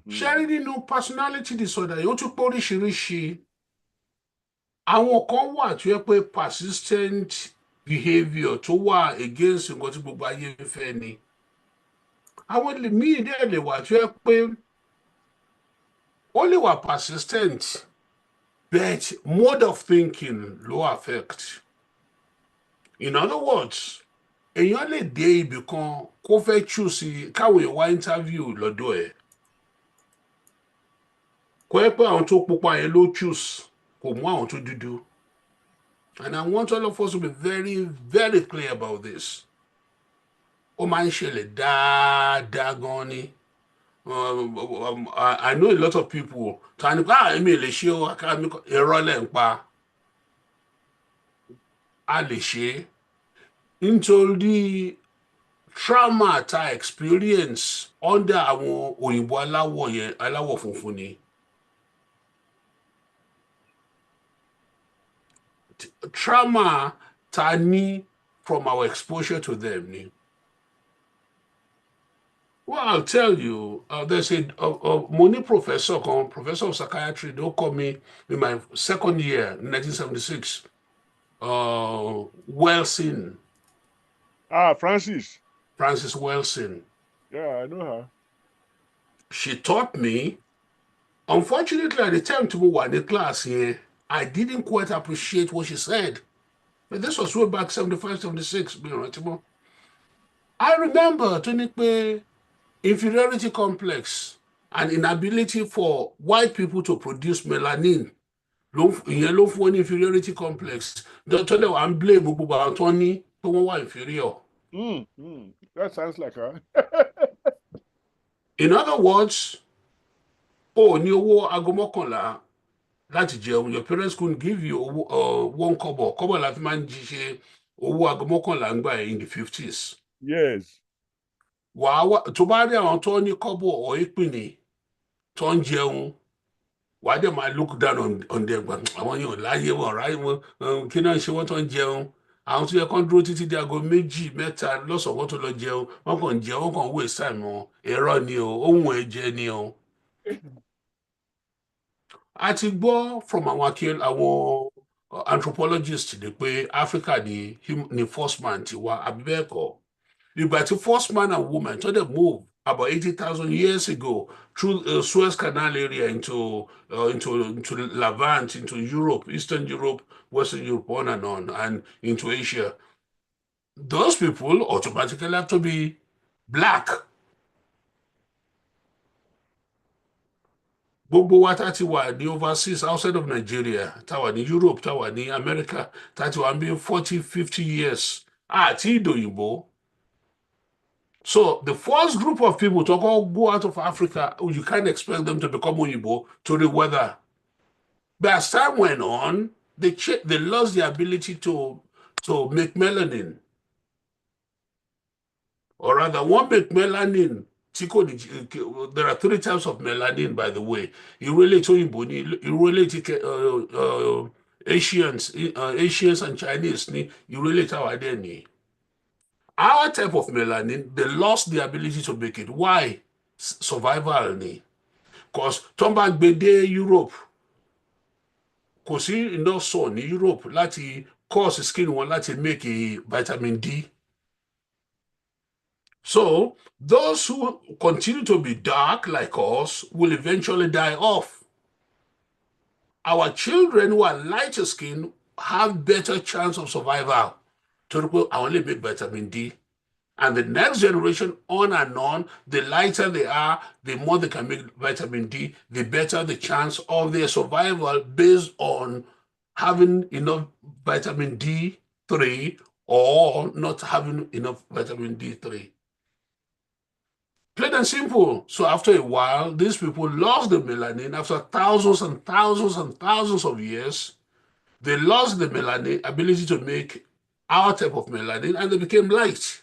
ṣe rí nínú personality disorder yìí ó tún pé oríṣiríṣi àwọn kan wà tó yẹ pé persistent behaviour tó wà against nǹkan tí gbogbo ayé ń fẹ́ ni àwọn míì dẹ̀ lè wà tó yẹ pé ó lè wà persistent but mode of thinking ló affect. In other words èèyàn lè dé ibì kan kó fẹ́ choose káwọn èèyàn wá interview lọ́dọ̀ ẹ̀ kó yẹ pé àwọn tó pupa yẹn ló choose kò mú àwọn tó dúdú. And I want all of us to be very, very clear about this. Ó máa ń ṣẹlẹ̀ dáadáa gan ni. I know a lot of people trying to èmi lè ṣe o ẹ̀rọ lẹ̀ ń pa. A lè ṣe nítorí trauma ta experience under àwọn òyìnbó aláwọ̀ funfun ni. Trauma ta ní from our exposure to them ni. Well, I'll tell you, there's a Moni professor of psychiatry, they'll call me in my second year, in 1976, Wilson. Francis Wilson. Yeah, I know her. She taught me, unfortunately, at the time to move in the class here, I didn't quite appreciate what she said. But this was way back 75, 76. I remember to inferiority complex and inability for white people to produce melanin. Ìyẹn ló fún inferiority complex. Dọ́tọ́lẹ̀ wà ń blame gbogbo àwọn tó ní pé wọ́n wà inferior. That sounds like her. In other words, ní owó aago mọ́kànlá láti jẹun. Your parents couldn't give you one kobo. Kobo la fi máa ń jí ṣe owó aago mọ́kànlá ń gbà in the 50s. Yes. Tó bá rí àwọn tó ní kọ́bọ̀ ọ̀ ìpìnì tó ń jẹun wàá dẹ̀ máa look down on them àwọn yóò láyé wọn ráyé wọn kí náà ṣe wọ́n tó ń jẹun àwọn tó yẹ kán dúró títí di aago 2, 3 lọ́sàn-án tó lọ jẹun wọ́n kàn jẹun wọ́n kàn waste time wọn ẹ̀rọ ni o ohun ẹ̀jẹ̀ ni o. A ti gbọ́ from àwọn anthropologists ni pé Africa ni first man ti wá àbí bẹ́ẹ̀ kọ́. Ìgbà tí first man and woman tó dẹ̀ move about 80,000 years ago through Suez Canal area into Levant, into Europe, Eastern Europe, Western Europe, on, and into Asia. Those people automatically have to be black. Gbogbo wa tá ti wà ní overseas outside of Nigeria, tá wà ní Europe, tá wà ní America, tá ti wà ní 40, 50 years. Àti ìdòyìnbó. So the first group of people to go out of Africa, you can't expect them to become Oyibo to the weather. But as time went on, they lost the ability to make melanin. Or rather, one make melanin. There are 3 types of melanin, by the way. You relate to Oyibo, you relate to Asians and Chinese. You relate to our DNA. Our type of melanin, they lost the ability to make it. Why? Survival. Because Tomba Gbede Europe, kò sí enough sun ní Europe láti cause skin wọn láti make a vitamin D. So those who continue to be dark like us will eventually die off. Our children who are lighter skin have better chance of survival. To only make vitamin D. And the next generation, on and on, the lighter they are, the more they can make vitamin D, the better the chance of their survival based on having enough vitamin D3 or not having enough vitamin D3. Plain and simple. So after a while, these people lost the melanin. After thousands and thousands and thousands of years, they lost the melanin ability to make our type of melanin, and they became light.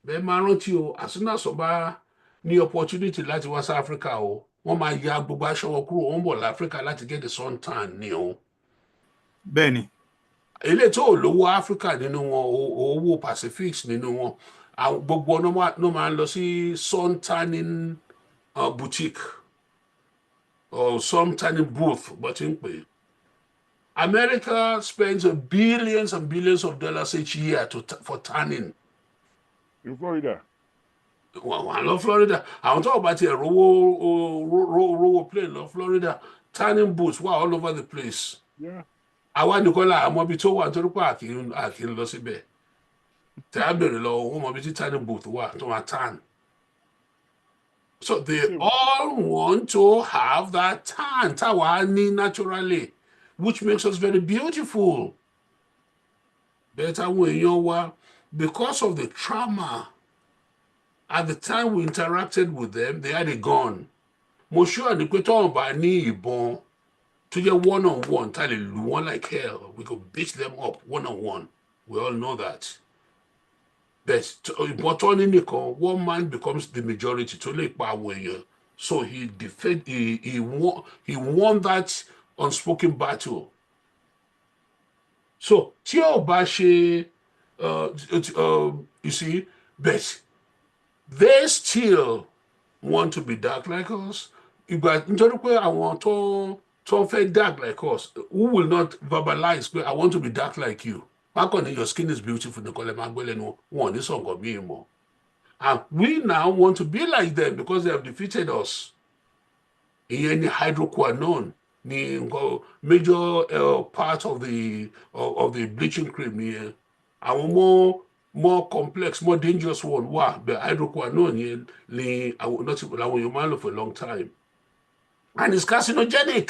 Bẹ́ẹ̀ máa rántí o, as soon as ọba ní opportunity láti wá sí Africa o, wọ́n máa ya gbogbo aṣọ wọn kúrò, wọ́n bọ̀ láfíríkà láti get the sun tan ni o. Bẹ́ẹ̀ni. Ilé tó lówó Africa nínú wọn, owó Pacifics nínú wọn, gbogbo ọ̀nà máa ń lọ sí sun tanning boutique or sun tanning booth, bó ti ń pè. America spends billions and billions of dollars each year for tanning. In Florida. Wọ́n lọ Florida. Àwọn tó bá tiẹ̀ rówó plane lọ Florida. Tanning booths were all over the place. Yeah. Àwa nìkan la àmọ́ ibi tó wà nítorí pé àkì ń lọ síbẹ̀. Tẹ́ á bèrè lọ, wọ́n mọ ibi tí tanning booth wà tó máa tan. So they all want to have that tan táwa ní naturally, which makes us very beautiful. Better when you because of the trauma, at the time we interacted with them, they had a gun. Mo sure ni pé tó bá ní ìbọn tó jẹ́ one-on-one, tá lè lù wọ́n like hell. We could beat them up one-on-one. We all know that. But ìbọn tó ní nìkan, one man becomes the majority tó lè pa àwọn èèyàn. So he won that unspoken battle. So tí ó bá ṣe you see, but they still want to be dark like us. Nítorí pé àwọn tó fẹ́ dark like us, who will not verbalize pé I want to be dark like you. Bákan your skin is beautiful, nìkan lè máa gbé lẹ́nu wọn ní sọ̀ngàn bí mọ́. And we now want to be like them because they have defeated us. Ìyẹn ni hydroquinone, ni major part of the bleaching cream here. Àwọn more complex, more dangerous one wà, but hydroquinone ni làwọn èèyàn máa ń lò for a long time. And it's carcinogenic.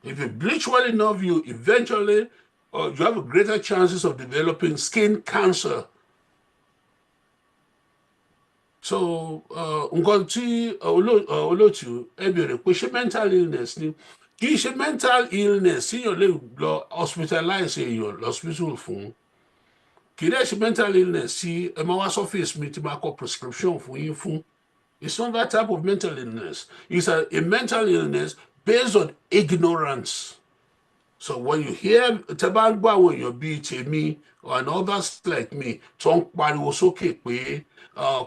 If you bleach well enough, you eventually you have a greater chances of developing skin cancer. So, nǹkan tí olóòtú ẹ bèrè pé ṣé mental illness ni, kì í ṣe mental illness tí èèyàn lè lọ hospitalize èèyàn lọ́spítù fún. Kì í dẹ̀ ṣe mental illness tí ẹ máa wá surface mi tí máa kọ prescription fún yín fún. It's not that type of mental illness. It's a mental illness based on ignorance. So when you hear tẹ́ bá ń gbọ́ àwọn èèyàn bíi tèmi and others like me tó ń pariwo sókè pé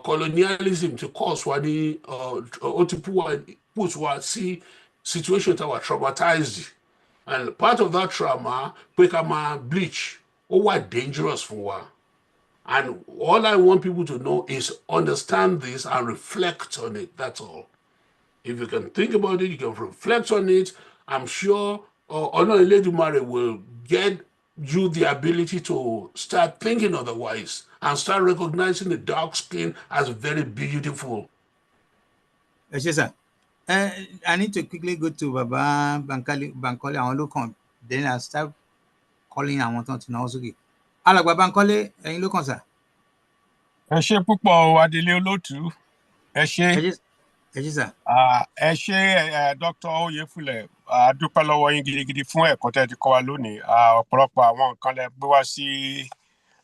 colonialism ti cause wa ní ó ti put wa sí situation that were traumatized, and part of that trauma pé ká máa bleach ó wà dangerous fún wa. And all I want people to know is understand this and reflect on it. That's all. If you can think about it, you can reflect on it. I'm sure Honor Eledumare will get you the ability to start thinking otherwise and start recognizing the dark skin as very beautiful. Yes, sir. I need to quickly go to Baba Bankole àwọn ló kàn, then I'll start calling àwọn tán tí náwó sókè. Alàgbà Bankole, ẹ̀yin ló kàn sà. Ẹ ṣé púpọ̀ Adélé Olótù. Ẹ ṣé. Ẹ ṣé sà. Ẹ ṣé Dr. Oyefule. A dúpẹ́ lọ́wọ́ yín gidigidi fún ẹ̀kọ́ tẹ́ ti kọ́ wa lónìí. Ọ̀pọ̀lọpọ̀ àwọn nǹkan lẹ gbé wá sí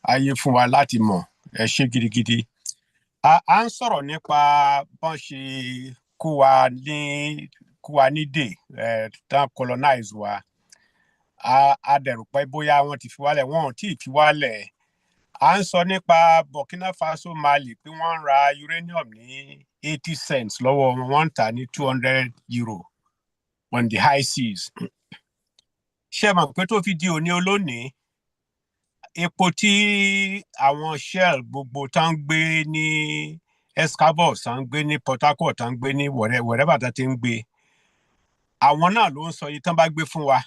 ayé fún wa láti mọ̀. Ẹ ṣé gidigidi. À ń sọ̀rọ̀ nípa bọ́n ṣe kó wa nídè tán colonize wa. A dẹ̀rù pé bóyá wọ́n ti fi wálẹ̀, wọ́n ò tí ì fi wálẹ̀. À ń sọ nípa Burkina Faso, Mali pé wọ́n ń ra uranium ní 80 cents lọ́wọ́ wọn, wọ́n ń tà ní 200 euro on the high seas. Ṣé mọ̀ pé tó fi di òní olónìí, epo tí àwọn Shell gbogbo tán ń gbé ní Escabos, tán ń gbé ní Port Harcourt, tán ń gbé ní wherever tá ti ń gbé, àwọn náà ló ń sọ iye tán bá gbé fún wa.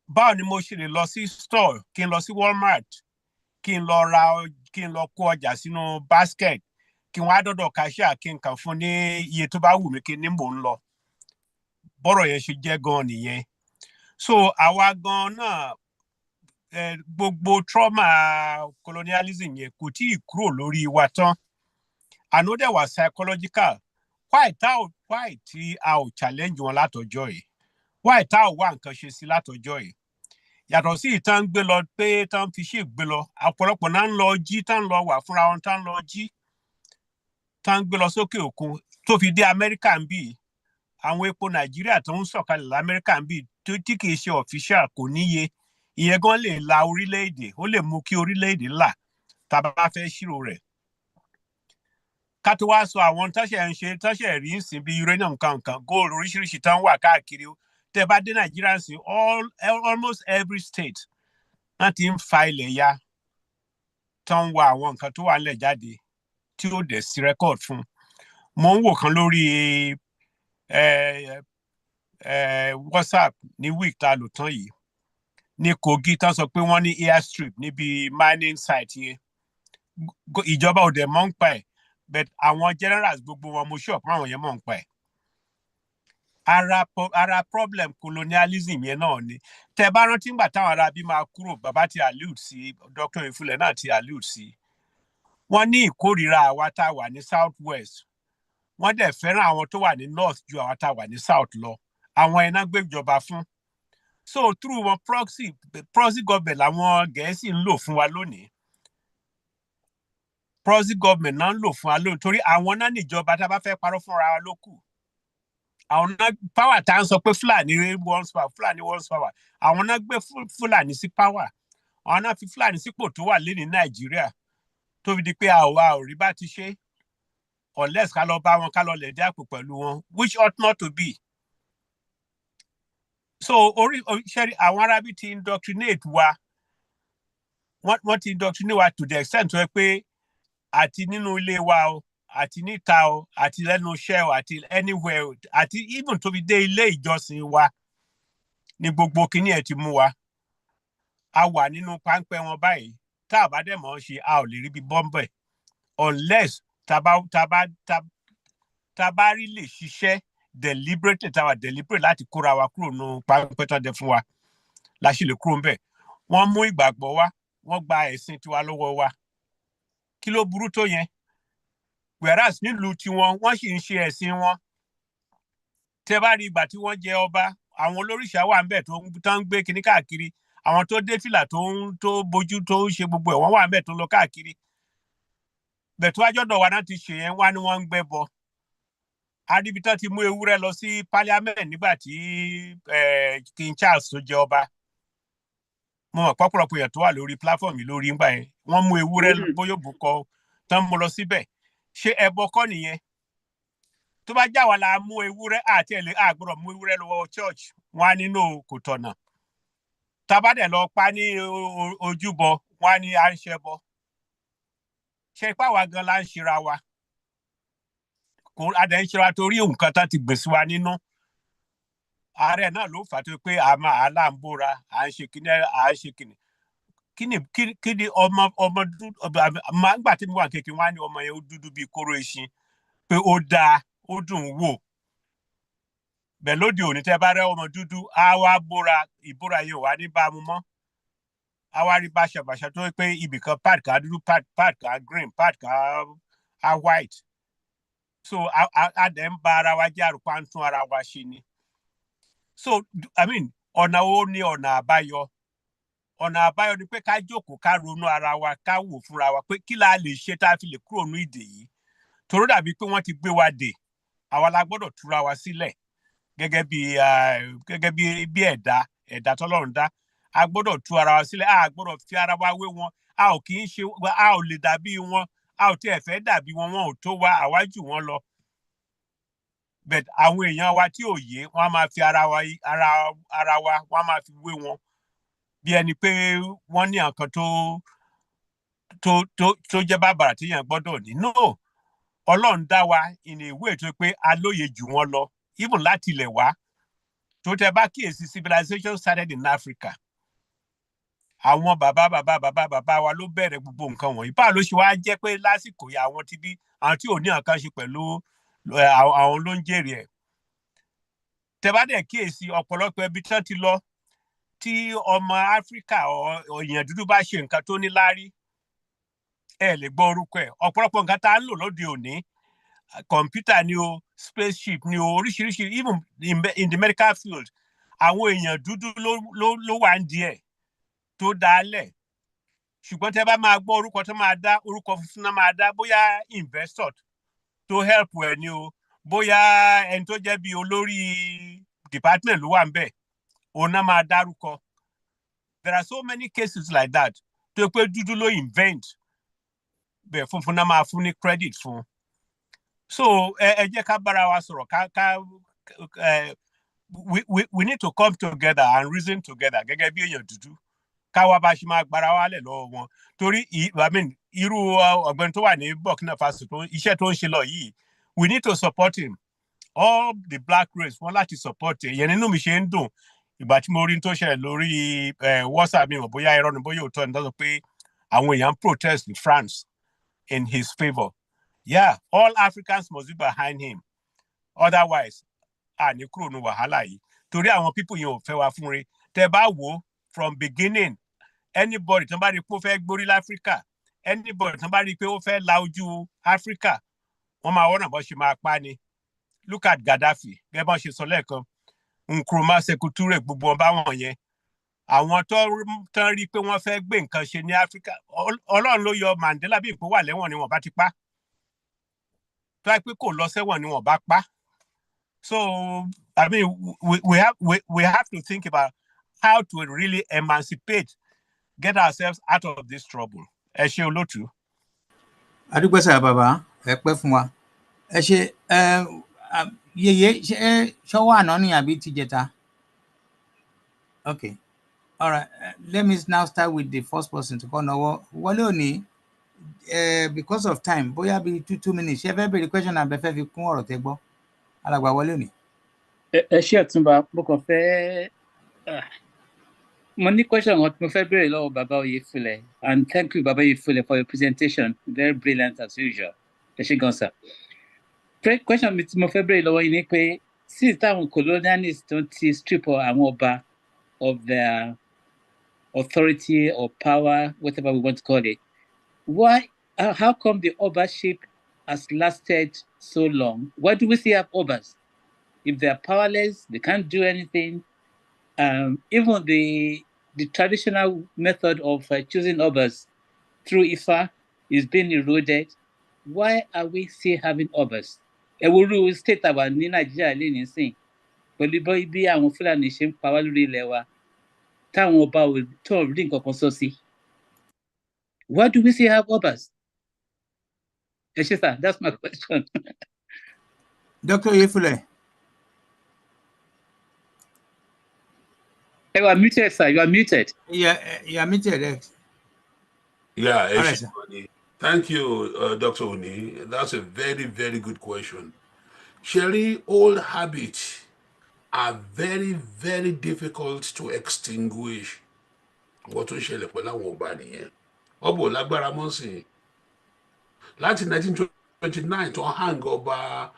Báwo ni mo ṣe lè lọ sí store, kí n lọ sí Walmart, kí n lọ kó ọjà sínú basket, kí wọ́n á dọ́dọ̀ cashier, kí n kàn fún ní iye tó bá wù mí, kí ní mò ń lọ. Bọ́rọ̀ yẹn ṣe jẹ́ gan nìyẹn. So àwa gan náà gbogbo trauma colonialism yẹn kò tí ì kúrò lórí wa tán. Àná dẹ̀ wà psychological. Why tí a ò challenge wọn látọjọ́ yìí? Why tá ò wá nǹkan ṣe sí látọjọ́ yìí? Yàtọ̀ sí ìtàn gbé lọ pé tán fi ṣe gbé lọ, ọ̀pọ̀lọpọ̀ náà ń lọ jí, tán lọ wà fúnra wọn, tán lọ jí, tán gbé lọ sókè òkun tó fi dé Amẹ́ríkà ń bì. Àwọn epo Nàìjíríà tó ń sọ̀kalẹ̀ l'Amẹ́ríkà ń bì tí kì í ṣe official kò níye. Ìyẹn gan lè la orílẹ̀-èdè, ó lè mú kí orílẹ̀-èdè là tá bá fẹ́ ṣírò rẹ̀. Ká tó wá sọ àwọn tọ́ṣẹ̀ rí ń sìn bí uranium kankan, gold oríṣiríṣi tán wà káàkiri. Tẹ́ bá dé Nàìjíríà sí almost every state wọ́n ti ń fa ilẹ̀ ya tán wá àwọn nǹkan tó wà nílẹ̀ jáde tí ó dẹ̀ sí record fún. Mo ń wò kan lórí WhatsApp ní week tá lò tán yìí ní Kogi tán sọ pé wọ́n ní airstrip níbi mining site yẹn. Ìjọba ò dẹ̀ mọ̀ ń pa ẹ̀, but àwọn generals gbogbo wọn mo sure pé àwọn yẹn mọ̀ ń pa ẹ̀. Ara problem colonialism yẹn náà ni. Tẹ́ bá rántí ńgbà táwọn ará bí máa kúrò, bàbá ti allude sí, Dr. Ifule náà ti allude sí. Wọ́n ní ìkórìíra àwa tá wà ní South West. Wọ́n dẹ̀ fẹ́ràn àwọn tó wà ní North ju àwa tá wà ní South lọ. Àwọn ẹ̀nà gbé ìjọba fún. So through wọn proxy government làwọn Gẹ̀ẹ́sì ń lò fún wa lónìí. Proxy government náà ń lò fún wa lónìí torí àwọn náà níjọba tá bá fẹ́ parọ́ fúnra wa ló kù. Àwọn náà power tá ń sọ pé Fúlàní wants power. Àwọn náà gbé Fúlàní sí power. Àwọn náà fi Fúlàní sípò tó wà lé ní Nàìjíríà. Tó fi di pé a ò rí bá ti ṣe. Unless ká lọ bá wọn, ká lọ lẹ̀ dí àpò pẹ̀lú wọn, which ought not to be. So àwọn arábí ti indoctrinate wa. Wọ́n ti indoctrinate wa to the extent wẹ́ pé àti nínú ilé wa o, àti níta o, àti lẹ́nu iṣẹ́ o, àti anywhere o, àti even tó fi dé ilé ìjọsìn wa ní gbogbo kíní ẹ̀ ti mú wa. A wà nínú páńpẹ́ wọn báyìí. Tá a bá dẹ̀ mọ̀ ṣe, a ò lè rí bí bọ́m̀bẹ̀. Unless tá bá rí lè ṣiṣẹ́ deliberate láti kóra wa kúrò nínú páńpẹ́ tán dẹ fún wa. La ṣe lè kúrò ń bẹ̀. Wọ́n mú ìgbàgbọ́ wá, wọ́n gba ẹ̀sìn tiwa lọ́wọ́ wa. Kí ló burú tó yẹn? Whereas nílùú tiwọn, wọ́n sì ń ṣe ẹ̀sìn wọn. Tẹ́ bá rí ìgbà tí wọ́n jẹ ọba, àwọn olóríṣà wà ńbẹ̀ tó ń gbé kíní káàkiri. Àwọn tó dé fìlà tó bójú tó ń ṣe gbogbo ẹ̀, wọ́n wà ńbẹ̀ tó ń lọ káàkiri. Bẹ̀tú àjọ̀dọ̀ wa náà ti ṣe yẹn, wá ní wọ́n ń gbẹ́bọ. Adíbi tán ti mú ewúrẹ́ lọ sí parliament nígbà tí King Charles tó jẹ ọba. Mo mọ̀ pọ́pọ̀lọpọ̀ èèyàn tó wà lórí platform yìí lórí ńgbà yẹn. Wọ́n mú ewúrẹ́ bóyá òbúkọ tán mú lọ síbẹ̀. Ṣé ẹbọ kọ́ nìyẹn? Tó bá já wa la mú ewúrẹ́ àti àgbọ̀dọ̀ mú ewúrẹ́ lọ́wọ́ church, wọ́n á nínú kò tọ̀nà. Tá bá dẹ̀ lọ pa ní ojúbọ, wọ́n á ní à ń ṣẹbọ ṣe ipá wa gan la ń ṣera wa kò adẹ ń ṣera torí nǹkan tán ti gbèsè wa nínú ààrẹ náà ló fà tó pé a máa aláǹbóra à ń ṣe kíni ọmọ dúdú máa ń gbà tí mo wà kékeré wọ́n á ní ọmọ yẹn ó dúdú bíi kóró eṣin pé ó dáa ó dùn wò bẹ́ẹ̀ lóde òní tẹ́ bá rẹ́ ọmọ dúdú á wá bóra ìbóra yẹn ò wá ní bámu mọ́ á wá rí báṣabàṣa tó pé ibìkan pad kan dúdú pad kan green pad kan á white so a dẹ̀ ń ba ara wa jẹ́ àrùpá ń tún ara wa ṣe ni so I mean ọ̀nà wo ni ọ̀nà àbáyọ ni pé ká jókòó ká ronú ara wa ká wò fúnra wa pé kí la lè ṣe tá a fi lè kúrò ní ìdè yìí toró dàbí pé wọ́n ti gbé wa dè àwa la gbọ́dọ̀ túra wa sílẹ̀ gẹ́gẹ́ bí ẹ̀dá tọ́lọ́run dá a gbọ́dọ̀ tú ara wa sílẹ̀ a gbọ́dọ̀ fi ara wa wé wọn a ò kì í ṣe a ò lè dàbí wọn a ò tiẹ̀ fẹ́ dàbí wọn wọn ò tó wa àwa jù wọn lọ but àwọn èèyàn wa tí ò yé wọn á máa fi ara wa wọn á máa fi wé wọn bí ẹni pé wọ́n ní nǹkan tó jẹ́ bàbàrà téèyàn gbọ́dọ̀ ní no Ọlọ́run dá wa in a way tó pé a lóye jù wọn lọ even láti ilẹ̀ wá tó tẹ bá kíyèsí civilization started in Africa àwọn bàbá wa ló bẹ̀rẹ̀ gbogbo nǹkan wọ̀nyí báwo ló ṣe wá jẹ́ pé lásìkò yìí àwọn tí ò ní nǹkan ṣe pẹ̀lú àwọn ló ń jèrè ẹ̀ tẹ bá dẹ̀ kíyèsí ọ̀pọ̀lọpọ̀ ẹbí tán ti lọ tí ọmọ Áfíríkà èèyàn dúdú bá ṣe nǹkan tó ní láárí ẹ lè gbọ́ orúkọ ẹ̀ ọ̀pọ̀lọpọ̀ nǹkan tá a ń lò lóde òní kọ̀ǹpútà ni o spaceship ni o oríṣiríṣi even in the medical field àwọn èèyàn dúdú ló wà ń di ẹ̀ tó dálẹ̀ ṣùgbọ́n tẹ́ bá máa gbọ́ orúkọ tó máa dá orúkọ funfun náà máa dá bóyá investor tó help ẹ̀ ni o bóyá ẹni tó jẹ́ bí olórí department ló wà ń bẹ̀ òun náà máa dárúkọ there are so many cases like that tó pé dúdú ló invent bẹ́ẹ̀ funfun náà máa fún ní credit fún so ẹ jẹ́ ká bára wa sọ̀rọ̀ we need to come together and reason together gẹ́gẹ́ bí èèyàn dúdú káwa bá ṣe máa gbára wa lẹ̀ lọ́wọ́ wọn torí irú ọ̀gbẹ́ni tó wà ní Burkina Faso iṣẹ́ tó ń ṣe lọ yìí we need to support him all the black race wọn láti support ẹ̀ yẹn nínú mi ṣe ń dùn ìgbà tí mo rí tó ṣẹlẹ̀ lórí WhatsApp mi mọ̀ bóyá irọ́ ni bóyá òótọ́ ni tó sọ pé àwọn èèyàn protest in France in his favour yeah all Africans must be behind him otherwise ní kúrò ní wàhálà yìí torí àwọn people yẹn ò fẹ́ wa fún re tẹ́ bá wò from beginning anybody tó bá rí pé ó fẹ́ gbórí láfíríkà anybody tó bá rí pé ó fẹ́ la ojú Áfíríkà wọ́n máa wọ́n náà bọ́ ṣe máa pa ni look at Gaddafi gẹ́gẹ́ bọ́n ṣe sọ lẹ́ẹ̀kan Nkrumah Sekou Touré gbogbo ọba wọn yẹn àwọn tó rí pé wọ́n fẹ́ gbé nǹkan ṣe ní Áfíríkà Ọlọ́run ló yọ Mandela bí ipò wà lẹ́wọ̀n ni wọ́n bá ti pa tó yẹ pé kò lọ sẹ́wọ̀n ni wọ́n bá pa so I mean we have to think about how to really emancipate get ourselves out of this trouble ẹ ṣé olótú. adúgbò sáà bàbá ẹ pẹ́ fún wa ẹ ṣe yeye ṣọwọ́ àná ni àbí ti jẹta okay all right let me now start with the first person to kọ́ náwó wọlé òní because of time bóyá bí 2 minutes ṣe fẹ́ bèrè question àbẹ fẹ́ fi kún ọ̀rọ̀ tẹ́ gbọ́ alàgbà wọlé òní. ẹ ṣé Ọ̀túnba mo kàn fẹ́ mo ní question kan tí mo fẹ́ bèrè lọ́wọ́ bàbá Oyèfúlẹ̀ and thank you bàbá Oyèfúlẹ̀ for your presentation very brilliant as usual ẹ ṣé gan sir. Question mi tí mo fẹ́ bèrè lọ́wọ́ yìí ni pé since táwọn colonialists tó ti strip àwọn ọba of their authority or power whatever we want to call it how come the obaship has lasted so long? Why do we still have obas? If they are powerless, they can't do anything. Even the traditional method of choosing obas through Ifa is being eroded. Why are we still having obas? Ewuru state àwa ní Nàìjíríà lè ní sìn pẹ̀lú bí àwọn Fúlàní ṣe ń pa wá lórí ilẹ̀ wa táwọn ọba ò tó rí nǹkan kan sọ sí. Why do we still have obas? Ẹ ṣé sir, that's my question. Dr. Oyèfúlẹ̀. You are muted, sir. You are muted. Yeah, you are muted. Yeah, All right, sir. Thank you, Dr. Oni. That's a very, very good question. Sherry, old habits are very, very difficult to extinguish. What tó ṣẹlẹ̀ pẹ̀lú àwọn ọba nìyẹn. Ọba ò lágbára mọ́ sí i. Láti 1929 tó hang ọba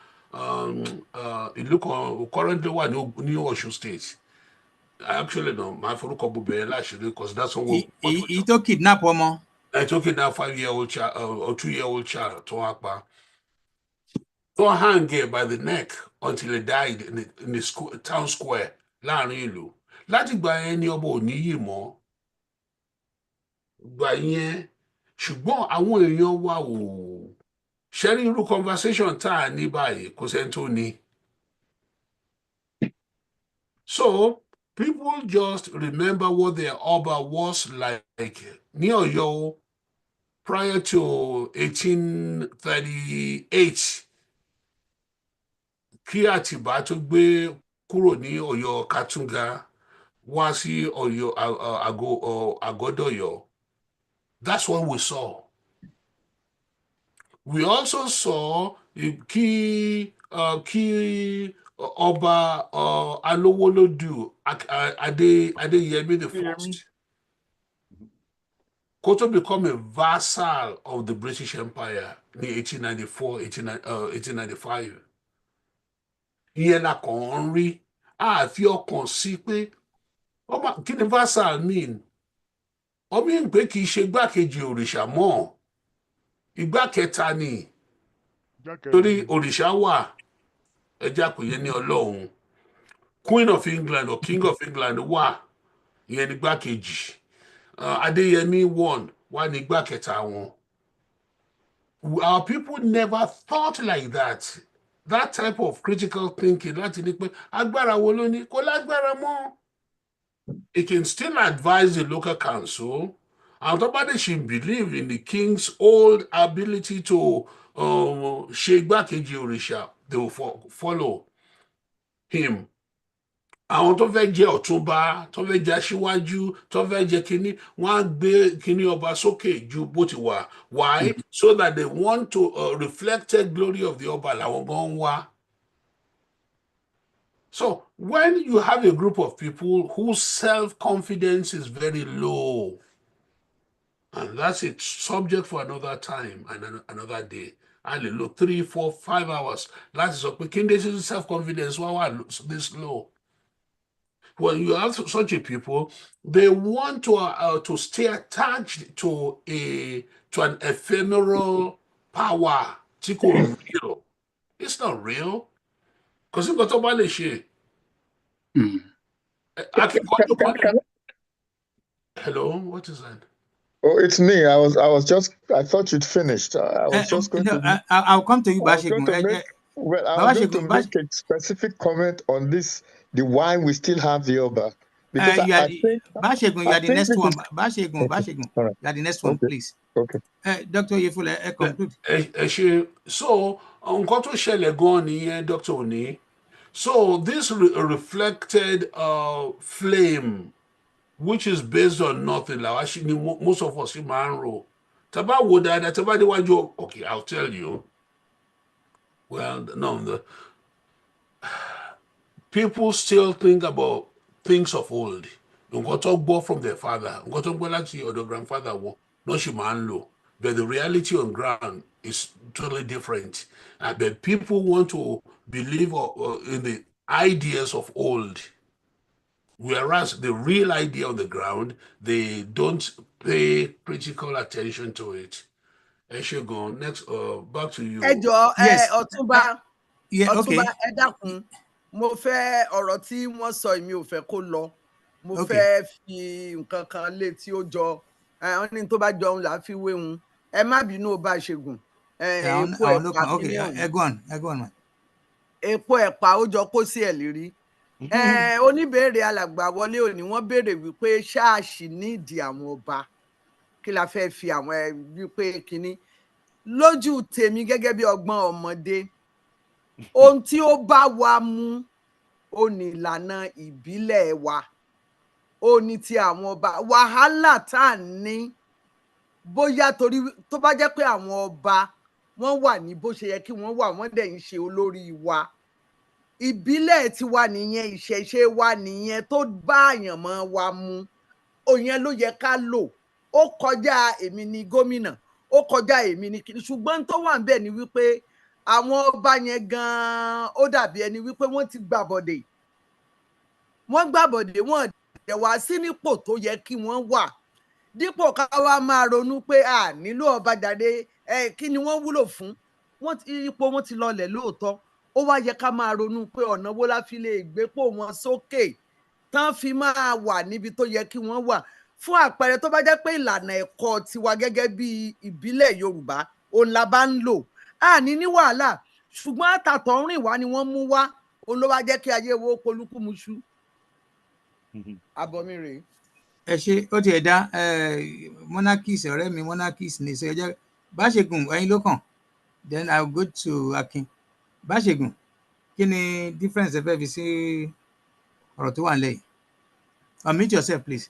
ìlú kan currently wà ní Ọ̀ṣun State. Actually, no, my forúkọ bó bẹ̀rẹ̀ láṣìírí because that's what he tó kidnap ọmọ. I took it that 5-year-old child or 2-year-old child to Akpa. To hang here by the neck until he died in the school, town square. Láàrin ìlú. Láti gbà yẹn ni ọba ò níyì mọ́. Gbà yẹn ṣùgbọ́n àwọn èèyàn wa ò ṣẹ́rí irú conversation tá a ní báyìí kò sẹ́ni tó ní. So people just remember what their ọba was like ní Ọ̀yọ́ prior to 1838. Kí Àtìbá tó gbé kúrò ní Ọ̀yọ́ Kàtúngà wá sí Ọ̀yọ́ Àgọ́dọ̀yọ́. That's what we saw. We also saw kí ọba Alówólódù Adéyẹmí the First kó tó become a vassal of the British Empire in 1895. Ìyẹn la kàn ń rí àfi ọkàn sí pé kí ni vassal mean? Ó mean pé kì í ṣe igbákejì òrìṣà mọ́, igbá kẹta ni. Torí òrìṣà wà ẹja kò yẹ ní Ọlọ́run. Queen of England or King of England wà, ìyẹn ní igbákejì. Adéyẹmí won wà ní igbá kẹta wọn. Our people never thought like that. That type of critical thinking láti ní pé agbára wo ló ní kò lágbára mọ́. It can still advise the local council, and nobody should believe in the king's old ability to ṣe igbákejì òrìṣà. They will follow him. Àwọn tó fẹ́ jẹ́ ọ̀túnba, tó fẹ́ jẹ́ aṣíwájú, tó fẹ́ jẹ́ kíní, wọ́n á gbé kíní ọba sókè ju bó ti wà. Why? So that they want to reflected glory of the ọba làwọn gan wá. So when you have a group of people whose self-confidence is very low, and that's a subject for another time and another day. I look 3, 4, 5 hours. That's sọ pé kí n dé sí self-confidence why this low. When you have such a people, they want to stay attached to an ephemeral power. Tí kò real. It's not real. Because nǹkan tó bá lè ṣe. Hello, what is that? Oh, it's me. I thought you'd finished. I was just going to. I'll come to you, Bashegun. Well, I was going to make a specific comment on this, the why we still have the Oba. Because I think Bashegun, you are the next one. Bashegun, right. You are the next one, please. Okay. Dr. Oyefole, conclude. So, nǹkan tó ṣẹlẹ̀ gan nìyẹn, Dr. Oni. So, this reflected flame, which is based on nothing, like actually most of us in Manro. Taba would that Taba de okay, I'll tell you. Well, no, people still think about things of old. You got to go from their father, you got to go like your grandfather, no Shimanlo. But the reality on ground is totally different. But people want to believe in the ideas of old. Whereas the real idea on the ground, they don't pay critical attention to it. Eshegun, next, back to you. Yes. Ọ̀túnba, okay. Ẹ dákun, mo fẹ́ ọ̀rọ̀ tí wọ́n sọ èmi ò fẹ́ kó lọ. Mo fẹ́ fi nǹkan kan lé tí ó jọ. Wọ́n ní tó bá jọ òun là á fi wé òun. Ẹ má bínú ó Bashegun. Epo ẹ̀pà kìíní ọ̀hún. Epo ẹ̀pà ó jọ kó sí ẹ̀ lérí. Oníbèrè alàgbà wọlé òní wọ́n béèrè wípé ṣáàṣì nídìí àwọn ọba kí la fẹ́ fi àwọn wípé kínní lójú tèmi gẹ́gẹ́ bí ọgbọ́n ọmọdé ohun tí ó bá wa mú ó ní ìlànà ìbílẹ̀ wa ó ní ti àwọn ọba wàhálà tá à ní bóyá torí tó bá jẹ́ pé àwọn ọba wọ́n wà ní bó ṣe yẹ kí wọ́n wà, wọ́n dẹ̀ ń ṣe olórí wa. Ìbílẹ̀ tiwa nìyẹn, ìṣẹ̀ṣe wa nìyẹn tó bá àyànmọ́ wa mu. Òyẹn ló yẹ ká lò. Ó kọjá èmi ni gómìnà, ó kọjá èmi ni kìíní. Ṣùgbọ́n tó wà níbẹ̀ ni wípé àwọn ọba yẹn gan-an ó dàbí ẹni wípé wọ́n ti gbàbọ̀dè. Wọ́n gbàbọ̀dè, wọ́n dẹ̀ wá sí nípò tó yẹ kí wọ́n wà. Dípò ká wá máa ronú pé a nílò ọba jáde, kí ni wọ́n wúlò fún? Ipò wọn ti lọlẹ̀ lóòótọ́. Ó wá yẹ ká máa ronú pé ọ̀nà wo la fi lè gbépò wọn sókè tán fi máa wà níbi tó yẹ kí wọ́n wà. Fún àpẹẹrẹ tó bá jẹ́ pé ìlànà ẹ̀kọ́ tiwa gẹ́gẹ́ bí ìbílẹ̀ Yorùbá òun la bá ń lò, a ní wàhálà. Ṣùgbọ́n àtàtọ̀ rìn wá ni wọ́n mú wá, òun ló wá jẹ́ kí ayé wo polúkúmuṣu. Àbọ̀ mi rèé. Ẹ ṣe ó ti ẹ̀dá monarchist ọ̀rẹ́ mi monarchist ní sọ ẹjẹ́ Báṣegùn ẹ̀yin ló kàn, then I will go to Akin. Báṣegùn, kí ni difference ẹ fẹ́ fi sí ọ̀rọ̀ tó wà nílẹ̀ yìí? Unmute yourself please.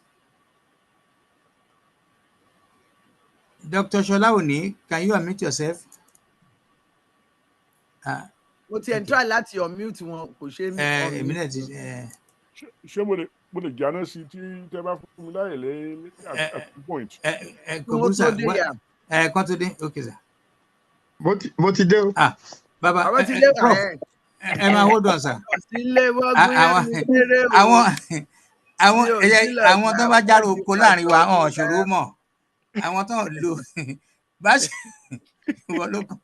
Dr. Ṣọlá Òní, can you unmute yourself? Mo ti ẹ̀ ń try láti unmute wọn, kò ṣe mí. Èmi náà ti. Ṣé mo lè jáná sí tí tẹ bá fún mi láyè lé at point? Kan tó dé, okay sir. Mo ti dé o. Bàbá àwọn ti lé wà ẹ máa hold on sir. Àwọn tó bá járò oko láàrin wa hàn ṣòro mọ̀. Àwọn tó lò Báṣegùn ló kàn.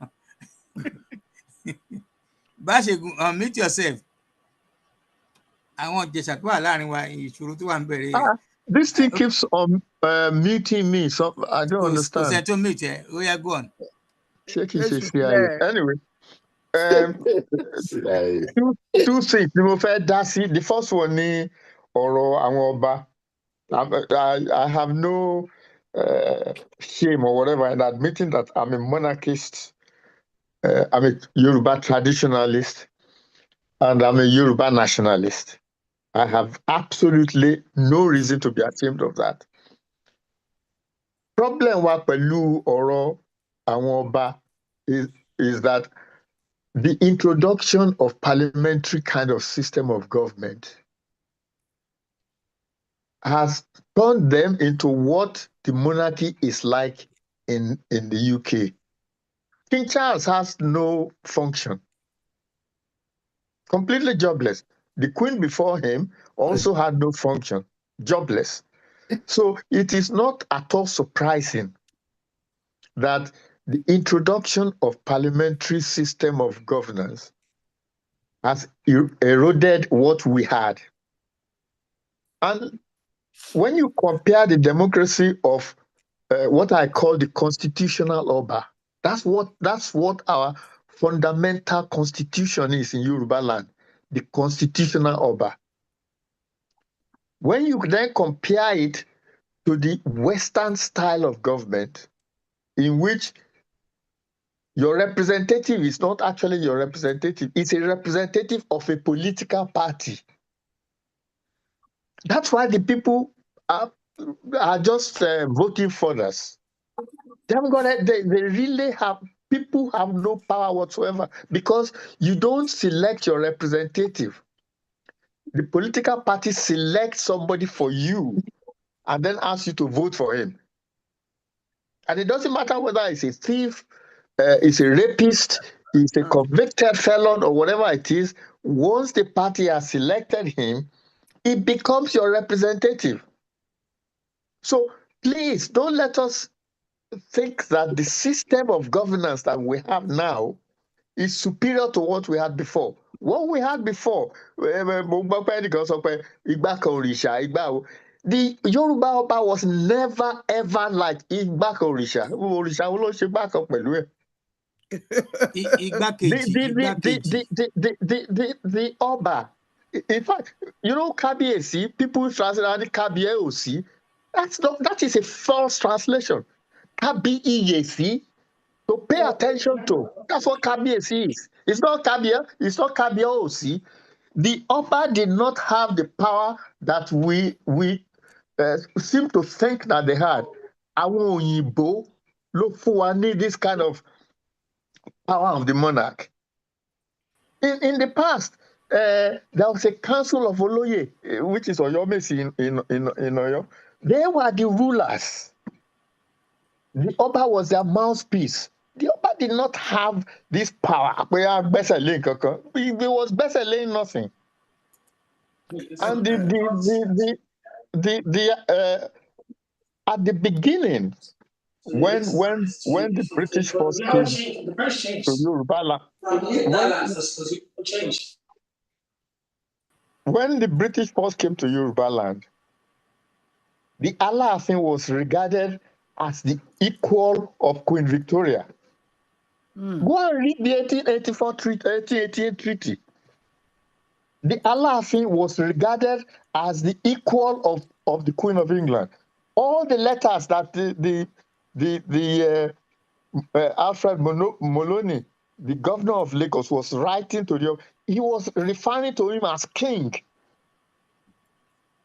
Báṣegùn, unmute yourself. Àwọn Ìjẹ̀ṣà tó wà láàrin wa ìṣòro tó wà ń bẹ̀rẹ̀. This thing keeps on muting me, so I don't understand. Kò sẹ́ tó mute ẹ, ó yá go on. Ṣé kìí ṣe CIA? Anyway, two things ni mo fẹ́ dá sí. The first one ni ọ̀rọ̀ àwọn ọba. I have no shame or whatever in admitting that I'm a monarchist, I'm a Yoruba traditionalist, and I'm a Yoruba nationalist. I have absolutely no reason to be ashamed of that. Problem wa pẹ̀lú ọ̀rọ̀ àwọn ọba is that the introduction of parliamentary kind of system of government has turned them into what the monarchy is like in the UK. King Charles has no function, completely jobless. The Queen before him also had no function, jobless. So it is not at all surprising that the introduction of parliamentary system of governance has eroded what we had. And when you compare the democracy of what I call the constitutional Oba, that's what our fundamental constitution is in Yoruba land, the constitutional Oba. When you then compare it to the Western style of government, in which your representative is not actually your representative, it's a representative of a political party. That's why the people are just voting for us. They really have, people have no power whatsoever because you don't select your representative. The political party selects somebody for you and then asks you to vote for him. And it doesn't matter whether it's a thief, it's a rapist, it's a convicted felon or whatever it is. Once the party has selected him, it becomes your representative. So please don't let us think that the system of governance that we have now is superior to what we had before. What we had before, the Yoruba Oba was never ever like Igbaka Orisha. Orisha wo ló ṣe backup pẹ̀lú ẹ̀? The Oba. In fact, you know, Kabiyesi, people translate Kabiyesi. That is a false translation. Kabiyesi, to pay attention to. That's what Kabiyesi is. It's not Kabiya, it's not Kabiyesi. The Oba did not have the power that we seem to think that they had. àwọn òyìnbó ló fún wa ní this kind of power of the monarch. In the past, there was a council of Oloye, which is Oyomesi in Oyo. They were the rulers. The Oba was their mouthpiece. The Oba did not have this power. He was basically nothing. And at the beginning, when the British first came to Yoruba land, when the British first came to Yoruba land, the Alaafin was regarded as the equal of Queen Victoria. Go and read the 1888 treaty. The Alaafin was regarded as the equal of the Queen of England. All the letters that Alfred Moloney, the governor of Lagos, was writing to he was referring to him as king.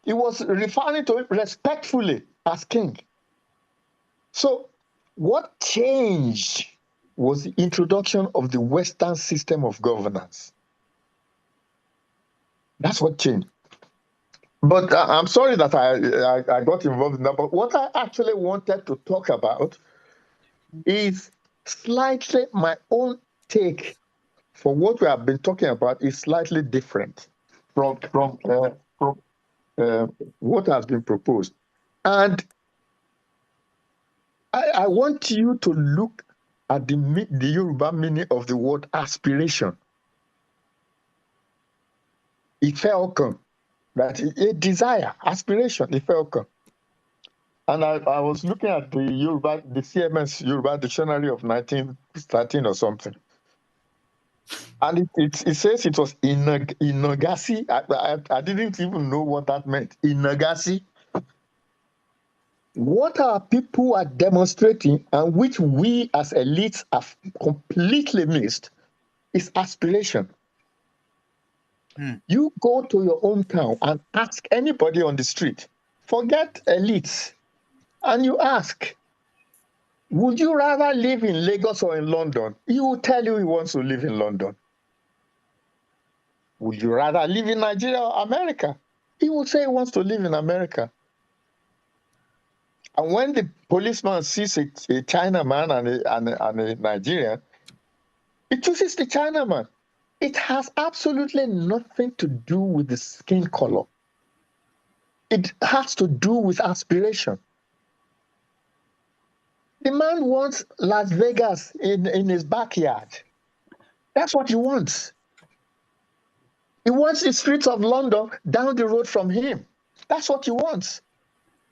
He was referring to him respectfully as king. So what changed was the introduction of the Western system of governance. That's what changed. But I'm sorry that I got involved in that. But what I actually wanted to talk about is slightly my own take for what we have been talking about is slightly different from what has been proposed. And I want you to look at the Yoruba meaning of the word aspiration. Ife okan, that is a desire, aspiration, ife okan. And I was looking at the CMS Yoruba Dictionary of 1913 or something. And it says it was inagasi. I didn't even know what that meant. Inagasi. What our people are demonstrating and which we as elites have completely missed is aspiration. You go to your hometown and ask anybody on the street, forget elites, and you ask, would you rather live in Lagos or in London? He will tell you he wants to live in London. Would you rather live in Nigeria or America? He will say he wants to live in America. And when the policeman sees a Chinaman and a Nigerian, he chooses the Chinaman. It has absolutely nothing to do with the skin color. It has to do with aspiration. The man wants Las Vegas in his backyard. That's what he wants. He wants the streets of London down the road from him. That's what he wants.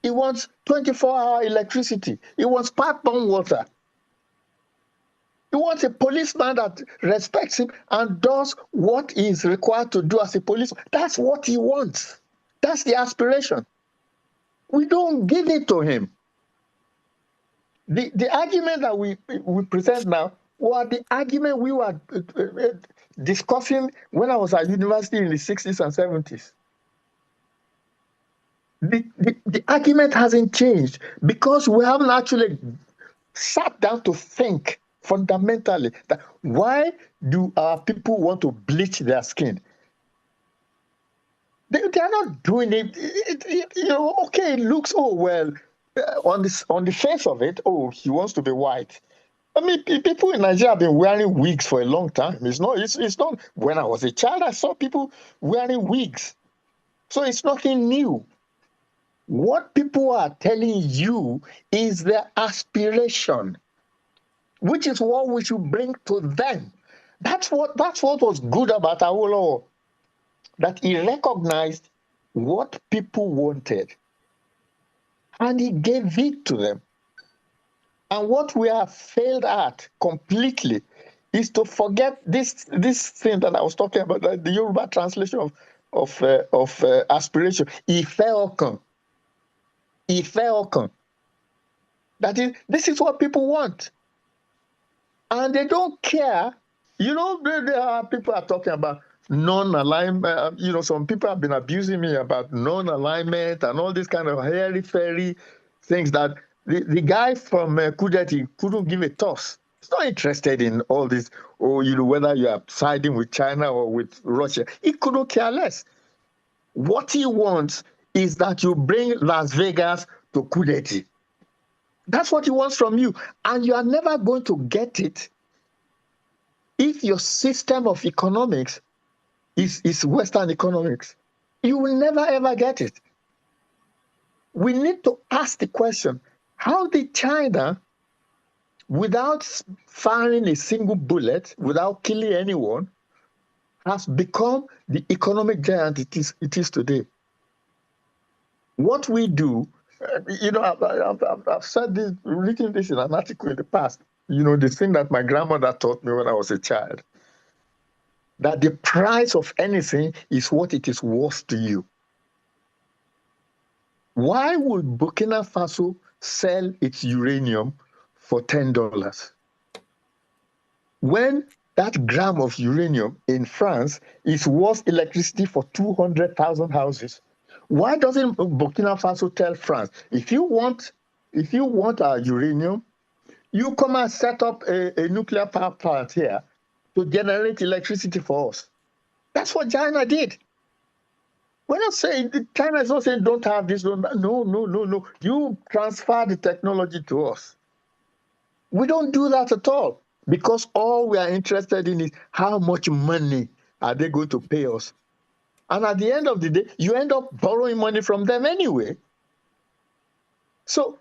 He wants 24-hour electricity. He wants pipe-borne water. He wants a policeman that respects him and does what he is required to do as a policeman. That's what he wants. That's the aspiration. We don't give it to him. The argument that we present now was the argument we were discussing when I was at university in the 60s and 70s. The argument hasn't changed because we haven't actually sat down to think fundamentally that why do our people want to bleach their skin? They are not doing it. Okay, it looks, oh, well, on the face of it, oh, he wants to be white. I mean, people in Nigeria have been wearing wigs for a long time. It's not. When I was a child, I saw people wearing wigs. So it's nothing new. What people are telling you is their aspiration, which is what we should bring to them. That's what was good about Awolowo, that he recognized what people wanted, and he gave it to them. And what we have failed at completely is to forget this thing that I was talking about, the Yoruba translation of aspiration. Ife okan. Ife okan. That is, this is what people want. And they don't care. There are people are talking about non-alignment. Some people have been abusing me about non-alignment and all these kind of hairy-fairy things that The guy from Kudeti couldn't give a toss. He's not interested in all this, whether you are siding with China or with Russia. He couldn't care less. What he wants is that you bring Las Vegas to Kudeti. That's what he wants from you. And you are never going to get it if your system of economics is Western economics. You will never, ever get it. We need to ask the question, how did China, without firing a single bullet, without killing anyone, has become the economic giant it is today? What we do, I've said this, written this in an article in the past, the thing that my grandmother taught me when I was a child, that the price of anything is what it is worth to you. Why would Burkina Faso sell its uranium for $10 when that gram of uranium in France is worth electricity for 200,000 houses? Why doesn't Burkina Faso tell France, if you want our uranium, you come and set up a nuclear power plant here to generate electricity for us? That's what China did. We're not saying, China is not saying don't have this, don't that. No. You transfer the technology to us. We don't do that at all, because all we are interested in is how much money are they going to pay us. And at the end of the day, you end up borrowing money from them anyway. So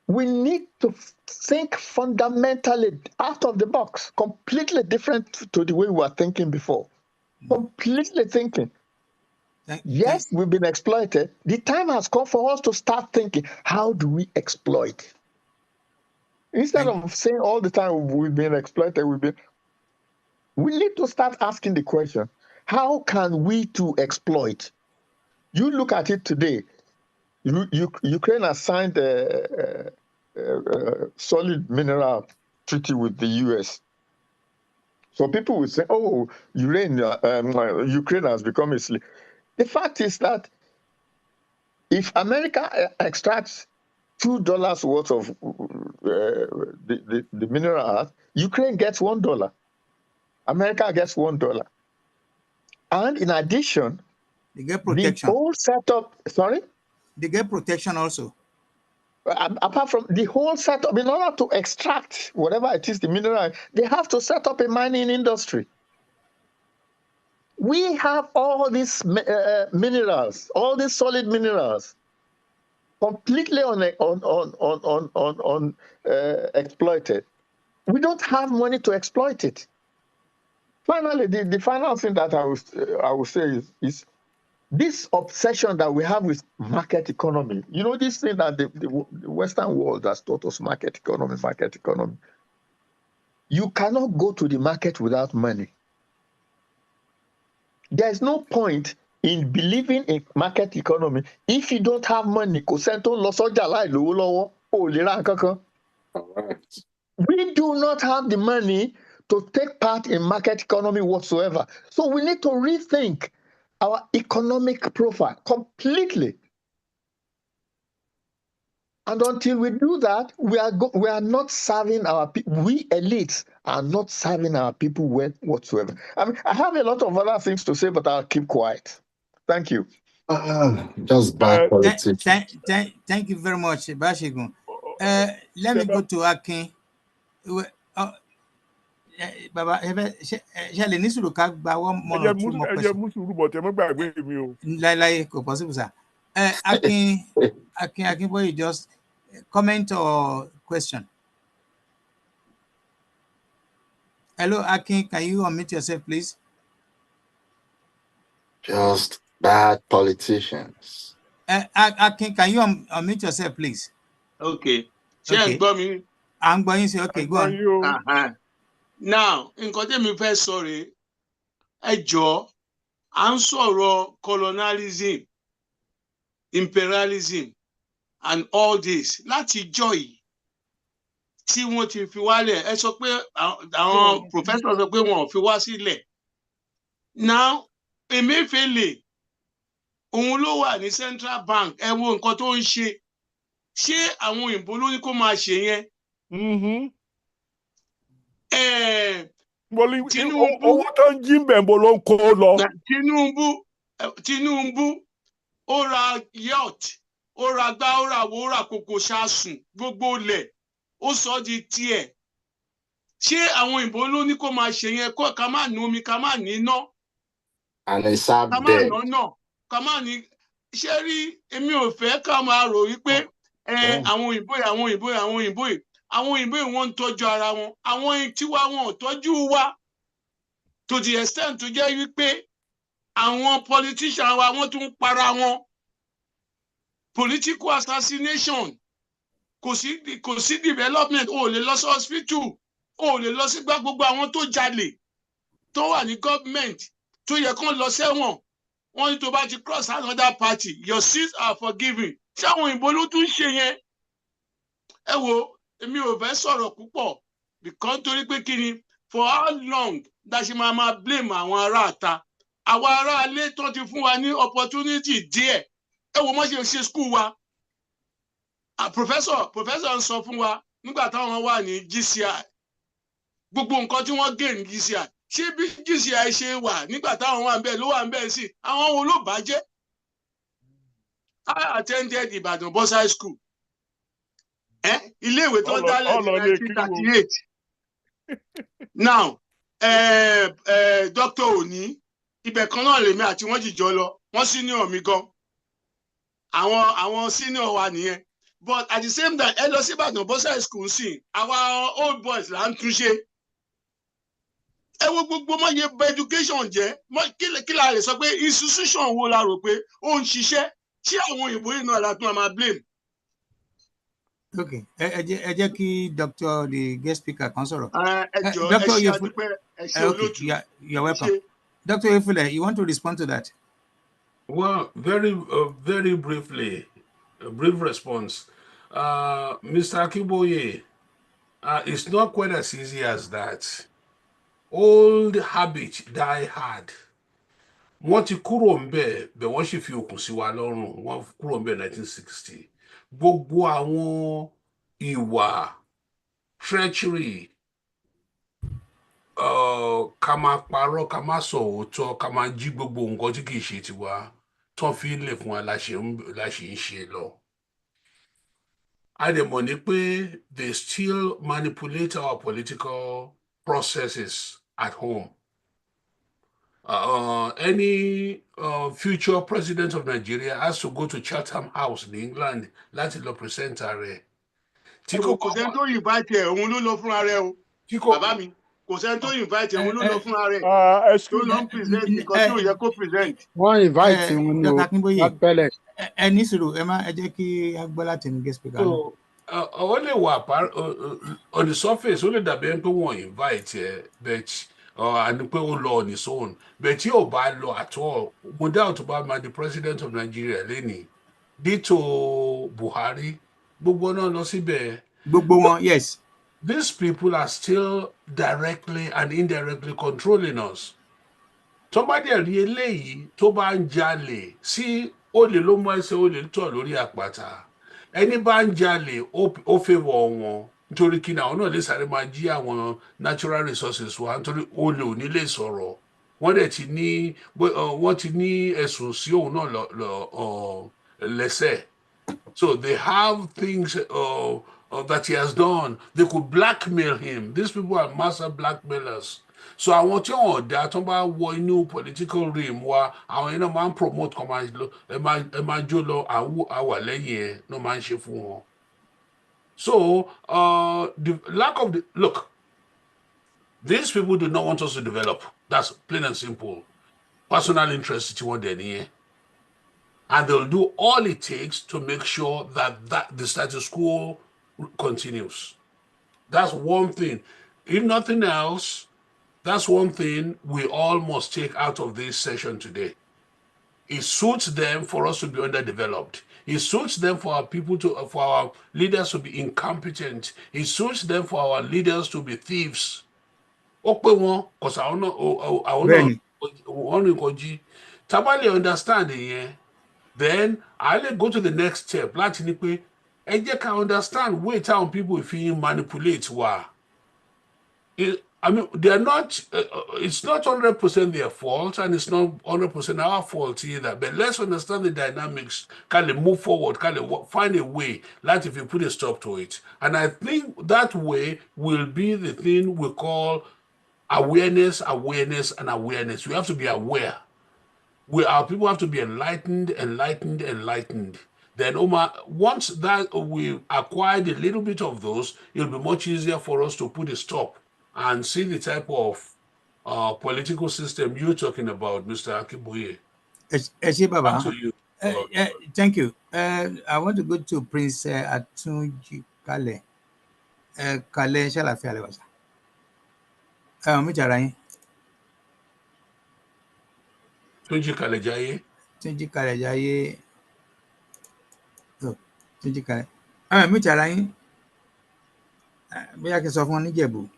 we need to think fundamentally out of the box, completely different to the way we were thinking before. Completely thinking. Yes, we've been exploited. The time has come for us to start thinking, how do we exploit? Instead of saying all the time we've been exploited, we need to start asking the question, how can we too exploit? You look at it today. Ukraine has signed a solid mineral treaty with the US. So people will say, oh, Ukraine has become a slave. The fact is that if America extracts $2 worth of the mineral earth, Ukraine gets $1. America gets $1. And in addition, they get protection. The whole setup, sorry? They get protection also. Apart from the whole setup, in order to extract whatever it is, the mineral, they have to set up a mining industry. We have all these minerals, all these solid minerals, completely exploited. We don't have money to exploit it. Finally, the final thing that I will say is this obsession that we have with market economy. You know, this thing that the Western world has taught us, market economy, market economy. You cannot go to the market without money. There's no point in believing in market economy if you don't have money. We do not have the money to take part in market economy whatsoever. So we need to rethink our economic profile completely. And until we do that, we are not serving our people. We elites are not serving our people well whatsoever. I mean, I have a lot of other things to say, but I'll keep quiet. Thank you. Just bad politics. Thank you very much, Bashigun. Let me go to Akin. Baba, shall I need to ká gba one more or two more questions? Like, possible, sir. Akin, boy, just comment or question. Hello, Akin, can you unmute yourself, please? Just bad politicians. Akin, can you unmute yourself, please? Okay. Okay. I'm going to say, okay, go on. Now, nǹkan tẹ́mi fẹ́ sọ rèé, ẹ jọ̀ọ́, à ń sọ̀rọ̀ colonialism, imperialism, and all this láti jọ́ yìí tí wọ́n ti fi wálẹ̀. Ẹ sọ pé àwọn professor sọ pé wọn ò fi wá sílẹ̀. Now, Emefiele, òun ló wà ní Central Bank, ẹ wo nǹkan tó ń ṣe. ṣé àwọn òyìnbó ló ní kó máa ṣe yẹn? Tinubu owó tó ń jí bẹ̀m̀bò ló ń kó lọ. Tinubu ó ra yacht, ó ra gbá, ó ra wo, ó ra kòkò ṣáàsùn gbogbo ilẹ̀ ó sọ di tiẹ̀. Ṣé àwọn òyìnbó ló ní kó máa ṣe yẹn ká má ní omi, ká má ní iná, ká má nọ́nà, ká má ní. Ṣé rí, èmi ò fẹ́ ká máa rò wípé àwọn òyìnbó yìí wọ́n ń tọ́jú ara wọn, àwọn tiwa wọn ò tọ́jú wa to the extent tó jẹ́ wípé àwọn politician wa wọ́n tún para wọn. Political assassination, kò sí development, o lè lọ sí hospital, o lè lọ sí gbogbo àwọn tó jalè tó wà ní government tó yẹ kán lọ sẹ́wọ̀n, wọ́n ní tó bá ti cross another party your sins are forgiven. Ṣé àwọn òyìnbó ló tún ṣe yẹn? Ẹ wo, èmi ò fẹ́ sọ̀rọ̀ púpọ̀ because torí pé kí ni, for how long that ṣe máa blame àwọn ará àta? Àwọn ará ilé tó ti fún wa ní opportunity díẹ̀. Ẹ wo, wọ́n ṣe school wa. Professor ń sọ fún wa nígbà táwọn wà ní GCI, gbogbo nǹkan tí wọ́n gé ní GCI, ṣé bí GCI ṣe wà nígbà táwọn wà ń bẹ̀ ló wà ń bẹ̀ sí, àwọn wo ló bàjẹ́? I attended Ibadan Boys High School. Ilé-ìwé tó dálẹ̀ ní 1938. Now, Dr. Oni, ibẹ̀ kan náà lèmi àti wọ́n jìjọ lọ, wọ́n senior mi gan. Àwọn senior wa nìyẹn. But at the same time, ẹ lọ sí Ibadan Boys High School sí, àwa old boys là ń túnṣe. Ẹ wo gbogbo mọ́ yẹ bá education jẹ́, kí la lè sọ pé institution wo la rò pé ó ń ṣiṣẹ́, tí àwọn òyìnbó yìí náà la tún máa blame. Okay, ẹ jẹ́ kí Dr. the guest speaker kan sọ̀rọ̀. You're welcome. Dr. Efule, you want to respond to that? Well, very briefly, a brief response. Mr. Akiboye, it's not quite as easy as that. Old habits die hard. Wọ́n ti kúrò ń bẹ̀ bẹ̀ wọ́n sì fi okùn sí wa lọ́rùn. Wọ́n kúrò ń bẹ̀ 1960. Gbogbo àwọn ìwà treachery, ká máa parọ́, ká máa sọ òótọ́, ká máa jí gbogbo nǹkan tí kìí ṣe tiwa tán fi lè fún wa láṣẹ ń ṣe lọ. A dẹ̀ mọ̀ ní pé they still manipulate our political processes at home. Any future president of Nigeria has to go to Chatham House in England láti lọ present ààrẹ. Kò sẹ́ni tó invite ẹ̀, òun ló lọ fúnra rẹ̀ o. Bàbá mi, kò sẹ́ni tó invite ẹ̀, òun ló lọ fúnra rẹ̀. Tó lọ ń present nǹkan tí ò yẹ kó present. Wọ́n invite wọn ní o, lábẹ́lẹ̀. Ẹ ní sùúrù, ẹ jẹ́ kí a gbọ́ láti ní guest speaker náà. Ó lè wà on the surface, ó lè dàbí ẹni pé wọ́n invite ẹ̀, but and pé ó lọ on his own. But tí ò bá lọ at all, mo doubt tó bá máa di president of Nigeria lẹ́nìí. Dito Buhari, gbogbo náà lọ síbẹ̀. Gbogbo wọn, yes. These people are still directly and indirectly controlling us. Tó bá dẹ̀ rí eléyìí tó bá ń jalè, sí olè ló mọ ẹsẹ̀ olè tọ̀ lórí àpáta. Ẹni bá ń jalè ó favour wọn nítorí kí ni àwọn náà lè sáré máa jí àwọn natural resources wa nítorí olè ò ní lè sọ̀rọ̀. Wọ́n ti ní ẹ̀sùn sí òun náà lẹ́sẹ̀. So they have things that he has done. They could blackmail him. These people are master blackmailers. So àwọn tí wọ́n dá tó bá wọ inú political realm wa, àwọn yẹn náà máa ń promote kọ́ ẹ máa jó lọ àwà lẹ́yìn ẹ̀ náà máa ń ṣe fún wọn. So the lack of look, these people do not want us to develop. That's plain and simple. Personal interest tí wọ́n dẹ̀ nìyẹn. And they'll do all it takes to make sure that the status quo continues. That's one thing. If nothing else, that's one thing we all must take out of this session today. It suits them for us to be underdeveloped. It suits them for our leaders to be incompetent. It suits them for our leaders to be thieves. Because I understand it. Then I'll go to the next step. Láti ní pé ẹ jẹ́ ká understand way táwọn people fi manipulate wa. I mean, they are not, it's not 100% their fault, and it's not 100% our fault either. But let's understand the dynamics, kind of move forward, kind of find a way, like if you put a stop to it. And I think that way will be the thing we call awareness, awareness, and awareness. We have to be aware. Our people have to be enlightened, enlightened, enlightened. Then, Omar, once that we acquired a little bit of those, it'll be much easier for us to put a stop and see the type of political system you're talking about, Mr. Akibuye. Back to you. Thank you. I want to go to Prince Atunji Kale. Kale Shalafia Lewasa. Micharain. Tunji Kale Jaye. Tunji Kale Jaye. Tunji Kale. Micharain. Bóyá kí n sọ fún ọ níjẹ̀bú.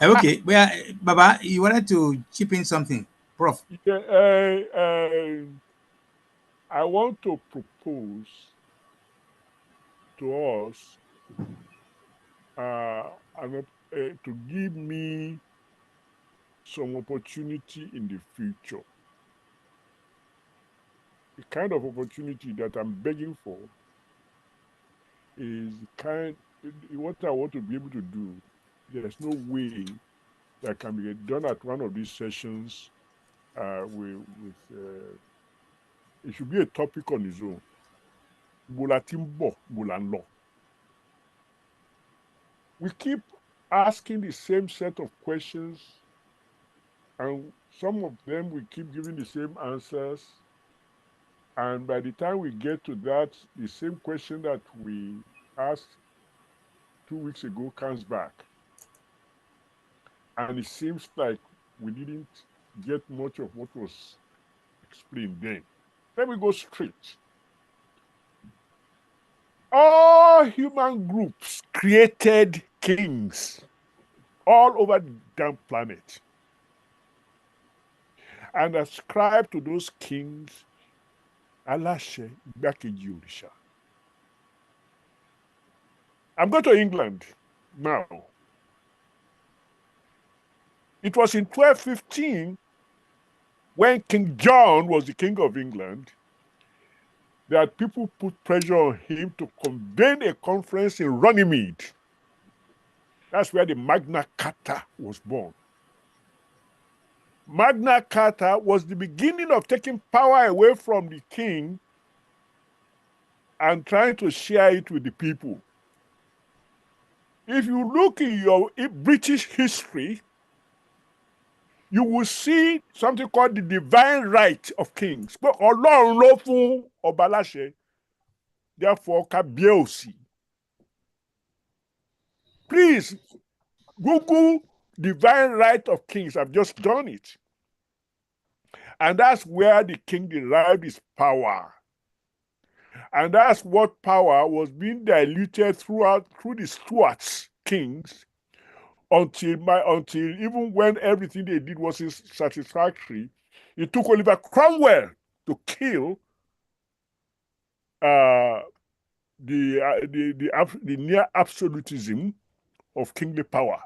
Okay, well, Baba, you wanted to chip in something, Prof. Yeah, I want to propose to us to give me some opportunity in the future. The kind of opportunity that I'm begging for is what I want to be able to do. There's no way that can be done at one of these sessions it should be a topic on its own. We keep asking the same set of questions, and some of them we keep giving the same answers. And by the time we get to that, the same question that we asked 2 weeks ago comes back. And it seems like we didn't get much of what was explained then. Let me go straight. All human groups created kings all over the damn planet and ascribed to those kings aláṣẹ igbákejì òrìṣà. I'm going to England now. It was in 1215 when King John was the king of England that people put pressure on him to convene a conference in Runnymede. That's where the Magna Carta was born. Magna Carta was the beginning of taking power away from the king and trying to share it with the people. If you look in your British history, you will see something called the divine right of kings. But Ọlọ́run ló fún ọba láṣẹ. Therefore, kábíyèsí. Please, Google divine right of kings. I've just done it. And that's where the king derived his power. And that's what power was being diluted through the Stuarts kings until even when everything they did was satisfactory, it took Oliver Cromwell to kill the near absolutism of kingly power.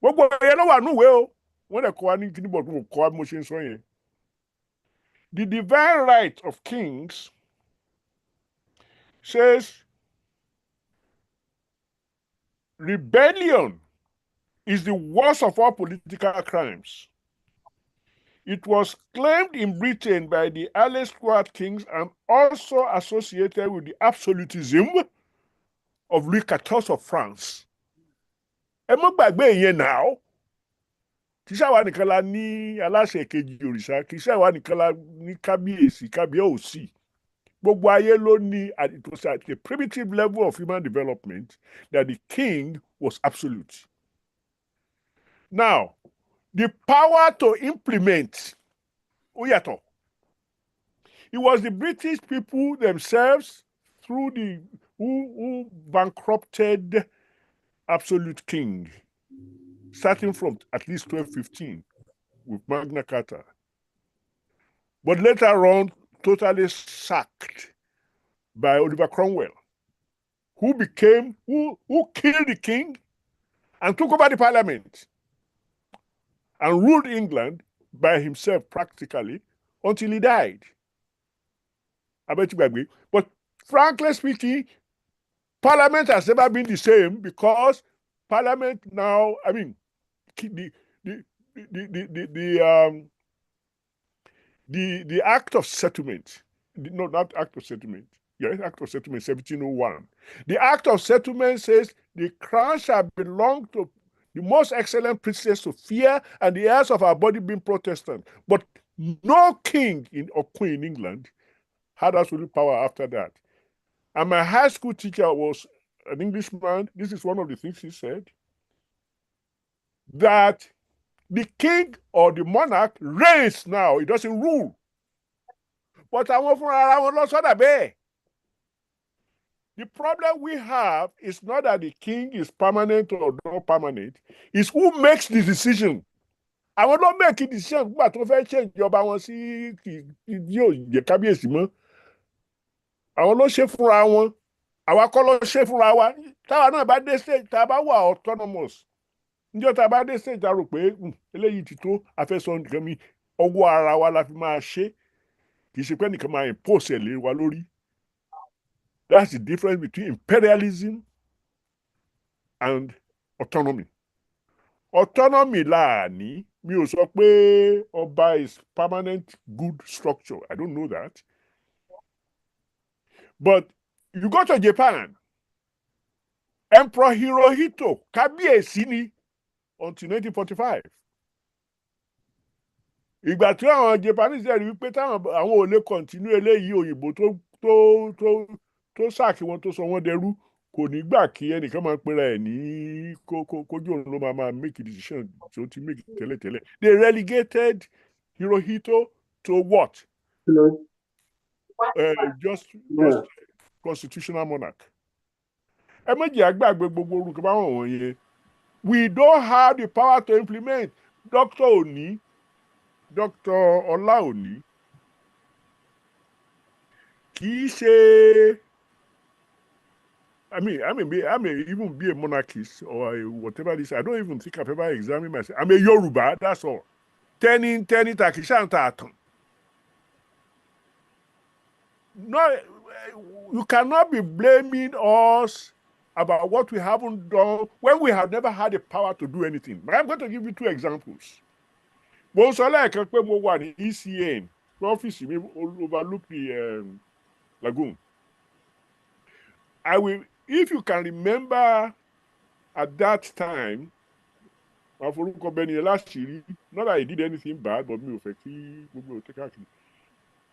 The divine right of kings says rebellion is the worst of all political crimes. It was claimed in Britain by the early Stuart kings and also associated with the absolutism of Louis XIV of France. Ẹ mọ́ gbàgbé ìyẹn now. Kì í ṣàwa nìkan la ní aláṣẹ kejì òrìṣà, kì í ṣàwa nìkan la ní kábíyèsí. Gbogbo ayé ló ní, it was at the primitive level of human development that the king was absolute. Now, the power to implement, ó yàtọ̀. It was the British people themselves who bankrupted absolute king, starting from at least 1215 with Magna Carta. but later on totally sacked by Oliver Cromwell, who killed the king and took over the parliament and ruled England by himself practically until he died. But frankly speaking, Parliament has never been the same because Parliament now, I mean, the Act of Settlement, no, not Act of Settlement, yes, Act of Settlement 1701. The Act of Settlement says the crown shall belong to the most excellent Princess Sophia and the heirs of our body being Protestant. But no king or queen in England had absolute power after that. And my high school teacher was an Englishman. This is one of the things he said, that the king or the monarch reigns now. He doesn't rule. But I want the problem we have is not that the king is permanent or not permanent. It's who makes the decision. I will not make a decision but to change ìjọba wọn sí yóò jẹ kábíyèsí mọ́. Àwọn ló ṣe fúnra wọn. Àwa kọ́ ló ṣe fúnra wa. Táwa náà bá dé stage tá a bá wà autonomous. Níjọ́ tá a bá dé stage a rò pé eléyìí ti tó afẹ́sọ nìkan mi ọwọ́ ara wa la fi máa ṣe. Kì í ṣe pé nìkan máa impose ẹ̀ lé wa lórí. That's the difference between imperialism and autonomy. Autonomy láàní, mi ò sọ pé ọba is permanent good structure. I don't know that. But you go to Japan, Emperor Hirohito, kábíyèsí ni until 1945. Ìgbà tí àwọn Japanese rí wípé táwọn ò lè continue eléyìí òyìnbó tó sáàkì wọn tó sọ wọ́n dẹrú kò ní gbà kí ẹnìkan máa pera ẹ̀ ní kójú òun ló máa make a decision tí ó ti make tẹ́lẹ̀tẹ́lẹ̀. They relegated Hirohito to what? Just constitutional monarch. Ẹ méjì àgbàgbé gbogbo orúkọ báwọn wọ̀nyẹn. We don't have the power to implement. Dr. Ọlá Òní kì í ṣe. I may even be a monarchist or whatever this. I don't even think I've ever examined myself. I'm a Yoruba, that's all. Tẹ́ni takishanta. No, you cannot be blaming us about what we haven't done when we have never had the power to do anything. But I'm going to give you two examples. Mo sọ lẹ́ẹ̀kan pé mo wà ní ECN, ọ́fíìsì mi overlook the lagoon. If you can remember at that time, not that I did anything bad, but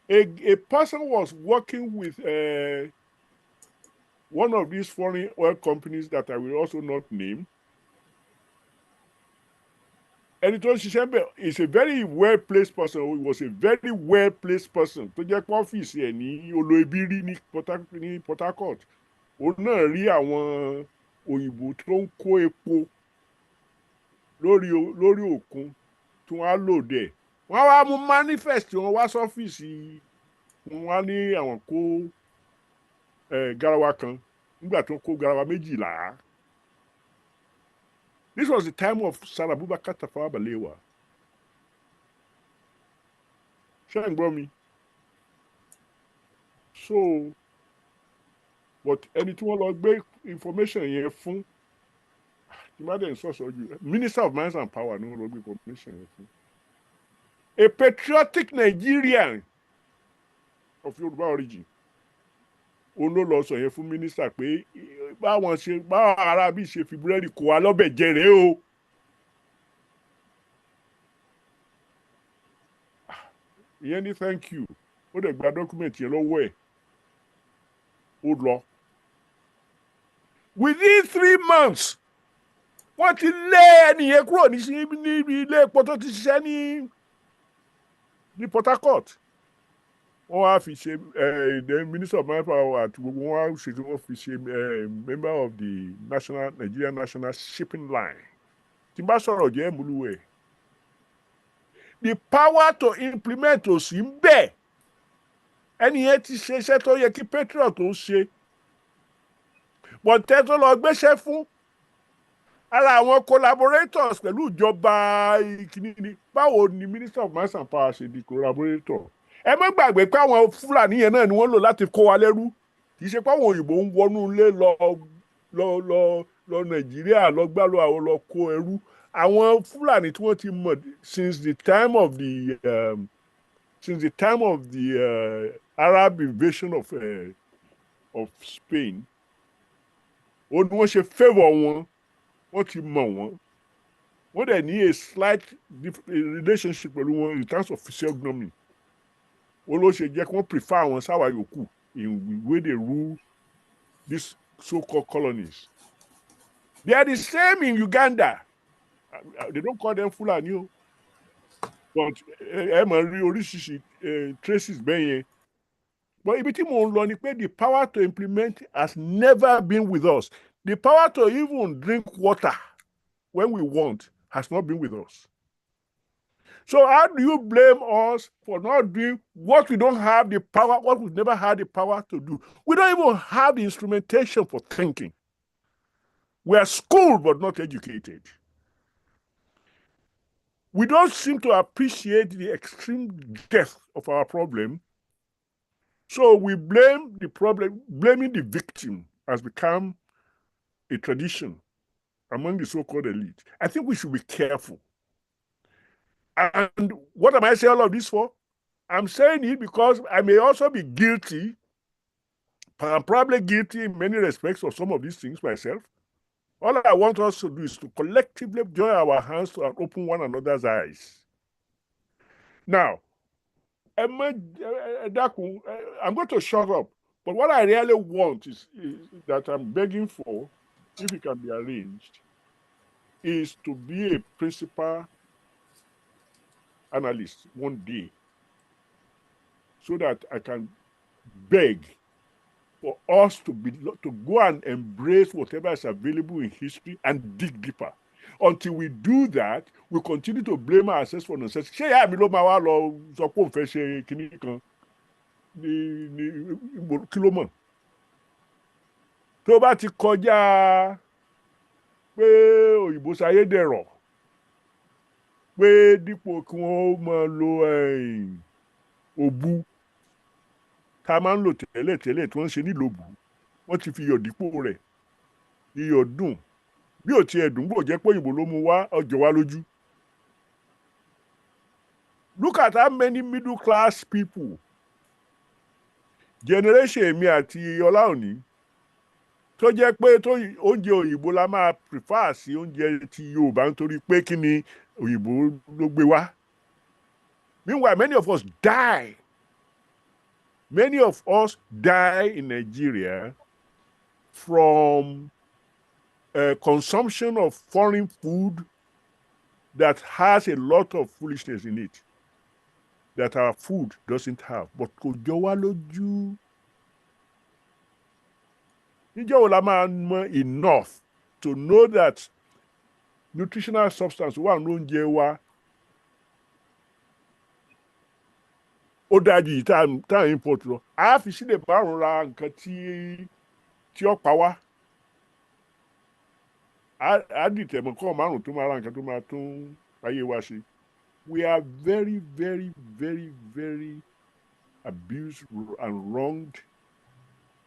a person was working with one of these foreign oil companies that I will also not name. And it was is a very well-placed person. He was a very well-placed person. To jẹ́ ọ́fíìsì ẹ̀ ní Olóibírí ní Port Harcourt. Òun náà rí àwọn òyìnbó tó ń kó epo lórí òkun tí wọ́n á lò dẹ̀. Wọ́n wá mú manifest wọn wá sọ́fíìsì wọn wá ní àwọn kó garawa kan nígbà tó kó garawa 12. This was the time of Sir Abubakar Tafawa Balewa. Ṣé ń gbọ́ mi? So, but ẹni tí wọ́n lọ gbé information yẹn fún, Minister of Mines and Power ni wọ́n lọ gbé information yẹn fún. A patriotic Nigerian of Yoruba origin. Òun ló lọ sọ yẹn fún minister pé báwọn ará bí ṣe fi búrẹ́dì kó wa lọ́bẹ̀ jẹrẹ o. Ìyẹn ní thank you. Ó dẹ̀ gba document yẹn lọ́wọ́ ẹ̀. Ó lọ. Within 3 months, wọ́n ti lé ẹnìyẹn kúrò ní ilé epo tó ti ṣiṣẹ́ ní Port Harcourt. Wọ́n wá fi ṣe the Minister of Manpower àti gbogbo wọn wá ṣe tí wọ́n fi ṣe member of the Nigerian National Shipping Line. Tí n bá sọ̀rọ̀ jẹ́ múlùú ẹ̀. the power to implement ò sí ń bẹ̀. Ẹni yẹn ti ṣe iṣẹ́ tó yẹ kí Patriot tó ṣe. But tẹ́ tó lọ gbéṣẹ́ fún ara àwọn collaborators pẹ̀lú ìjọba ìkíní ni báwo ni Minister of Mines and Power ṣe di collaborator. Ẹ má gbàgbé pé àwọn Fúlàní yẹn náà ni wọ́n lò láti kó wa lẹ́rú. Kì í ṣe pé àwọn òyìnbó ń wọnú ilé lọ Nàìjíríà lọ gbá lọ àwọn lọ kó ẹrú. Àwọn Fúlàní tí wọ́n ti mọ̀ since the time of the Arab invasion of Spain, ó ní wọ́n ṣe favour wọn, wọ́n ti mọ̀ wọ́n. Wọ́n dẹ̀ ní a slight relationship pẹ̀lú wọn in terms of physiognomy. Ó ló ṣe jẹ́ kí wọ́n prefer àwọn sáwà yòókù in the way they rule these so-called colonies. They are the same in Uganda. They don't call them Fulani, but ẹ máa rí oríṣiríṣi traces bẹ́ẹ̀ yẹn. But ibi tí mò ń lọ ni pé the power to implement has never been with us. The power to even drink water when we want has not been with us. So how do you blame us for not doing what we don't have the power, what we've never had the power to do? We don't even have the instrumentation for thinking. We are schooled but not educated. We don't seem to appreciate the extreme depth of our problem. So we blame the problem, blaming the victim has become a tradition among the so-called elite. I think we should be careful. And what am I saying all of this for? I'm saying it because I may also be guilty. I'm probably guilty in many respects of some of these things myself. All I want us to do is to collectively join our hands to open one another's eyes. Now, I'm going to shut up, but what I really want is that I'm begging for, if it can be arranged, is to be a principal analyst one day so that I can beg for us to go and embrace whatever is available in history and dig deeper. Until we do that, we continue to blame ourselves for nonsense. Ṣé ìyá mi ló máa wá lọ sọ pé òun fẹ́ ṣe kinní kan ní kí ló mọ̀? Tó bá ti kọjá pé òyìnbó ṣayédẹ̀rọ̀ pé dípò kí wọ́n máa lo òbu tá a máa ń lò tẹ́lẹ̀ tí wọ́n ń ṣe nílòbù, wọ́n ti fi iyọ̀ dípò rẹ̀. Iyọ̀ dùn bí ò tiẹ̀ dùn bò jẹ́ pé òyìnbó ló mú wá ọjọ́ wa lójú. Look at how many middle class people generation èmi àti ọlá òní tó jẹ́ pé oúnjẹ òyìnbó la máa prefer sí oúnjẹ ti Yorùbá nítorí pé kí ni òyìnbó ló gbé wá. Meanwhile, many of us die. Many of us die in Nigeria from consumption of foreign food that has a lot of foolishness in it that our food doesn't have. But kò jọ wá lójú. Níjọ́ wo la máa mọ̀ enough to know that nutritional substance wà ní oúnjẹ wa ó dájú yìí tá à ń import lọ. A fi sílẹ̀ márùn-ún ra nǹkan tí ó pa wá. A dìtẹ̀ mọ́ kọ́ márùn-ún tó máa ra nǹkan tó máa tún ayé wa ṣe. We are very, very, very, very abused and wronged,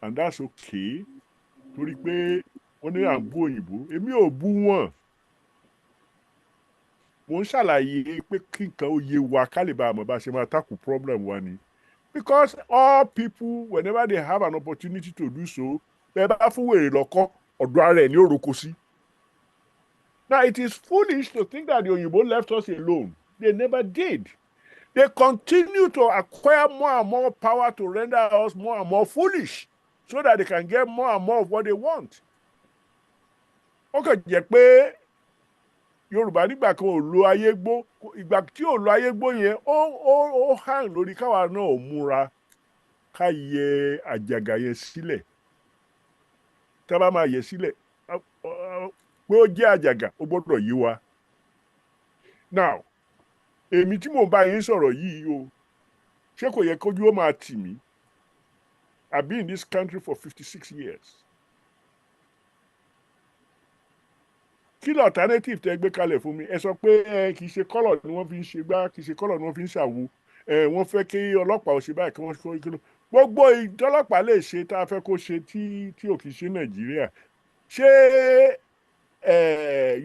and that's okay. Torí pé wọ́n ní à ń bú òyìnbó, èmi ò bú wọn. Mo ń ṣàlàyé pé kí nǹkan ó yé wa ká lè bá àmọ́ bá ṣe máa tackle problem wa ni. Because all people, whenever they have an opportunity to do so, bẹ́ẹ̀ bá fún wèrè lọ́kọ́, ọ̀dọ̀ ara ẹ̀ ní òroko sí. Now, it is foolish to think that the Oyinbo left us alone. They never did. They continue to acquire more and more power to render us more and more foolish so that they can get more and more of what they want. Ó kàn jẹ́ pé Yorùbá nígbà kan ò lo ayégbó, ìgbà tí ò lo ayégbó yẹn ó hàn lórí káwa náà ò múra ká yẹ àjàgà yẹn sílẹ̀. Tá bá máa yẹ sílẹ̀ pé ó jẹ́ àjàgà ó gbọ́dọ̀ yé wa. Now, èmi tí mò ń bá yín sọ̀rọ̀ yìí o ṣé kò yẹ kójú ó máa tì mí? I've been in this country for 56 years. Kí ni alternative tẹ́ gbé kalẹ̀ fún mi? Ẹ sọ pé kì í ṣe kọ́lọ̀ ni wọ́n fi ń ṣe gbá, kì í ṣe kọ́lọ̀ ni wọ́n fi ń ṣàwo. Wọ́n fẹ́ kí ọlọ́pàá ò ṣe báyìí kí wọ́n kó kí ló. Gbogbo ìdọ́lọ́pàá lè ṣe tá a fẹ́ kó ṣe tí ò kì í ṣe Nàìjíríà. Ṣé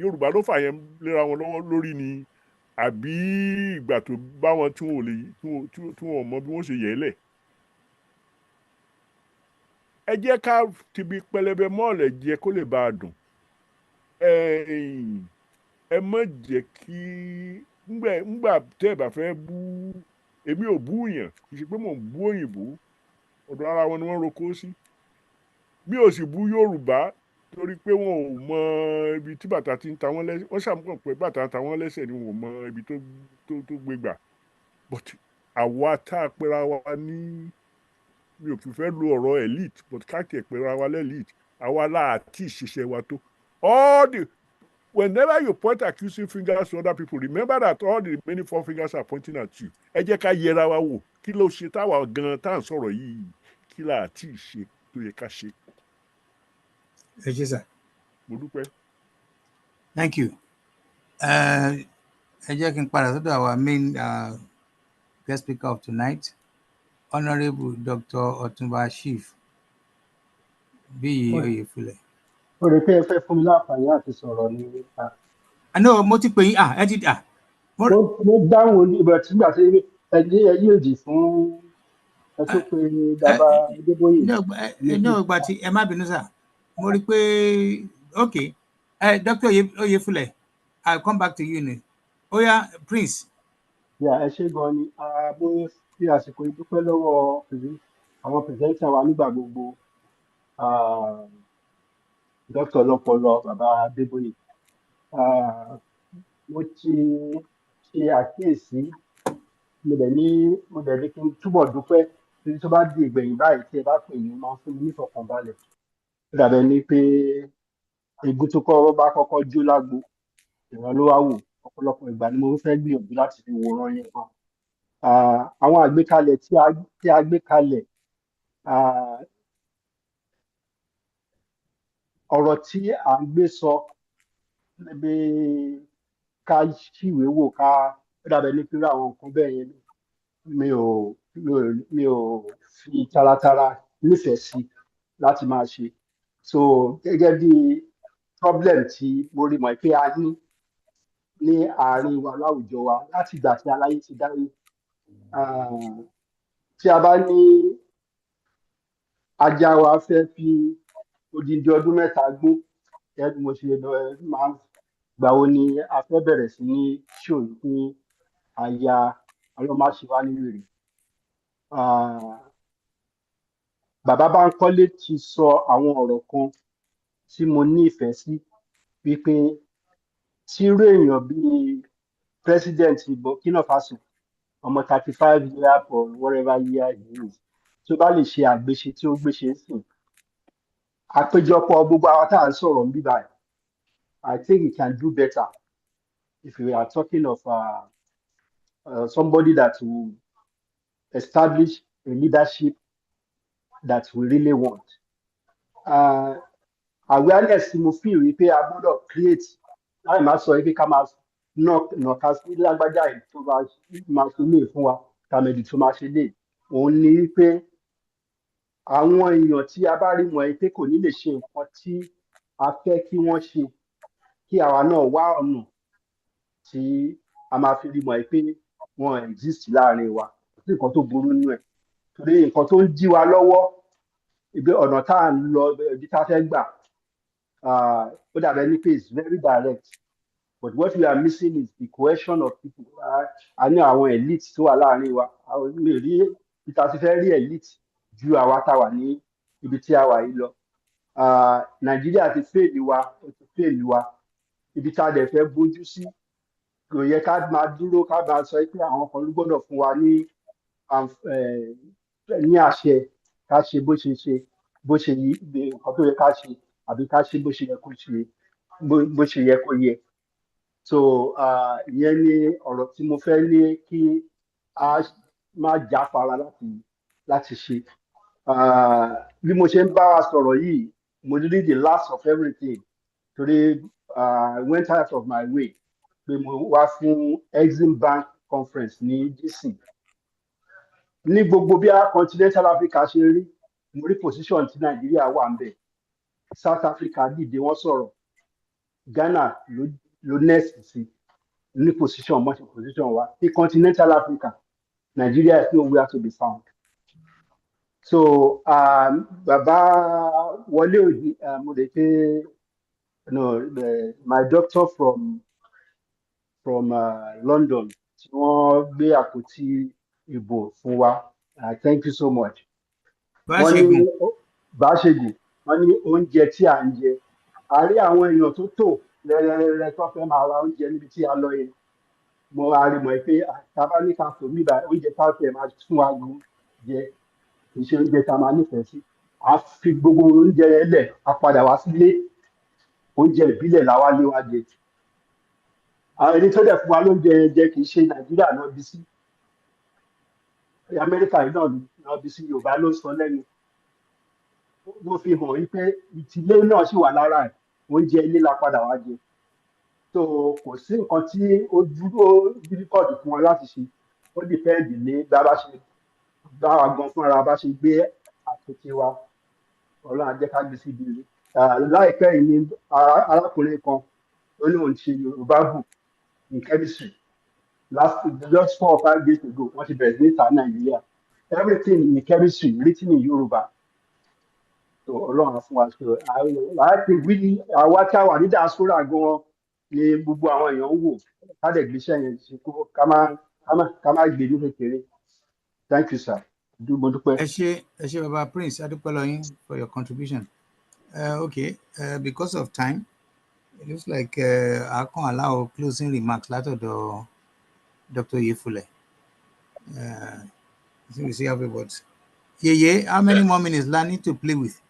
Yorùbá ló fà yẹn lera wọn lọ́wọ́ lórí ni àbí ìgbà tó bá wọn tí wọn ò mọ bí wọ́n ṣe yẹ̀ ẹ́ lẹ̀? Ẹ jẹ́ ká tibi pẹlẹbẹ mọ́ọ̀lẹ̀ jẹ kó lè bá a dùn. Ẹ má jẹ́ kí ngbà tẹ́ ẹ bá fẹ́ bú èmi ò bú yàn kì í ṣe pé mò ń bú òyìnbó ọ̀dọ̀ ara wọn ni wọ́n roko sí. Mi ò sì bú Yorùbá torí pé wọn ò mọ ibi tí bàtà ti ń ta wọ́n lẹ́sẹ̀. Wọ́n ṣàmùkàn pé bàtà ń ta wọ́n lẹ́sẹ̀ ni wọn ò mọ ibi tó gbé gbà. But àwa tá a pera wa ní mi ò fi fẹ́ lo ọ̀rọ̀ elite but káàkiri pera wa lẹ́lite àwa láàtì ìṣiṣẹ́ wa tó. Whenever you point accusing fingers to other people, remember that all the remaining 4 fingers are pointing at you. Ẹ jẹ́ ká yẹra wa wò kí ló ṣe táwa gan-an tá à ń sọ̀rọ̀ yìí kí láàtì ìṣe tó yẹ ká ṣe. Ẹ ṣé sà. Mo dúpẹ́. Thank you. Ẹ jẹ́ kí n padà sọ́dọ̀ our main guest speaker of tonight, Honourable Dr. Ọ̀túnba Chief Bíyì Oyèfúlẹ̀. Ó rè pé ẹ fẹ́ fún mi láǹfààní àti sọ̀rọ̀ ní. No, mo ti pè yín ẹ ti mo dáhùn ìgbà tí ẹ yíòdì fún ẹ tó pe bàbá Adébóyè. No, ìgbà tí ẹ má bínú sà. Mo rí pé okay. Dr. Oyèfúlẹ̀, I'll come back to you ni. Oya Prince. Ẹ ṣé gan ni. Mo fi àsìkò ìdúpẹ́ lọ́wọ́ àwọn pìrìsẹ́ńtà wa nígbà gbogbo. Dr. Ọlọ́pọlọ bàbá Adébóyè. Mo ti ṣe àkíyèsí mo dẹ̀ ní kí n túbọ̀ dúpẹ́ torí tó bá di ìgbẹ̀yìn báyìí tí ẹ bá pè mí máa ń fún mi nífọ̀kànbalẹ̀. Ó dàbẹ̀ ni pé egun tó bá kọ́kọ́ jó lágbo ìran ló wá wò. Ọ̀pọ̀lọpọ̀ ìgbà ni mo fẹ́ gbìyànjú láti fi wòran yẹn gan. Àwọn àgbékalẹ̀ tí a gbé kalẹ̀ ọ̀rọ̀ tí à ń gbé sọ níbi ká ṣìwé wò ká ó dàbẹ̀ ní pé àwọn nǹkan bẹ́ẹ̀ yẹn mi ò fi taratara nífẹ̀ẹ́ sí láti máa ṣe. So gẹ́gẹ́ bí problem tí mo rí mọ̀ pé a ní àárín wa láwùjọ wa láti ìgbà tí aláyé ti dáyé. Tí a bá ní ajá wa fẹ́ fi odindi ọdún 3 gbó gẹ́gẹ́ bí mo ṣe máa ń gbà wo ni a fẹ́ bẹ̀rẹ̀ sí ní ṣòro fún aya ọlọ́máṣíwá ní wèrè. Bàbá Bánkọ́lé ti sọ àwọn ọ̀rọ̀ kan tí mo ní ìfẹ́ sí wípé tí irú èèyàn bíi president Burkina Faso ọmọ 35 years or whatever year he is tí ó bá lè ṣe àgbéṣe tí ó gbéṣe sìn àpéjọpọ̀ gbogbo àwọn tá à ń sọ̀rọ̀ ń bí báyìí I think he can do better if we are talking of somebody that will establish a leadership that we really want. Awareness mo feel wípé a gbọ́dọ̀ create láì máa sọ wípé ká máa nàka sí lágbájá yìí tó máa ṣe lè fún wa tàmẹ̀dì tó máa ṣe lè. Òun ni wípé àwọn èèyàn tí a bá rí wọn pé kò ní lè ṣe nǹkan tí a fẹ́ kí wọ́n ṣe kí àwa náà wá ọ̀nà tí a máa fi rí wọn pé wọ́n exist láàrin wa kò sí nǹkan tó burú nínú ẹ̀ torí nǹkan tó ń dí wa lọ́wọ́ ibi ọ̀nà tá à ń lọ ibi tá a fẹ́ gbà ó dàbẹ̀ ní pé it's very direct but what we are missing is the cohesion of people. A ní àwọn elite tó wà láàrin wa mi ò rí ibi tá a ti fẹ́ rí elite ju àwa tá a wà ní ibi tí a wà yìí lọ. Nàìjíríà ti fèèlì wa ibi tá a dẹ̀ fẹ́ bójú sí kò yẹ ká máa dúró ká máa sọ pé àwọn kan ló gbọ́dọ̀ fún wa ní àṣẹ ká ṣe bó ṣe yí nǹkan tó yẹ ká ṣe àbí ká ṣe bó ṣe yẹ kó yẹ. so ìyẹn ni ọ̀rọ̀ tí mo fẹ́ ní kí a má jáfara láti ṣe. Bí mo ṣe ń bá wa sọ̀rọ̀ yìí mo rí the last of everything torí I went out of my way pé mo wá fún Exim Bank conference ní DC. Ní gbogbo bí a continental Africa ṣe rí mo rí position tí Nàìjíríà wà ń bẹ̀. South Africa dìde wọ́n sọ̀rọ̀, Ghana ló next sí ní position mọ́ṣẹ́ position wa. Ní continental Africa, Nigeria is nowhere to be found. So bàbá Wọlé Òdì mo lè pé my doctor from London tí wọ́n gbé àpótí ìbò fún wa. Thank you so much. Báṣegùn wọ́n ní oúnjẹ tí à ń jẹ. A rí àwọn èèyàn tó tò rẹ́rẹ́rẹ́rẹ́ tó fẹ́ máa ra oúnjẹ níbi tí a lọ yẹn. Mo rí mọ̀ pé tábà ní ká tò níbà oúnjẹ tá a fẹ́ máa fún wa gan jẹ kì í ṣe oúnjẹ tá a máa nífẹ̀ẹ́ sí. A fi gbogbo oúnjẹ yẹn lẹ̀ a padà wá sílé oúnjẹ ìbílẹ̀ làwa lé wa jẹ. Àwọn ẹni tó dẹ̀ fún wa lóúnjẹ yẹn jẹ kì í ṣe Nàìjíríà náà bí sí. Amẹ́ríkà yìí náà bí sí Yorùbá ló sọ lẹ́nu. Mo fi hàn wípé ìtìlé náà sì wà lára ẹ̀ oúnjẹ ilé la padà wá jẹ. So kò sí nǹkan tí ó dúró difficult fún wọn láti ṣe. Ó depend ní bá ṣe bá wa gan fúnra bá ṣe gbé àtúntì wa. Ọlọ́run á jẹ́ ká gbé síbi ilé. Láìpẹ́ yìí ni arákùnrin kan ó ní òun ṣe Yorùbá book in chemistry. Just 4 or 5 days ago, wọ́n ti bẹ̀rẹ̀ ní ìta Nàìjíríà. Everything in chemistry written in Yoruba. So Ọlọ́run á fún wa ṣe. I think we àwa tí a wà ní diaspora gan ni gbogbo àwọn èèyàn ń wò ká dẹ̀ gbéṣẹ́ yẹn ṣe kó ká má gbé ní kékeré. Thank you, sir. Mo dúpẹ́. Ẹ ṣé Baba Prince Adúpẹ́lọ́yìn for your contribution. Okay, because of time, it looks like I can't allow closing remarks látọ̀dọ̀ Dr. Yefule. We see everybody. Yeah. How many more minutes do I need to play with?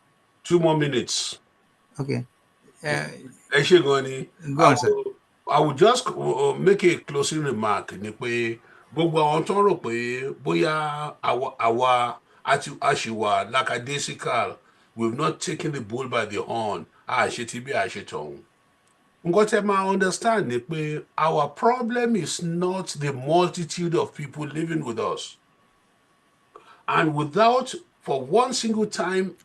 2 more minutes. Okay. Go on, sir. I will just make a closing remark. Ni pé gbogbo àwọn tó rò pé bóyá àwa àṣìwà lackadaisical, we've not taken the bull by the horn. Àṣetí bí àṣetọ̀hún. Nǹkan tẹ́ máa understand ni pé our problem is not the multitude of people living with us. And without, for one single time,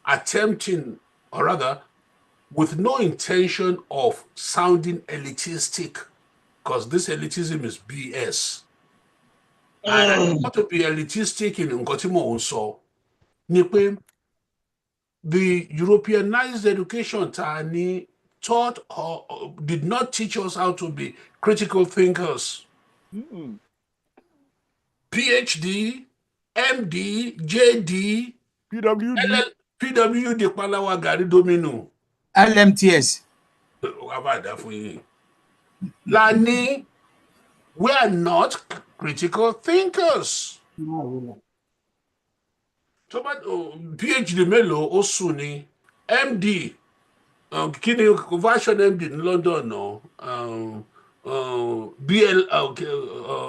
attempting, or rather, with no intention of sounding elitistic, because this elitism is BS. And I don't want to be elitistic in Nkotimo also. The Europeanized education taught or did not teach us how to be critical thinkers. PhD, MD, JD, PWD, Palawa Gari Domino, LMTS. Lani, we are not critical thinkers. So, but PhD Melo Osuni, MD, kini version MD in London, no,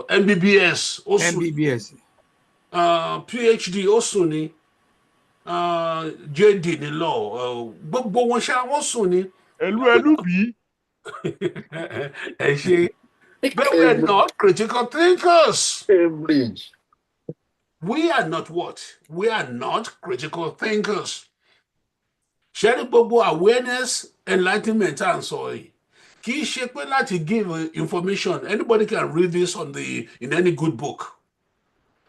MBBS Osuni, MBBS, PhD Osuni, JD in law, gbogbo wọn ṣá wọn sùn ni. Ẹlú bí. But we are not critical thinkers. We are not what? We are not critical thinkers. Sharing gbogbo awareness, enlightenment, and so on. Kì í ṣe pé láti give information. Anybody can read this in any good book.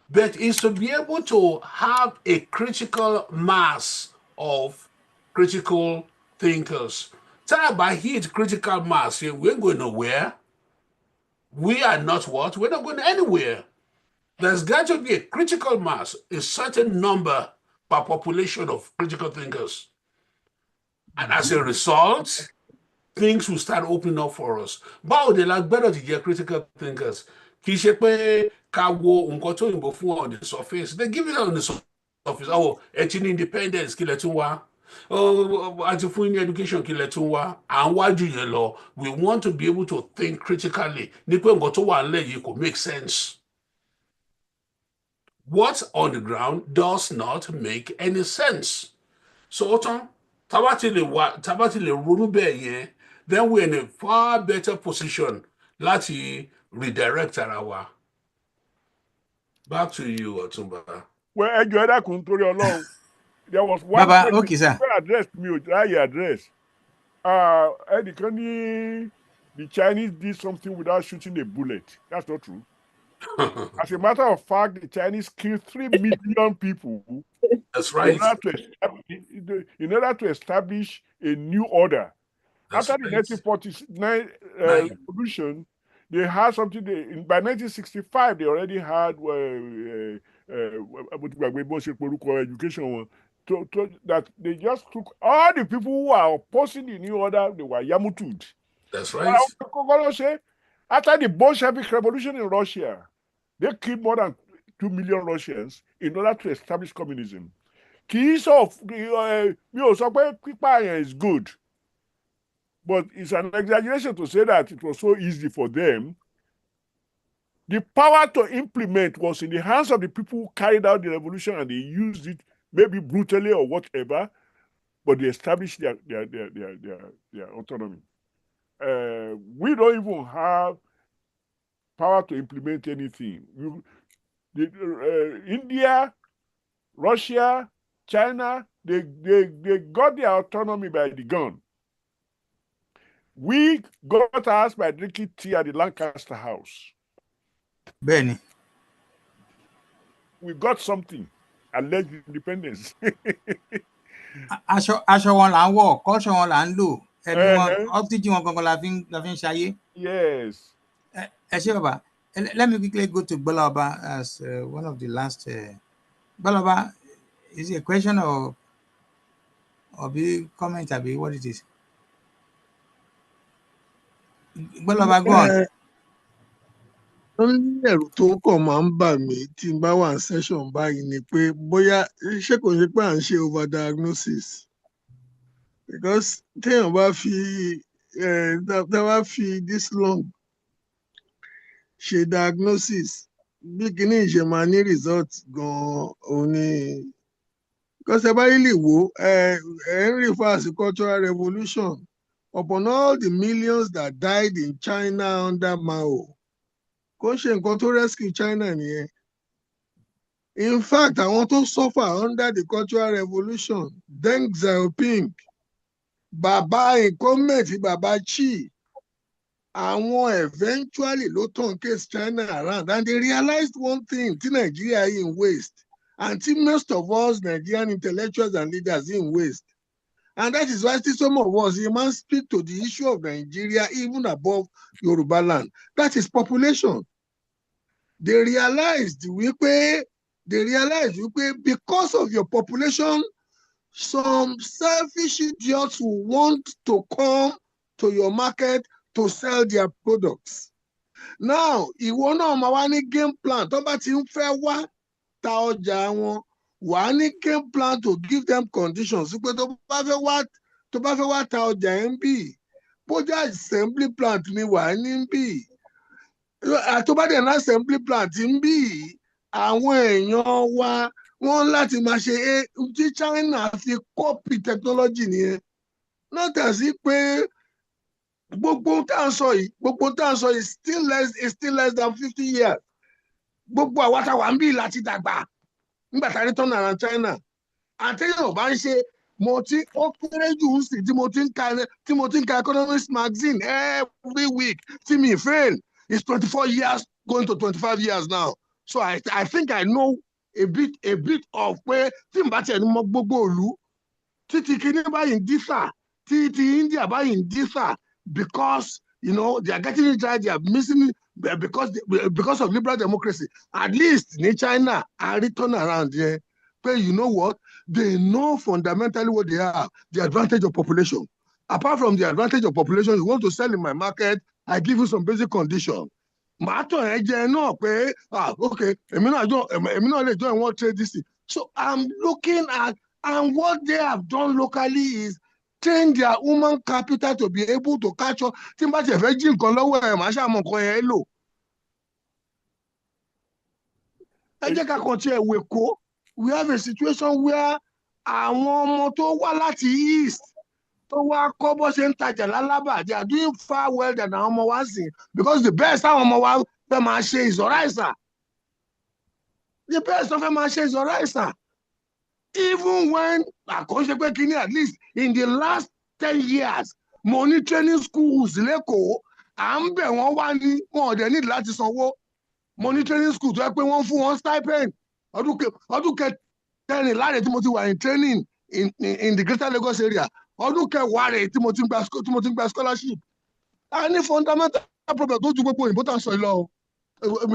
But it's to be able to have a critical mass of critical thinkers. Tá bá hit critical mass, we ain't going nowhere. We are not what? We're not going anywhere. There's got to be a critical mass, a certain number per population of critical thinkers. And as a result, things will start opening up for us. Báwo de la gbọ́dọ̀ ti jẹ́ critical thinkers? Kì í ṣe pé ká wo nǹkan tó yìnbó fún on the surface. They give it on the surface. Oh, ẹtí ní independence kí lẹ tún wá. Oh, as a full education kile tún wá, à ń wájú yẹn lọ. We want to be able to think critically. Ní pé nǹkan tó wà nílẹ̀ yìí kò make sense. What's on the ground does not make any sense. So tán, tá bá ti lè ronú bẹ́ẹ̀ yẹn, then we're in a far better position láti redirect ara wa. Back to you, Ọ̀túnba. Well, ẹjọ́ ẹ dákun torí Ọlọ́run. There was one Baba, okay, sir. address me o, I address. Ẹnìkan ní the Chinese did something without shooting a bullet. That's not true. As a matter of fact, the Chinese killed 3 million people. That's right. In order to establish a new order. That's After the 1949 revolution, they had something. By 1965, they already had education. That they just took all the people who are opposing the new order. They were yamutud. That's right. After the Bolshevik Revolution in Russia, they killed more than 2 million Russians in order to establish communism. Is good, but it's an exaggeration to say that it was so easy for them. The power to implement was in the hands of the people who carried out the revolution, and they used it maybe brutally or whatever, but they established their autonomy. We don't even have power to implement anything. India, Russia, China, they got their autonomy by the gun. We got ours by drinking tea at the Lancaster House. Benny. We got something, alleged independence. Aṣọ wọn là ń wọ̀, culture wọn là ń lò, ẹbí wọn, oxygen wọn gangan la fi ń ṣayé. Yes. Ẹ ṣé bàbá. Let me quickly go to Gbọ́láọba as one of the last. Gbọ́láọba, is it a question or a comment abi what it is? Gbọ́láọba, go on. Ó ní ẹ̀rù tó kàn máa ń bà mí tí n bá wà ní session báyìí ni pé bóyá ṣé kò ṣe pé à ń ṣe overdiagnosis, because téèyàn bá fi this long ṣe diagnosis bí kíní ìṣe máa ní result gan-an òun ni, because ẹ bá really wò ẹ ń refer sí cultural revolution upon all the millions that died in China under Mao. Kò ṣe nǹkan tó rescue China nìyẹn. In fact, àwọn tó suffer under the cultural revolution, Deng Xiaoping, bàbá incumbent, bàbá Xi, àwọn eventually ló turn case China around, and they realized one thing tí Nigeria yìí ń waste, and tí most of us Nigerian intellectuals and leaders yìí ń waste. And that is why some of us must speak to the issue of Nigeria even above Yoruba land. That is population. They realized because of your population, some selfish idiots will want to come to your market to sell their products. Now, ìwọ náà máa wá ní game plan tó bá ti ń fẹ́ wá ta ọjà wọn. Wà á ní game plan to give them conditions pé tó bá fẹ́ wá ta ọjà ẹ̀ ń bì, bójá assembly plant ni wà á ní ń bì. Tó bá dẹ̀ ní assembly plant ń bì, àwọn èèyàn wa wọ́n láti máa ṣe tí China fi copy technology nìyẹn. Not as if pé gbogbo tá à ń sọ is still less than 50 years. Gbogbo àwa tá wà ń bì láti dàgbà. Nígbà tá a rí turn around China, àtẹ̀yìn ọ̀bá ń ṣe mo ti ó kéré jù ú sí tí mo ti ń ka economics magazine every week tí mi fail. It's 24 years going to 25 years now. So I think I know a bit of pé tí n bá tiẹ̀ ní mọ gbogbo òlu títí kíní báyìí ń dísà tí India báyìí ń dísà, because they are getting it right, they are missing it because of liberal democracy. At least in China, I return around here. But you know what? They know fundamentally what they have, the advantage of population. Apart from the advantage of population, you want to sell in my market, I give you some basic conditions. Okay, èmi náà lè join one trade this thing. So I'm looking at And what they have done locally is train their human capital to be able to catch up. Tí n bá tiẹ̀ fẹ́ jí nǹkan lọ́wọ́ ẹ̀ máa ṣàmọ̀ nǹkan yẹn lò. Ẹ jẹ́ ká kàn tiẹ̀ wò Èkó. We have a situation where àwọn ọmọ tó wá láti east tó wá kọ́ bó ṣe ń tajà lálábà, they are doing far well than àwọn ọmọ wa sìn, because the best àwọn ọmọ wa fẹ́ máa ṣe is ọ̀ráìsà. The best of them máa ṣe is ọ̀ráìsà. Even when àkọ́ṣe pé kíní, at least in the last 10 years, mo ní training schools lẹ́kọ̀ọ́, à ń bẹ̀ wọ́n wá ní wọn ò dẹ̀ need láti sanwó. Mo ní training school tó yẹ pé wọ́n fún wọn stipend. Ọdún kẹrìnlá rẹ̀ tí mo ti wà in training in the greater Lagos area. Ọdún kẹwàá rẹ̀ tí mo ti ń gba scholarship. A ní fundamental problem tó ju gbogbo òyìnbó tà ń sọ yìí lọ.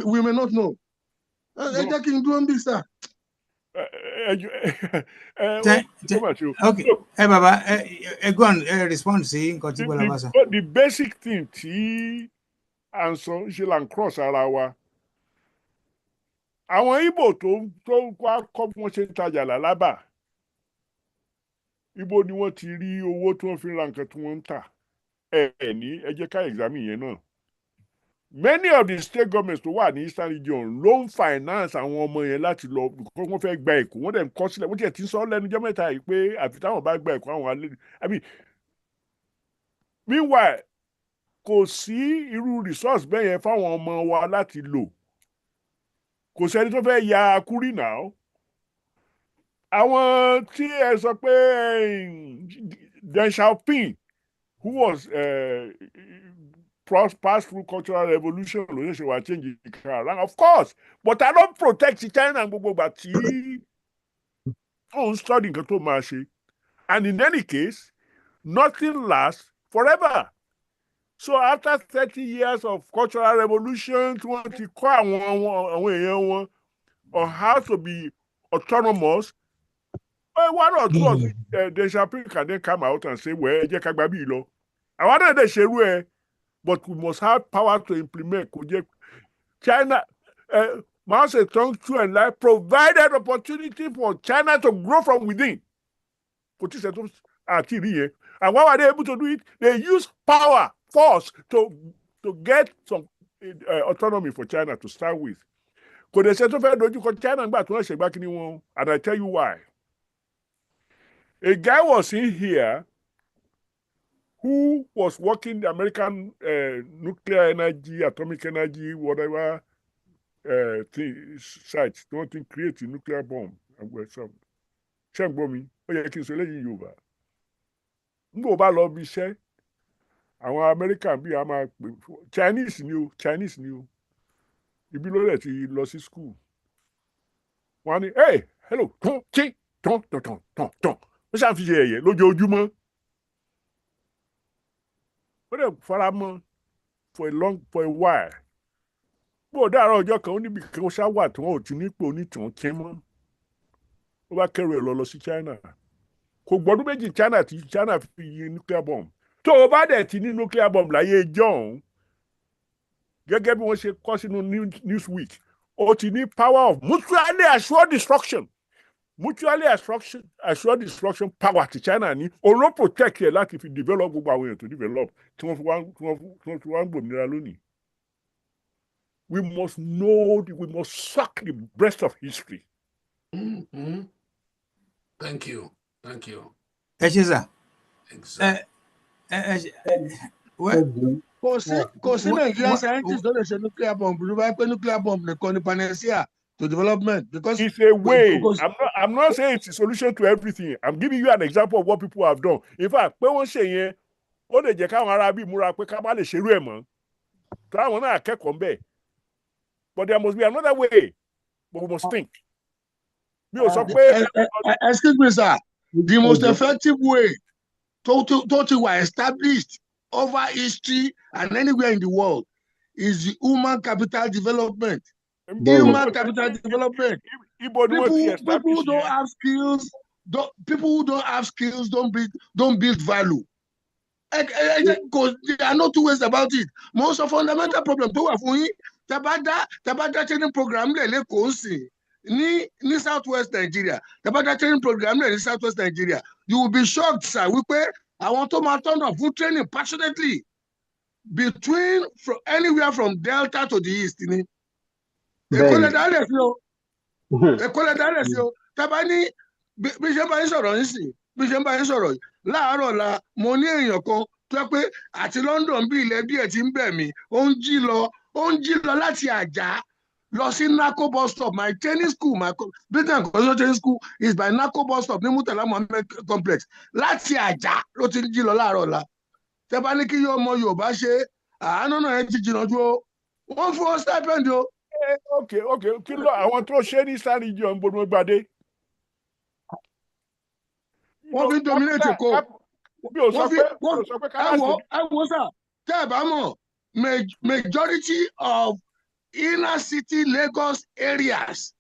We may not know. Ẹ jẹ́ kí n dúró ń bí sà. Okay. Baba, go on, respond sí nǹkan tí Bọ́lá bá sọ. The basic thing tí à ń sọ ṣe là ń cross ara wa. Àwọn Ìgbò tó wá kọ́ bí wọ́n ṣe ń tajà lálábà, Ìgbò ni wọ́n ti rí owó tí wọ́n fi ra nǹkan tí wọ́n ń tà. Ẹ jẹ́ ká examine yẹn náà. Many of the state governments tó wà ní Eastern region ló ń finance àwọn ọmọ yẹn láti lọ because wọ́n fẹ́ gba ẹ̀kọ́, wọ́n dẹ̀ ń kọ́ sílẹ̀, wọ́n tiẹ̀ ti sọ lẹ́nu jọ́ mẹ́ta yìí pé àfi táwọn bá gba ẹ̀kọ́ àwọn alẹ́. I mean, meanwhile, kò sí irú resource bẹ́ẹ̀ yẹn fáwọn ọmọ wa láti lò. Kò sẹ́ni tó fẹ́ ya akúrì náà. Àwọn tí ẹ sọ pé Deng Xiaoping, who was passed through cultural revolution, ló ṣe wá change around, of course, but I don't protect China gbogbo ìgbà tí ó ń study nǹkan tó máa ṣe. And in any case, nothing lasts forever. So after 30 years of cultural revolution, tí wọ́n ti kọ́ àwọn èèyàn wọn on how to be autonomous, one or two of Deng Xiaoping can then come out and say, well, ẹ jẹ́ ká gba bí lọ. Àwọn náà dẹ̀ ṣerú ẹ̀, but we must have power to implement. China, Mao Zedong and life provided opportunity for China to grow from within. And why were they able to do it? They used power, force to get some autonomy for China to start with. China, and I tell you why. A guy was in here who was working the American nuclear energy, atomic energy, whatever sites, don't think create a nuclear bomb. Check bombing. Oh yeah, kí n sọ lẹ́yìn Yorùbá. Ngo bá lọ bí iṣẹ́, àwọn American bí a máa pè Chinese ni o. Ibi ló lẹ̀ ti lọ sí school. Wọ́n ní, hey, hello, ton. Ó ṣàfi ṣe ẹ̀yẹ lójoojúmọ́. Ó dẹ̀ fara mọ́ for a while. Bó dáàrọ̀ ọjọ́ kan ó níbi kan ṣá wà tí wọ́n ò ti nípò onítàn kẹ́ mọ́. Ó bá kẹ́rù ẹ̀ lọ sí China. Kò gbọ́dún méjì China fi yin nuclear bomb. Tó o bá dẹ̀ ti ní nuclear bomb láyé John, gẹ́gẹ́ bí wọ́n ṣe kọ́ sínú Newsweek, ó ti ní power of mutually assured destruction. Mutually assured destruction power ti China ní òun ló protect ẹ̀ láti fi develop gbogbo àwọn èèyàn tó develop tí wọ́n fi wá ń gbòmìnira lónìí. We must know, we must suck the breast of history. Mm-hmm. Thank you. Ẹ ṣé sà. Kò sí Nigerian scientists tó lè ṣe nuclear bomb ló bá pé nuclear bomb nìkan ní panacea to development, because it's a way. I'm not saying it's a solution to everything. I'm giving you an example of what people have done. In fact, pé wọ́n ṣe yẹn, ó lè jẹ́ káwọn ará bí múra pé ká má lè ṣerú ẹ̀ mọ́. Táwọn náà kẹ́kọ̀ọ́ bẹ́ẹ̀. But there must be another way. But we must think. Excuse me, sir. The most effective way to established over history and anywhere in the world is the human capital development. Human capital development. People who don't have skills, people who don't have skills don't build value. Because there are no two ways about it. Most of fundamental problem tó wà fún yín, tẹ́ bá dá training program lẹ̀ lẹ́kọ̀ọ́ sí, ní Southwest Nigeria, tẹ́bátá training program náà ní Southwest Nigeria, you will be shocked sir wípé àwọn tó máa turn up fún training passionately between anywhere from Delta to the East ni. Èkó lè dálẹ̀ sí o. Èkó lè dálẹ̀ sí o. Tẹ́bá ní bí ṣe bá yín sọ̀rọ̀ yín sí, bí ṣe bá yín sọ̀rọ̀ yìí, láàárọ̀ la mo ní èèyàn kan tó yẹ pé àti London bí ilẹ̀ díẹ̀ ti ń bẹ̀ mí, ó ń jí lọ láti Àjà lọ sí NACO bus stop. My training school, my business and construction training school is by NACO bus stop ní Murtala Mohammed complex. Láti Àjà ló ti ń jí lọ láàárọ̀ la. Tẹ́ bá ní kí ọmọ Yorùbá ṣe àánú náà ti jìnnà ju o. Wọ́n fún ọ stipend o. Okay, kí ló àwọn tó ṣe ní Eastern region ń bọ́dún gbadé. Wọ́n fi dominate kó. Ẹ wo sà, tẹ́ ẹ bá mọ̀, majority of inner city Lagos areas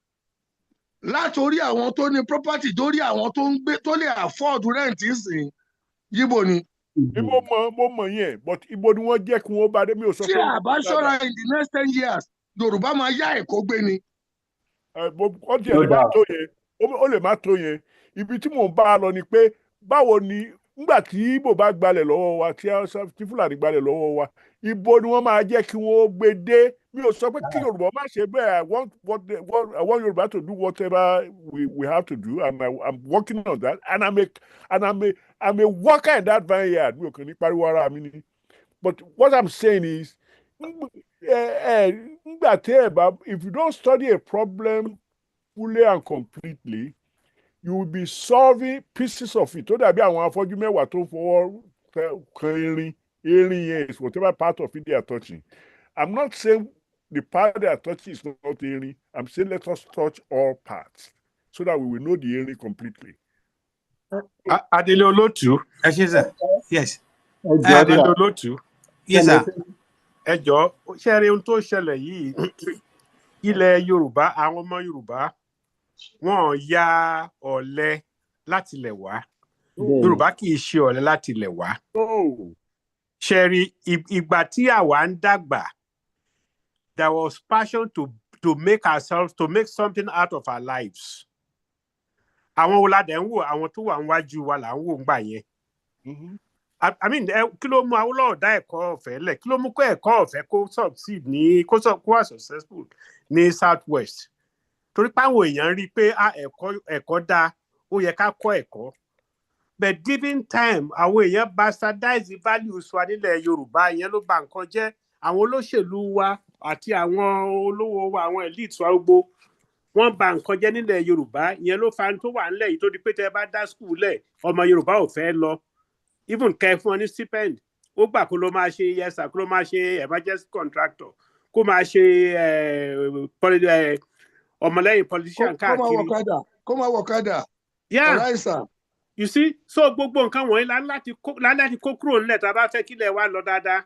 látòrí àwọn tó ní property dórí àwọn tó ń gbé tó lè afford rent ìsìn Yíbò ni. Mo mọ̀ yẹn, but ibo ni wọ́n jẹ́ kí wọ́n bá dé mi ò sọ pé. Tí àbá ṣọ́ra in the next 10 years, Yorùbá máa yá Èkó gbé ni. Ó lè má tó yẹn. Ibi tí mò ń bá a lọ ni pé báwo ni nígbà tí Ìgbò bá gbalẹ̀ lọ́wọ́ wa tí Fúlàní gbalẹ̀ lọ́wọ́ wa, ibo ni wọ́n máa jẹ́ kí wọ́n gbé dé. Mi ò sọ pé kí Yorùbá má ṣe bẹ́ẹ̀. I want Yorùbá to do whatever we have to do, and I'm working on that, and I'm a worker in that vineyard. Mi ò kàn ní pariwo ara mi ni. But what I'm saying is, if you don't study a problem fully and completely, you will be solving pieces of it. Tó dàbí àwọn afọ́jú mẹ́wàá tó fọwọ́ kan erin yẹn is whatever part of it they are touching. I'm not saying the part they are touching is not erin. I'm saying let us touch all parts so that we will know the erin completely. Adele Olotu. Yes. Adele Olotu. Yes, sir. Ẹ jọ̀ọ́, ṣé rí ohun tó ṣẹlẹ̀ yìí, ilẹ̀ Yorùbá, àwọn ọmọ Yorùbá, wọ́n ya ọ̀lẹ láti ilẹ̀ wá. Yorùbá kì í ṣe ọ̀lẹ láti ilẹ̀ wá. Ṣé rí ìgbà tí àwa ń dàgbà, there was passion to make something out of our lives. Àwọn wo la dẹ̀ ń wò, àwọn tó wà níwájú wa là ń wò ńgbà yẹn. I mean, kí ló mú Awólọ́wọ̀ dá ẹ̀kọ́ ọ̀fẹ́ lẹ̀? Kí ló mú kó ẹ̀kọ́ ọ̀fẹ́ kó succeed kó wà successful ní Southwest? Torí pé àwọn èèyàn rí i pé ẹ̀kọ́ dáa, ó yẹ ká kọ́ ẹ̀kọ́. But given time, àwọn èèyàn bastardize values wa nílẹ̀ Yorùbá, ìyẹn ló bà nǹkan jẹ́. Àwọn olóṣèlú wa àti àwọn olówó wa, àwọn elite wa gbogbo, wọ́n bà nǹkan jẹ́ nílẹ̀ Yorùbá. Ìyẹn ló fa tó wà nílẹ̀ yìí tó di pé tẹ́ bá dá school lẹ̀, ọmọ Yorùbá ò fẹ́ lọ. Even kẹ́ fún ọ ní stipend, ó gbà kó ló máa ṣe yẹsà, kó ló máa ṣe emergency contractor, kó máa ṣe ọmọlẹ́yìn politician káàkiri. Kó máa wọ̀kadà. Yeah. All right, sir. You see, so gbogbo nǹkan wọ̀nyí láti kó kúrò nílẹ̀ tá a bá fẹ́ kílẹ̀ wa lọ dáadáa.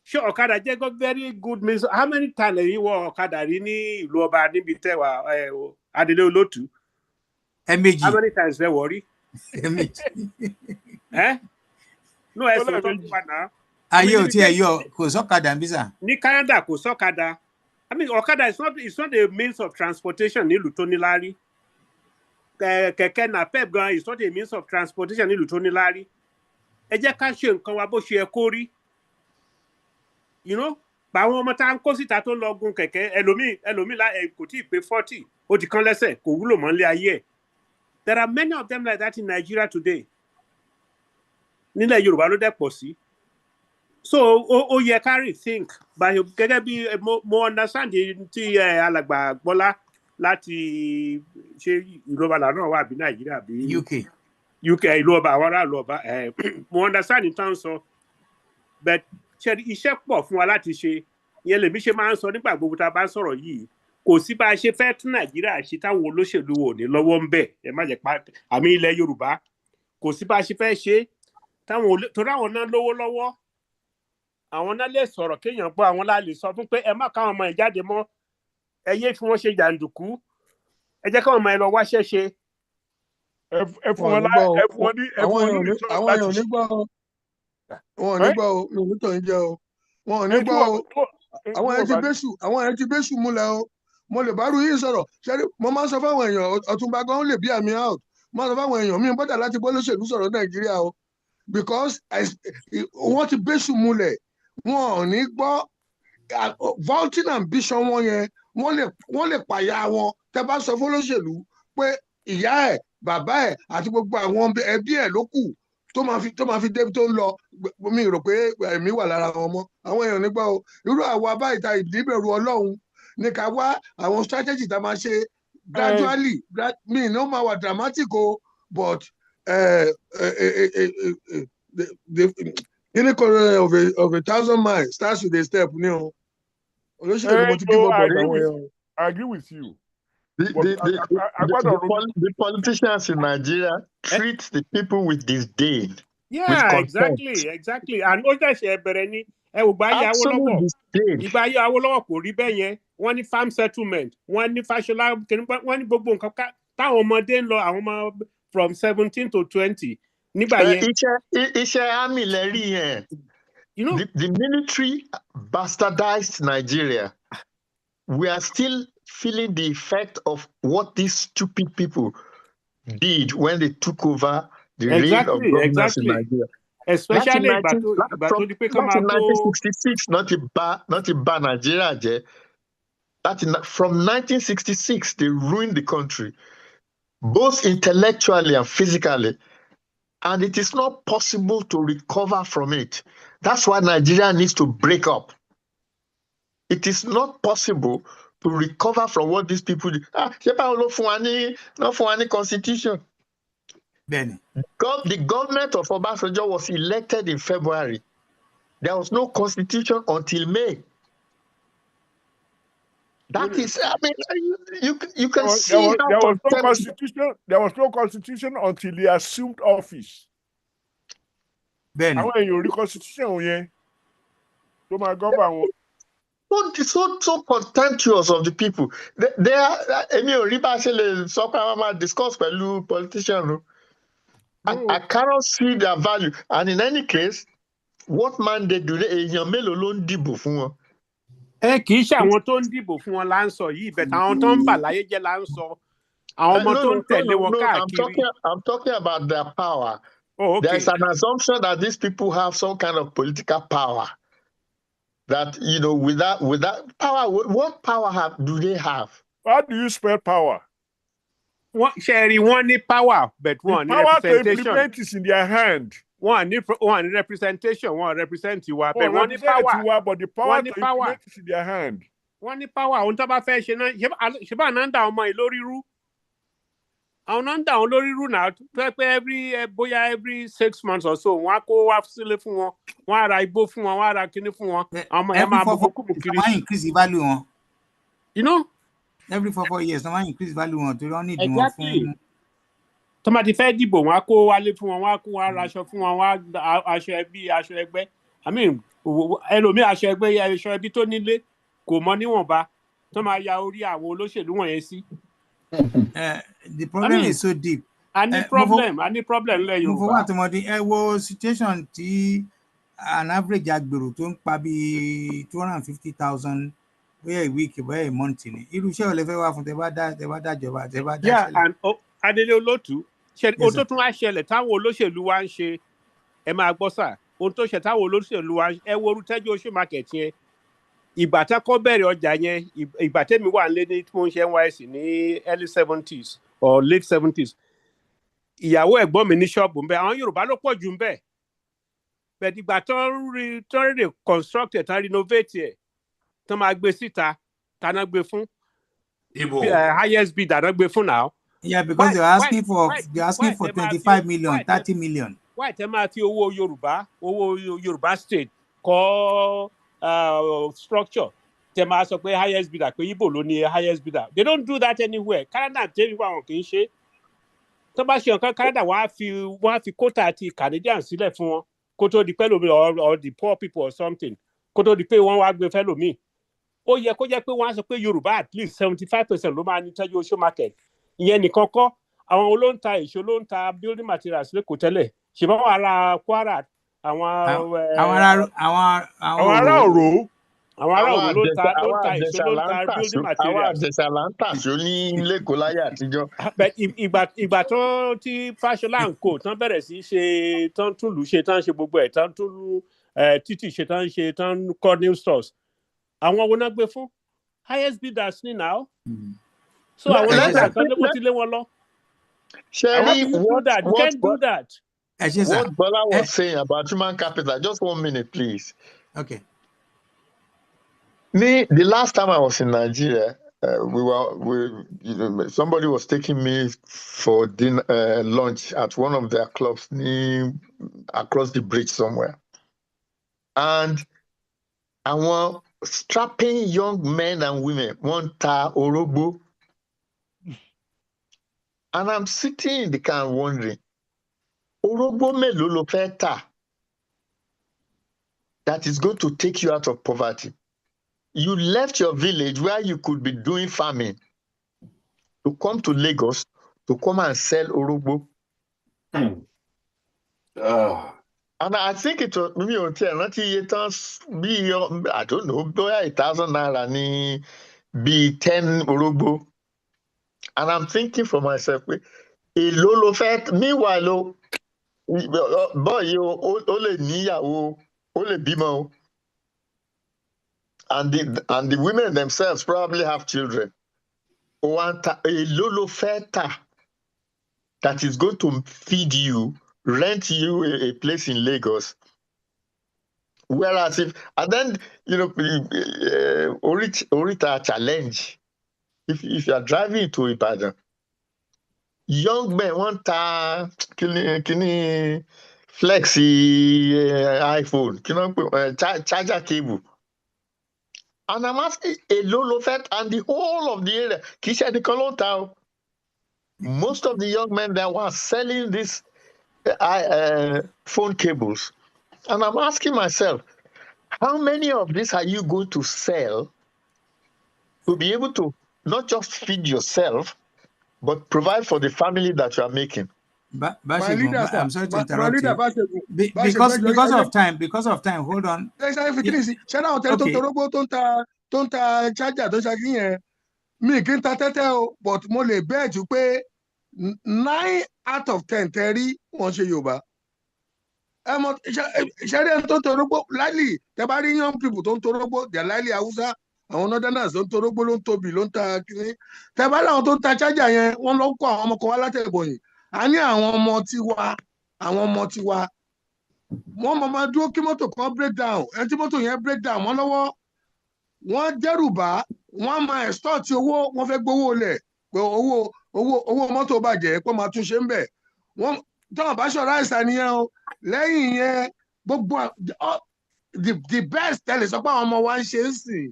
Ṣé ọ̀kadà jẹ́ very good means? How many times lẹ́yìn wọ ọ̀kadà rí ní ìlú ọba níbi tẹ́wà Adele Olotu? Ẹ̀mejì. How many times fẹ́ wọ̀ rí? Ẹ̀mejì. No ẹ̀sùn tó ń wà náà. Ayé ò tí ẹ yọ kò sọ́kadà ń bí sà. Ní Canada kò sọ́kadà. I mean, ọ̀kadà is not a means of transportation nílùú tó níláárí. Kẹ̀kẹ́ napep gan is not a means of transportation nílùú tó níláárí. Ẹ jẹ́ ká ṣe nǹkan wa bó ṣe yẹ kó rí. You know, báwọn ọmọ tá ń kó síta tó lọ gun kẹ̀kẹ́, ẹlòmíì kò tí ì pé 40, ó ti kán lẹ́sẹ̀, kò wúlò mọ́ nílé ayé ẹ̀. There are many of them like that in Nigeria today. Nílẹ̀ Yorùbá ló dẹ̀ pọ̀ sí. So ó yẹ ká rethink. Gẹ́gẹ́ bí mo understand tí alàgbà Gbọ́lá láti ṣe ìlú ọba náà wà bí Nàìjíríà bí UK ìlú ọba àwọn aráàlú ọba. Mo understand in terms of, but iṣẹ́ pọ̀ fún wa láti ṣe. Ìyẹn lèmi ṣe máa ń sọ nígbà gbogbo tá a bá ń sọ̀rọ̀ yìí. Kò sí bá a ṣe fẹ́ tún Nàìjíríà ṣe táwọn olóṣèlú wò ní lọ́wọ́ ń bẹ̀. Ẹ má jẹ́ àmì ilẹ̀ Yorùbá. Kò sí bá a ṣe fẹ́ ṣe torí àwọn náà lówó lọ́wọ́. Àwọn náà lè sọ̀rọ̀ kéèyàn gbọ́, àwọn náà lè sọ fún pé ẹ má káwọn ọmọ ẹ̀ jáde mọ́, ẹ yé fi wọ́n ṣe jàǹdùkú, ẹ jẹ́ káwọn ọmọ ẹ̀ lọ wáṣẹ́ ṣe. Ẹ fún wọn ní àwọn èèyàn nígbà wọn ò nígbà o, lòun tó ń jẹ o, wọn ò nígbà o, àwọn ẹ̀ ti bẹ́sù múlẹ̀ o, mo lè bá rú yín sọ̀rọ̀ ṣẹ́rí mo máa ń sọ fáwọn èèyàn Ọ̀túnba gan lè bí àmì out mo máa ń sọ fáwọn èèyàn mi bọ́dà láti bọ́ lóṣèlú sọ̀rọ̀ Nàìjíríà o because wọ́n ti bẹ́sù múlẹ̀ wọn ò ní gbọ́ vaulting ambition wọn yẹn wọ́n lè pàyà wọn tẹ́ bá sọ fún olóṣèlú pé ìyá ẹ̀ bàbá ẹ̀ àti gbogbo àwọn ẹbí ẹ̀ ló kù tó máa fi débi tó ń lọ mi rò pé ẹ̀mí wà lára wọn mọ́ àwọn èèyàn nígbà o irú àwa báyìí ta ìdíbẹ̀rù Ọlọ́run ní ká wá àwọn strategy tá a máa ṣe gradually mi ní ó máa wà dramatic o but any corner of a 1,000 miles starts with a step ní o olóṣèlú mo ti give up on àwọn èèyàn. I agree with you. The politicians in Nigeria treat the people with disdain. Yeah, exactly. And ó ṣẹ̀ṣẹ̀ bẹ̀rẹ̀ ní ìgbà ayé Awólọ́wọ̀. Ìgbà ayé Awólọ́wọ̀ kò rí bẹ́ẹ̀ yẹn. Wọ́n ní farm settlement. Wọ́n ní Fáṣọlá. Wọ́n ní gbogbo nǹkan táwọn ọmọdé ń lọ àwọn ọmọ from 17 to 20. Nígbà yẹn. Iṣẹ́ army lẹ rí yẹn. You know, the military bastardized Nigeria. We are still feeling the effect of what these stupid people did when they took over the reign of governance in Nigeria. Especially from 1966, not Nigeria. From 1966, they ruined the country, both intellectually and physically. And it is not possible to recover from it. That's why Nigeria needs to break up. It is not possible to recover from what these people do. Not for any constitution. Then the government of Obasanjo was elected in February. There was no constitution until May. That is, I mean, you can see there was no constitution. There was no constitution until he assumed office. Then àwọn èèyàn rí constitution yẹn tó máa govern wọn. So contemptuous of the people. They are. Èmi ò rí bá a ṣe lè sọ pé àwọn máa discuss pẹ̀lú politician. I cannot see their value. And in any case, what mandate do they? Èèyàn mélòó ló ń dìbò fún wọn? Kì í ṣe àwọn tó ń dìbò fún wọn là ń sọ yìí, bẹ̀tẹ̀ àwọn tó ń bà láyé jẹ́ là ń sọ. Àwọn ọmọ tó ń tẹ̀lé wọn káàkiri. I'm talking about their power. Oh, okay. There's an assumption that these people have some kind of political power. That, you know, without power, what power do they have? How do you spell power? Sherry, one need power, but one power to implement is in their hand. One representation, one represent you. But one need power. But the power to implement is in their hand. One need power. On top of fashion, Sheba Nanda on my lorry rule. On lorry rule now. Every 6 months or so, one go off still for one I both for one I can for one. Increase the value. You know? Every 4 years, someone increase value on to don't need exactly. Somebody fed the bone, I go live for one, I shall for one, I shall be, I mean, hello, me, I shall be to needle, go money won't buy. Somebody Yaoria will lose it, one see. The problem is so deep. Any problem, let you go. Was situation an average agbero to maybe 250,000 a week, a month in it. You shall live from the bad job. Yeah, and Adele Lotu, said Otto to my shell, a town will lose Luan she, Emma Bossa, Otto Shata will lose Luan, and will tell you market here. Ibata Koberry or Janye, Ibate me one lady wise in the early 70s or late 70s. Ìyàwó ẹ̀gbọ́n mi ní shop nbe àwọn Yorùbá ló pọ̀ jù nbe. But ìgbà ton reconstruct it and renovate it. Ton máa gbé síta, ta na gbé fún. Highest bid that gbé fún now. Yeah, because they're asking for 25 million, 30 million. Why tell me ti owó Yorùbá state call structure. Tell me sọ pé highest bidder pé Igbo ló ní highest bidder. They don't do that anywhere. Canada tell you wọn kì í ṣe. Tó bá ṣe nǹkan Canada wọ́n á fi quota ti Canadian sílẹ̀ fún wọn kó tó di pé lómi or the poor people or something kó tó di pé wọ́n wá gbé fẹ́ lómi. Ó yẹ kó jẹ́ pé wọ́n á sọ pé Yorùbá at least 75% ló máa ní tẹ́jú oṣù market. Ìyẹn nìkan kọ́ àwọn olóńtà èso ló ń ta building materials lẹ́kọ̀ọ́ tẹ́lẹ̀ ṣùgbọ́n ará Kwara àwọn ará Òró àwọn ará Òwò ló ń ta èso ló ń ta àwa building materials. àjẹsàlántà tí ó ní lẹ́kọ̀ọ́ láyé àtijọ́. ìgbà tó tí Fáṣọlá & Co tán bẹ̀rẹ̀ sí ṣe tán túlù ṣe tán ṣe gbogbo ẹ̀ tán túlù títì ṣe tán kọ́ new stores àwọn wo náà gbé fún highest bidders ní now. So àwọn lẹ́tà kan ló ti lé wọn lọ. Sherry, you can't do that. What Bola was saying about human capital, just 1 minute, please. Okay. The last time I was in Nigeria, somebody was taking me for dinner, lunch at one of their clubs across the bridge somewhere. And our strapping young men and women want ta orogbo. And I'm sitting in the car wondering, orogbo mélòó ló fẹ́ tà that is going to take you out of poverty. You left your village where you could be doing farming to come to Lagos to come and sell orogbo. And I think it was maybe I don't know, 1,000 naira ni be 10 orogbo. And I'm thinking for myself, èló ló fẹ́, meanwhile, boy, ó lè níyàwó, ó lè bímọ. And the women themselves probably have children. Èló ló fẹ́ tà that is going to feed you, rent you a place in Lagos. Whereas and then, Orita challenge. If you are driving to Ibadan, young men want kini flexi iPhone, charger cable. And I'm asking a low fat and the whole of the area. Kisha the Kolota. Most of the young men that were selling these phone cables. And I'm asking myself, how many of these are you going to sell to be able to not just feed yourself, but provide for the family that you are making? I'm sorry to interrupt you. Because of time, hold on. But mo lè bet you pé 9 out of 10 tẹ́rí wọ́n ṣe Yorùbá. Ṣẹ́rí ẹni tó ń torógbó láìlì tẹ́ bá rí young people tó ń torógbó dẹ̀ láìlì Haúsá àwọn northerners tó ń torógbó ló ń tóbi ló ń ta kiri. Tẹ́ bá láwọn tó ń ta chájà yẹn wọ́n lọ ń kó àwọn ọmọ kan wá látẹ̀bọ̀yìn. A ní àwọn ọmọ tiwa wọ́n máa dúró kí mọ́tò kan break down ẹni tí mọ́tò yẹn break down wọ́n lọ́wọ́ wọ́n dẹ́rùbà wọ́n máa extort owó wọ́n fẹ́ gbowó lẹ̀ pé owó mọ́tò bàjẹ́ pé máa tún ṣe ń bẹ̀ wọ́n tọ́wọ́n bá ṣọ̀rọ̀ àìsàn nìyẹn o lẹ́yìn yẹn gbogbo the best tẹ́lẹ̀ sọ pé àwọn ọmọ wa ń ṣe ń sìn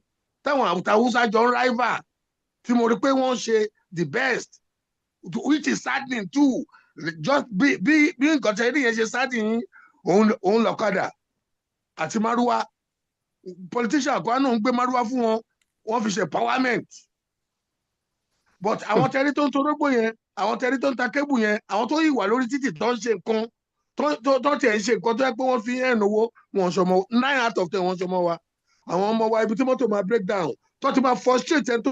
táwọn Haúsá jọ ń rival tí mo rí pé wọ́n ṣe the best which is saddening too just bí nǹkan tẹ́ rí yẹn ṣe saddening òun lọ́kadà àti márúwá politician kan náà ń gbé márúwá fún wọn fi ṣe empowerment but àwọn tẹ́rí tó ń torógbó yẹn àwọn tẹ́rí tó ń ta kébù yẹn àwọn tó yìí wà lórí títì tó ń ṣe nǹkan tó tẹ̀ ń ṣe nǹkan tó yẹ pé wọ́n fi ń ẹ̀nàwó wọn ṣọmọ 9 out of 10 wọn ṣọmọ wa àwọn ọmọ wa ibi tí mọ́tò máa break down tó ti máa frustrate ẹni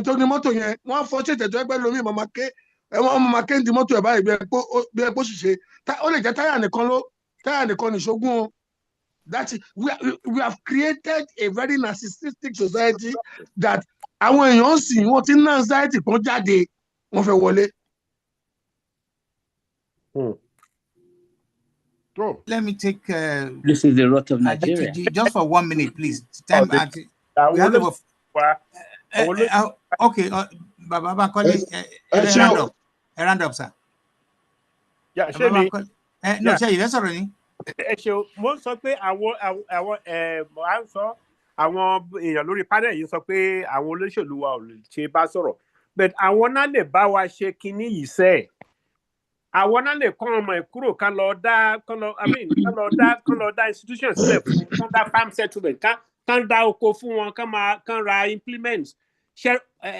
tó ní mọ́tò yẹn wọ́n á frustrate ẹ̀ tó yẹ pé lómi máa ké ń di mọ́tò ẹ̀ báyìí bí ẹ pé ṣìṣe ó lè jẹ́ táyà nìkan nìṣógún o. That is, we have created a very narcissistic society that àwọn èèyàn sì wọ́n ti ní anxiety kan jáde wọ́n fẹ́ wọlé. Let me take. This is the rot of Nigeria. Just for 1 minute, please. Time. We have okay, Baba Kole, round up, sir. Yeah, ṣé mi. No, ṣé you that's already. Ẹ ṣe mo sọ pé àwọn à ń sọ àwọn èèyàn lórí panel yìí sọ pé àwọn olóṣèlú wa ò lè ṣe bá sọ̀rọ̀ but àwọn náà lè bá wa ṣe kinní yìí sẹ àwọn náà lè kọ́ ọmọ ẹ̀ kúrò kán lọ dá institution sílẹ̀ fún kán dá farm settlement kán dá oko fún wọn kán ra implements ṣe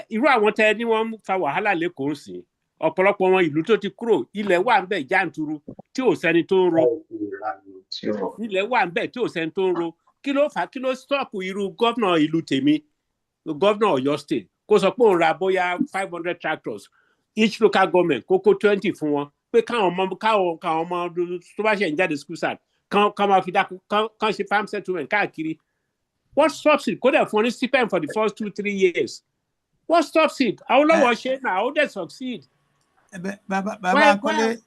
irú àwọn tẹ ní wọ́n fa wàhálà lẹ́kọ̀ọ́ sí ọ̀pọ̀lọpọ̀ wọn ìlú tó ti kúrò ilẹ̀ wà ń bẹ̀ jàǹtùrú tí ò sẹ́ni tó ń ro ilẹ̀ wà ń bẹ̀ tí ò sẹ́ni tó ń ro kí ló stop irú governor ìlú tèmi governor Ọ̀yọ́ state kó sọ pé òun ra bóyá 500 tractors each local government kó 20 fún wọn pé káwọn ọmọ tó bá ṣe ń jáde school start kan máa fi dákú kan ṣe farm settlement káàkiri. What stops it? Kó dẹ̀ fún ọ ní stipend for the first 2-3 years. What stops it? Àwọn olówó ṣe náà ó dẹ̀ succeed. Bàbá Kọ́lé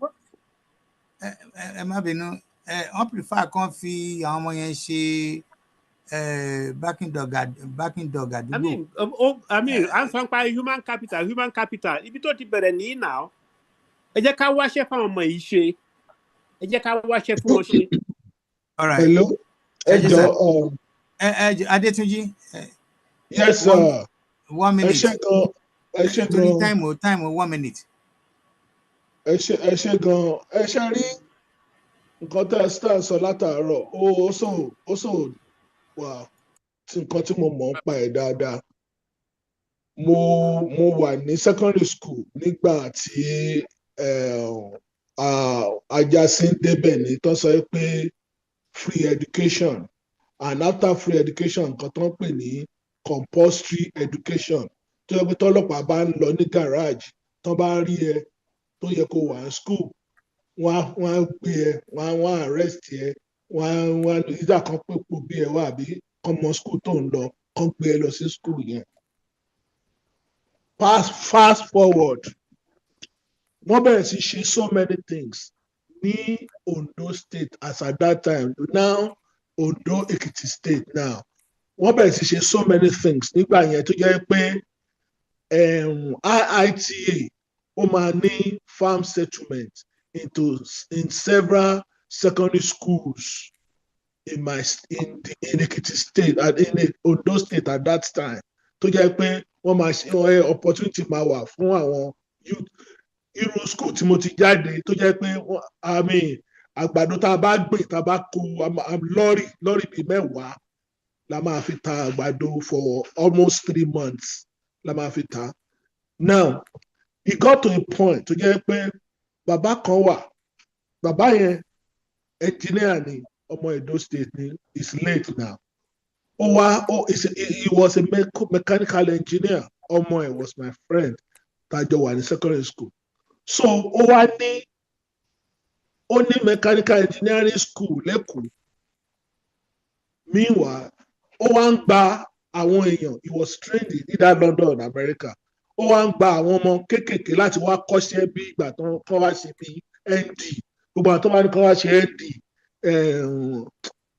ẹ má bínú wọ́n prefer kan fi àwọn ọmọ yẹn ṣe backing dog àdúgbò. I mean à ń sọ pa human capital ibi tó ti bẹ̀rẹ̀ nìyí náà ẹ jẹ́ ká wáṣẹ́ fún àwọn ọmọ yìí ṣe ẹ jẹ́ ká wáṣẹ́ fún wọn ṣe. Hello. Adétúnjí. Yes, sir. 1 minute. Ẹ ṣe gan. Time 1 minute. Ẹ ṣe gan. Ẹ ṣe rí nǹkan tẹ́ ẹ start sọ látàárọ̀ ó sọ wà tí nǹkan tí mo mọ̀ ń pa ẹ̀ dáadáa. Mo wà ní secondary school nígbà tí Ajasin débẹ̀ ní tó sọ pé free education and after free education nǹkan tó ń pè ní compulsory education tó yẹ pé tọ́lọ́pàá bá ń lọ ní garage tó bá rí ẹ tó yẹ kó wà ní school wọ́n á gbé ẹ wọ́n á arrest ẹ wọ́n á ìdá kan pépò bí ẹ wà àbí ọmọ school tó ń lọ kán gbé ẹ lọ sí school yẹn. Fast forward wọ́n bẹ̀rẹ̀ sí ṣe so many things ní Ondo state as at that time now Ondo Ekiti state now wọ́n bẹ̀rẹ̀ sí ṣe so many things nígbà yẹn tó jẹ́ pé IITA ó máa ní farm settlement in several secondary schools in Ekiti state and in Ondo state at that time tó jẹ́ pé wọ́n máa ṣe opportunity máa wà fún àwọn youth irú school tí mo ti jáde tó jẹ́ pé àgbàdo tá a bá gbìn tá a bá kó lọ́rì bíi 10 la máa fi ta àgbàdo for almost 3 months la máa fi ta. Now it got to a point tó jẹ́ pé bàbá kan wà bàbá yẹn engineer ni ọmọ Edo state ni is late now. He was a mechanical engineer. Omo was my friend. Tajo was in secondary school. So, ó ní mechanical engineering school lẹ́kọ̀ọ́. Meanwhile, ó wá ń gba àwọn èèyàn. He was trained in either London or America. Ó wá ń gba àwọn ọmọ kéékèèké láti wá kọ́ṣẹ́ bí ìgbà tó kọ́ wá ṣe bí ND. Gbogbo àwọn tó bá ní kọ́ wá ṣe ND.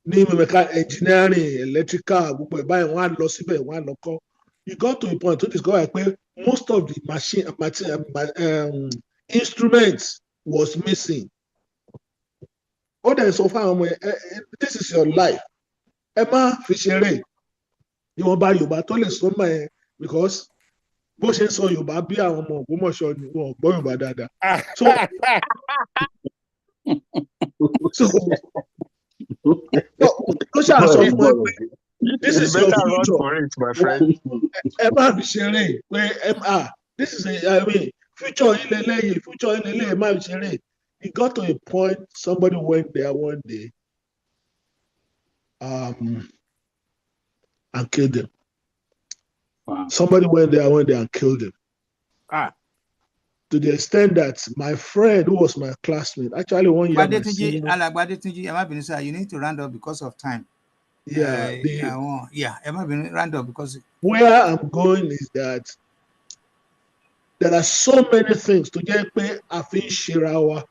Ní mechanical engineering electrical gbogbo ẹ̀ báyìí wọ́n á lọ síbẹ̀ wọ́n á lọ kọ́. You got to a point to discover pé most of the instruments was missing. Ó dẹ̀ sọ fún àwọn ọmọ ẹ̀ this is your life. Ẹ má fi ṣeré. Ìwọ̀nba Yorùbá tó lè sọ mọ́ ẹ because bó ṣe ń sọ Yorùbá bí àwọn ọmọ Ògbómọ̀ṣọ́ ni wọn ò gbọ́ Yorùbá dáadáa. This is your future. For it, my friend. This is future future. It got to a point somebody went there one day and killed him. Wow. Somebody went there one day and killed him. To the extent that my friend, who was my classmate, actually 1 year. You need to round up because of time. Yeah. Round up because where I'm going is that there are so many things to get pay àfi ṣerawa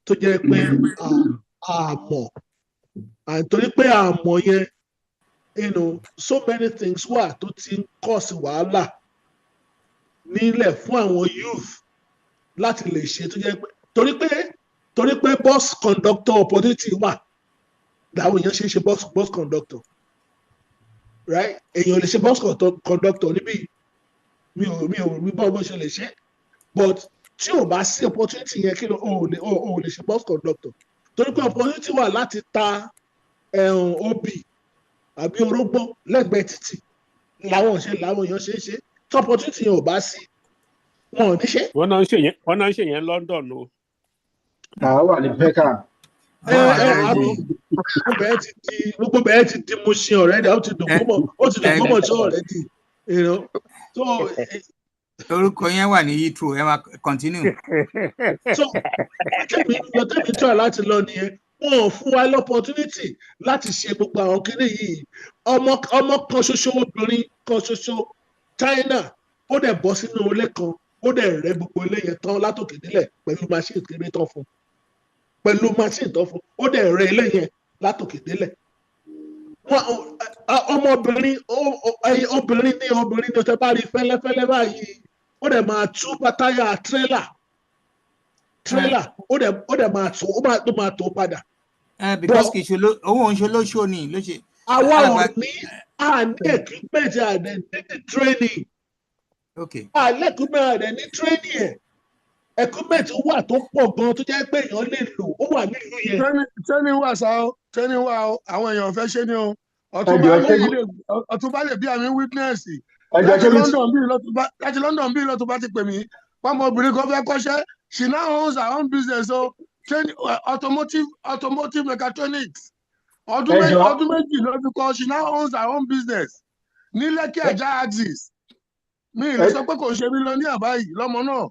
to get pay àmọ́ and torí pé àmọ́ yẹn so many things wà tó ti cause wàhálà nílẹ̀ fún àwọn youth láti lè ṣe tó jẹ́ pé torí pé bus conductor opportunity wà làwọn èèyàn ṣe bus conductor right èèyàn lè ṣe bus conductor níbí mi ò rí báwo ṣe lè ṣe but tí ò bá sí opportunity yẹn kí ló ò lè ṣe bus conductor torí pé opportunity wà láti ta obì àbí orógbó lẹ́gbẹ̀ẹ́ títì làwọn èèyàn ṣe tí opportunity yẹn ò bá sí wọn ò ní ṣe. wọ́n náà ń ṣe yẹn London o. Wà ní Beckham. gbogbo bẹ́ẹ̀ ti di Mushin already, ó ti dògbómọ̀ tó already, you know. So orúkọ yẹn wà ní Heathrow, ẹ máa continue. So tẹ́mi try láti lọ nìyẹn, wọn ò fún wa l'opportunity láti ṣe gbogbo àwọn kinní yìí. Ọmọ kan ṣoṣo, obìnrin kan ṣoṣo, China, ó dẹ̀ bọ́ sínú ilé kan, ó dẹ̀ rẹ́ gbogbo ilé yẹn tán látòkè délẹ̀ pẹ̀lú machine kéré tán fún, ó dẹ̀ rẹ́ ilé yẹn látòkè délẹ̀. Ọmọbìnrin obìnrin ní ọ̀tẹ̀ bá rí fẹ́lẹ́fẹ́lẹ́ báyìí, ó dẹ̀ máa tú pátáyà trailer, ó dẹ̀ máa tó padà. Because kì í ṣe owó ń ṣe lóṣù ni ló ṣe. Àwa ò ní equipment àdẹ̀ training. Okay. Equipment àdẹ̀ ní training ẹ̀. Equipment wà tó pọ̀ gan tó jẹ́ pé èèyàn lè lò, ó wà nílùú yẹn. Training wà sá o, training wà o, àwọn èèyàn fẹ́ ṣe ni o. Ọ̀túnba lè bí àmì witness. Láti London bí lọ́tún bá ti pè mí, ọmọbìnrin kan fẹ́ kọ́ṣẹ́, she now owns her own business, so automotive mechatronics. Ọdún méjì ló fi kọ́, she now owns her own business. Ní Lekki Ajah axis. Mi lè sọ pé kò ṣe mílíọ̀nìyà báyìí lọ́mọ náà.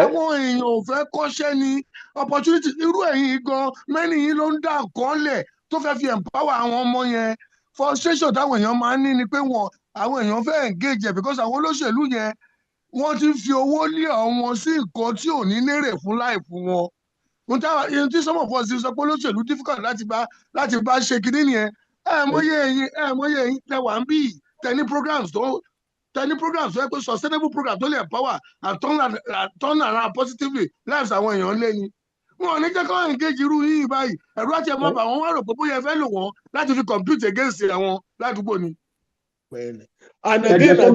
Àwọn èèyàn ò fẹ́ kọ́ṣẹ́ ní opportunity. Irú ẹ̀yìn gan, mẹ́rin yìí ló ń dá nǹkan lẹ̀ tó fẹ́ fi empower àwọn ọmọ yẹn. Frustration táwọn èèyàn máa ń ní ni pé àwọn èèyàn fẹ́ engage ẹ̀ because àwọn olóṣèlú yẹn wọ́n ti fi owó lé àwọn sí nǹkan tí ò ní lérè fún láìfún wọn. Ohun tí some of us sọ pé olóṣèlú difficult láti bá ṣe kinní nìyẹn. Mọyé ẹ̀yin tẹwà ń bí tẹni programs tó yẹ pé sustainable program tó lè empower and turn around positively lives àwọn èèyàn lé ni. Wọn ò ní jẹ́ kó engage irú yìí báyìí. Ẹ̀rù àti ẹ̀mọ́ bá wọn wá rò pé bóyá ẹ fẹ́ lò wọ́n láti fi compete against àwọn ládùúgbò ni. And again, at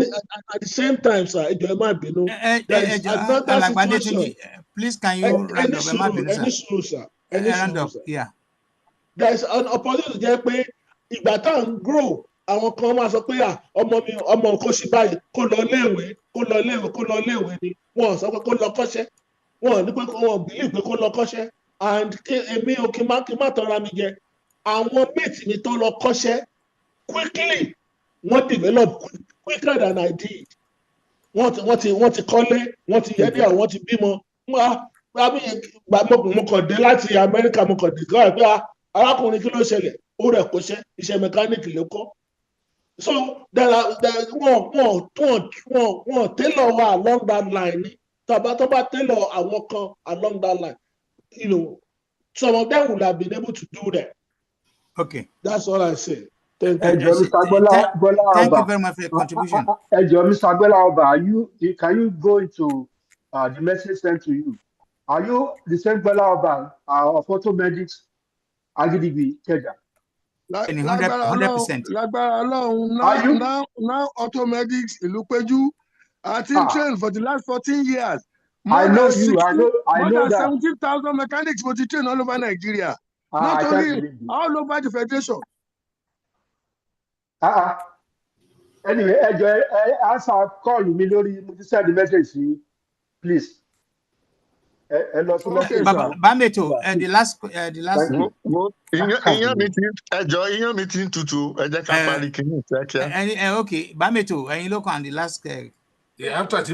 the same time, sir, there might be no. Another situation. Please, can you round up? Round up, yeah. There's an opportunity there pé ìgbà tá ń grow, àwọn kan máa sọ pé ọmọ kò sí báyìí kó lọ léèwé ni. Wọ́n sọ pé kó lọ kọ́ṣẹ́. Wọ́n ní pé wọ́n believe pé kó lọ kọ́ṣẹ́. And èmi ò kí má tọ́ra mi jẹ. Àwọn mate mi tó lọ kọ́ṣẹ́ quickly. Wọ́n develop quicker than I did. Wọ́n ti kọ́lé, wọ́n ti yẹ́dí àwọn, wọ́n ti bímọ. Mo kàn dé láti Amẹ́ríkà, mo kàn dé gan pé arákùnrin kí ló ṣẹlẹ̀, ó rẹ̀ kọ́ṣẹ́, iṣẹ́ mẹkáníìkì ló kọ́. So wọ́n tailor wa along that line ni. Tó bá tailor àwọn kan along that line, you know, some of them would have been able to do that. Okay. That's all I say. Thank you. Thank you very much for your contribution. Mr. Bola Oba, can you go into the message sent to you? Are you the same Bola Oba of Auto Medics Agidigi Kenya? 100%. Lágbára Ọlọ́run, now Auto Medics Ìlúpéjú, I think trained for the last 14 years. I know More than that. 17,000 mechanics were trained all over Nigeria. Not only all over the federation. Anyway, answer call me lórí mo ti send the message please. Bameto, the last. Ìyàn mi ti ń tutù, ẹ jẹ́ ká parí kìíní kíákíá. Okay, Bameto, ẹ̀yin ló kàn the last. After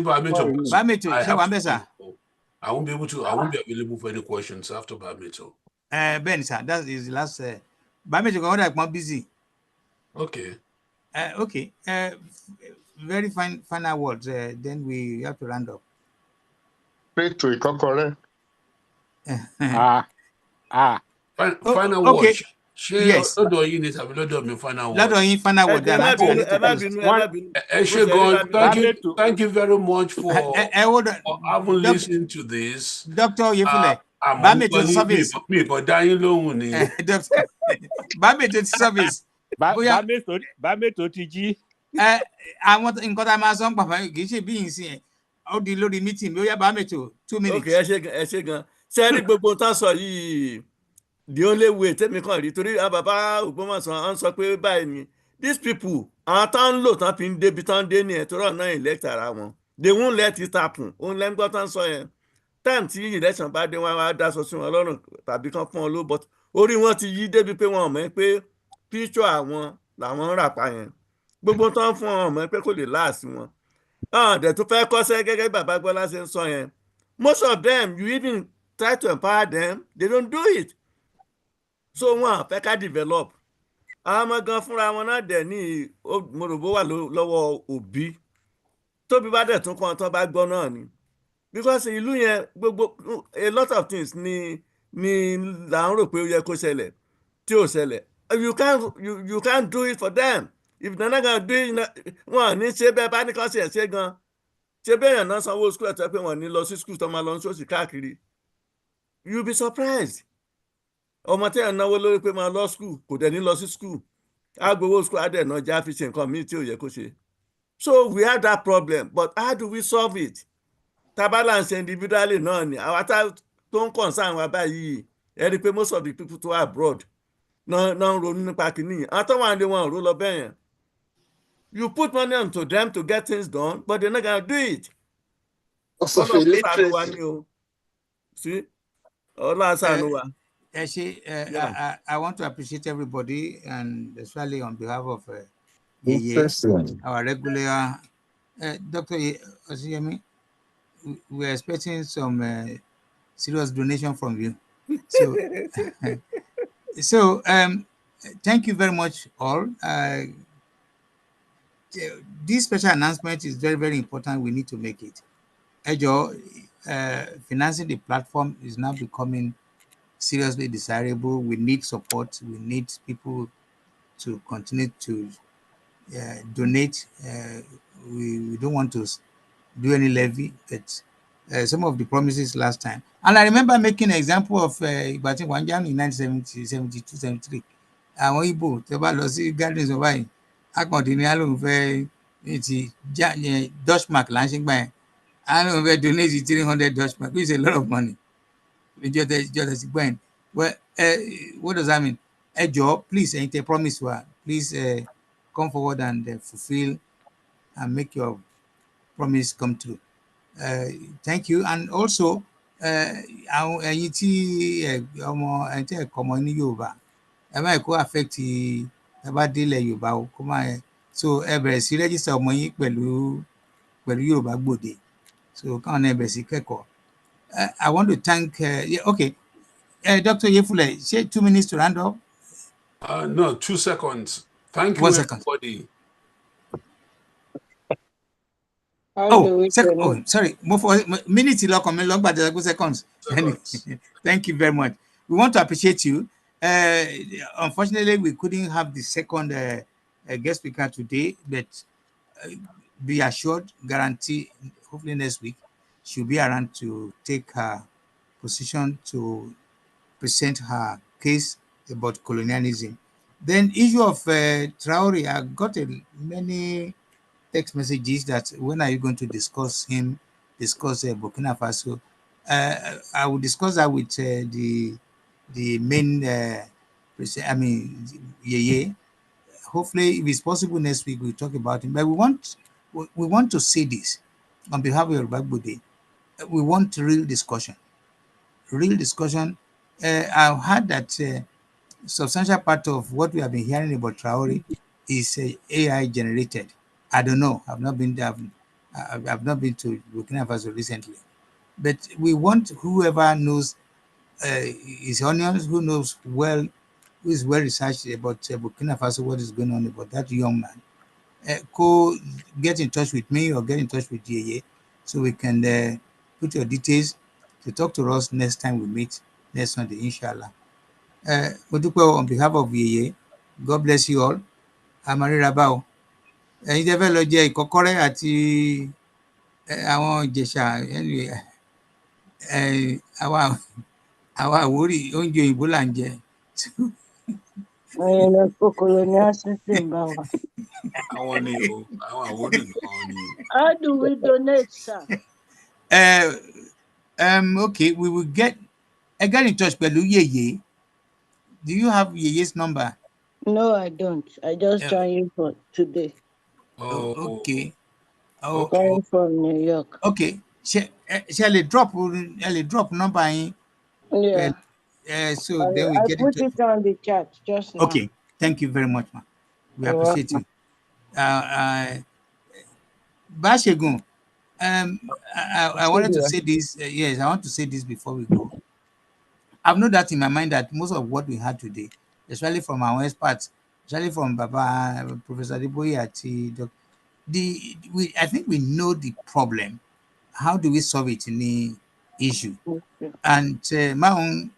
Bameto, ṣé wàá bẹ̀ sà? I won't be available for any questions after Bameto. Ben, sir, that is the last. Bameto, go on, busy. Okay. Okay. Very final words. Then we have to round up. Pray to Ikokore. Final okay. word. Yes. Final word. Final word. Thank you very much for having listened to this. Dr. Yefule. Bameto service. Bameto service. Bameto ti jí. Àwọn nǹkan tá a máa sọ ń pàpà kì í ṣe bí ìsìn ẹ̀ ó di lórí meeting bí ó yá Bameto 2 minutes. Okay, ẹ ṣe gan. Ṣé rí gbogbo tá a sọ yìí the only way tẹ́mi kàn rí torí bàbá Ògbómọ̀ṣọ́ à ń sọ pé báyìí ni these people àwọn tá ń lò tán fi ń débi tán dé ní ẹ̀ tó rọ̀ náà elect ara wọn they won't let it happen òun lẹ́ńgbọ́n tán sọ yẹn time tí election bá dé wọn á dáṣọ sí wọn lọ́rùn tàbí kán fún wọn ló but orí wọn ti yí débi pé wọn ò mọ̀ pé picture àwọn làwọn ń rà pa yẹn gbogbo tán fún wọn ò mọ̀ pé kò lè láàsì wọn dẹ̀ tó fẹ́ kọ́ṣẹ́ gẹ́gẹ́ bí bàbá Gbọ́lá ṣe ń sọ yẹn most of them you even try to empower them they don't do it so wọn fẹ́ ká develop àwọn ọmọ gan fúnra wọn náà dẹ̀ ní mòròbó wà lọ́wọ́ òbí tóbi bá dẹ̀ tún kàn tán bá gbọ́ náà ni because ìlú yẹn gbogbo a lot of things ni là ń rò pé ó yẹ kó ṣẹlẹ̀ tí ò ṣẹlẹ̀ you can't do it for them if they're not gonna do it wọn ní ṣe bẹ́ẹ̀ bá ní kàn ṣe ṣe gan ṣe bẹ́ẹ̀ yẹn náà sanwó school ẹ̀ tẹ́ pé wọ́n ní lọ sí school tó máa lọ sóòsì káàkiri you be surprised ọmọ tí ẹ̀ ń náwó lórí pé máa lọ school kò dẹ̀ ní lọ sí school á gbowó school á dẹ̀ náà já fi ṣe nǹkan míì tí ò yẹ kó ṣe so we have that problem but how do we solve it tabala ń ṣe individually náà ni àwa tó ń concern wa báyìí ẹ rí i pé most of the people tó wà abroad náà ń ronú nípa kìíní àwọn tó wà ní wọn ò ró lọ bẹ́ẹ̀ yẹn you put money onto them to get things done but they're not gonna do it. Also for literacy. See? I want to appreciate everybody, and especially on behalf of our regular Dr. Osiyemi. We're expecting some serious donation from you. So, thank you very much, all. This special announcement is very, very important. We need to make it. Financing the platform is now becoming seriously desirable. We need support. We need people to continue to donate. We don't want to do any levy, but some of the promises last time. And I remember making an example of Ibadan Wanjan in 1970, 72, 73. Àwọn Igbo tó bá lọ sí gardens of wine akọ̀dínní alóhùn fẹ́ ti Dutch mark là ń ṣe gbà yẹn alóhùn fẹ́ donate 300 Dutch mark, which is a lot of money. Just going. Well, what does that mean? Joe, please, ain't promise please come forward and fulfill and make your promise come true. Thank you. And also, ẹ̀yin tí ọmọ ní Yorùbá ẹ má kó affect ẹ bá délẹ̀ Yorùbá o kó má so ẹ bẹ̀rẹ̀ sí register ọmọ yín pẹ̀lú Yoruba Gbode, so káwọn náà bẹ̀rẹ̀ sí kẹ́kọ̀ọ́. I want to thank okay. Dr. Yefule, say 2 minutes to round up. No, 2 seconds. Thank you, everybody. Sorry. Minutes long, but 2 seconds. Thank you very much. We want to appreciate you. Unfortunately, we couldn't have the second guest speaker today, but be assured, guarantee, hopefully next week, she'll be around to take her position to present her case about colonialism. Then issue of Traore, I got many text messages that when are you going to discuss Burkina Faso? I will discuss that with the main, Yeye. Hopefully, if it's possible next week, we'll talk about him. But we want to say this on behalf of Yoruba Gbode. We want real discussion. I've heard that substantial part of what we have been hearing about Traore is AI generated. I don't know. I've not been there. I've not been to Burkina Faso recently. But we want whoever knows his onions, who knows well, who is well researched about Burkina Faso, what is going on about that young man, get in touch with me or get in touch with Yeye so we can put your details to talk to us next time we meet next Sunday, inshallah. On behalf of Yeye, God bless you all. Amari Rabao. Ẹ̀yin tẹ́ fẹ́ lọ jẹ ìkọ́kọ́rẹ́ àti àwọn Ìjẹ̀ṣà àwa Àwórì oúnjẹ òyìnbó là ń jẹ. How do we donate, sir? Okay, we will get in touch with Yeye. Do you have Yeye's number? No, I don't. I just joined you for today. Okay. Calling from New York. Okay. Shall I drop number in? Yeah. So then we I get put into it on the chat just now. Okay, thank you very much, ma'am. We You're appreciate welcome. you. Bashegun, I wanted to say this. Yes, I want to say this before we go. I've no doubt in my mind that most of what we had today, especially from our experts, especially from Baba, Professor Adeboye, I think we know the problem. How do we solve it in the issue? And my own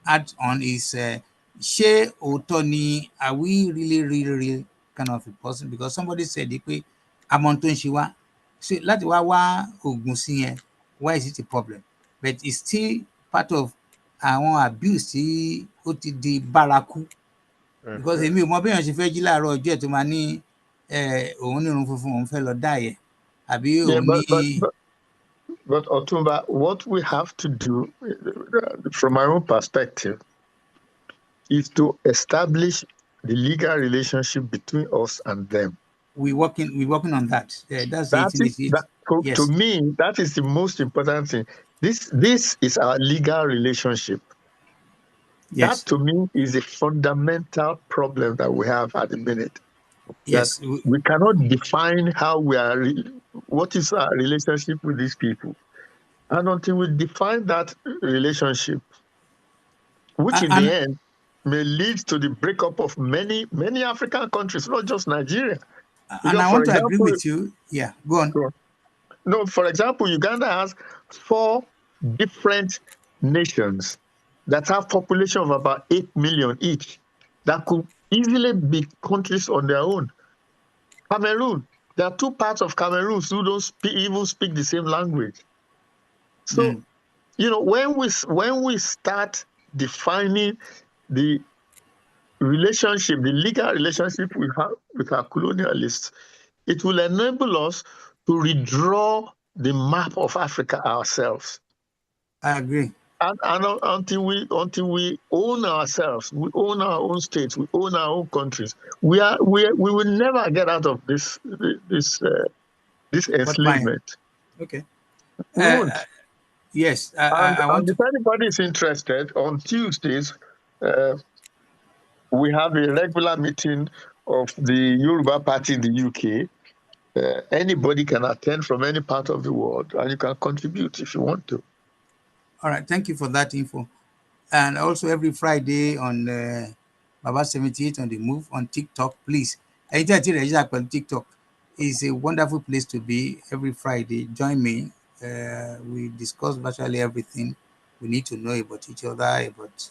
add on is, ṣé òótọ́ ni, are we really kind of a person? Because somebody said pé àmọ́ tó ń ṣe wá, so láti wá oògùn sí yẹn, why is it a problem? But it's still part of àwọn abuse tí ó ti di bárakú. Because èmi ò mọ bí èèyàn ṣe fẹ́ jí láàárọ̀ ọjọ́ ẹ̀ tó máa ní òun ní irun funfun, òun fẹ́ lọ dá ẹ̀ àbí òun ní. But Otumba, what we have to do, from my own perspective, is to establish the legal relationship between us and them. We're working on that. That's That it. is, Yes. To me, that is the most important thing. This is our legal relationship. Yes. That to me is a fundamental problem that we have at the minute. Yes. We cannot define how what is our relationship with these people. And until we define that relationship, which in the end may lead to the breakup of many African countries, not just Nigeria. And I want to agree with you. Yeah, go on. No, for example, Uganda has 4 different nations that have population of about 8 million each that could easily be countries on their own. Cameroon, there are 2 parts of Cameroon who don't even speak the same language. So, when we start defining the relationship, the legal relationship we have with our colonialists, it will enable us to redraw the map of Africa ourselves. I agree. And until we own ourselves, we own our own states, we own our own countries, we will never get out of this enslavement. Okay. We won't. Yes. And if anybody is interested, on Tuesdays, we have a regular meeting of the Yoruba Party in the UK. Anybody can attend from any part of the world, and you can contribute if you want to. All right. Thank you for that info. And also every Friday on Baba 78 on the Move on TikTok, please. TikTok is a wonderful place to be every Friday. Join me. We discuss virtually everything we need to know about each other, about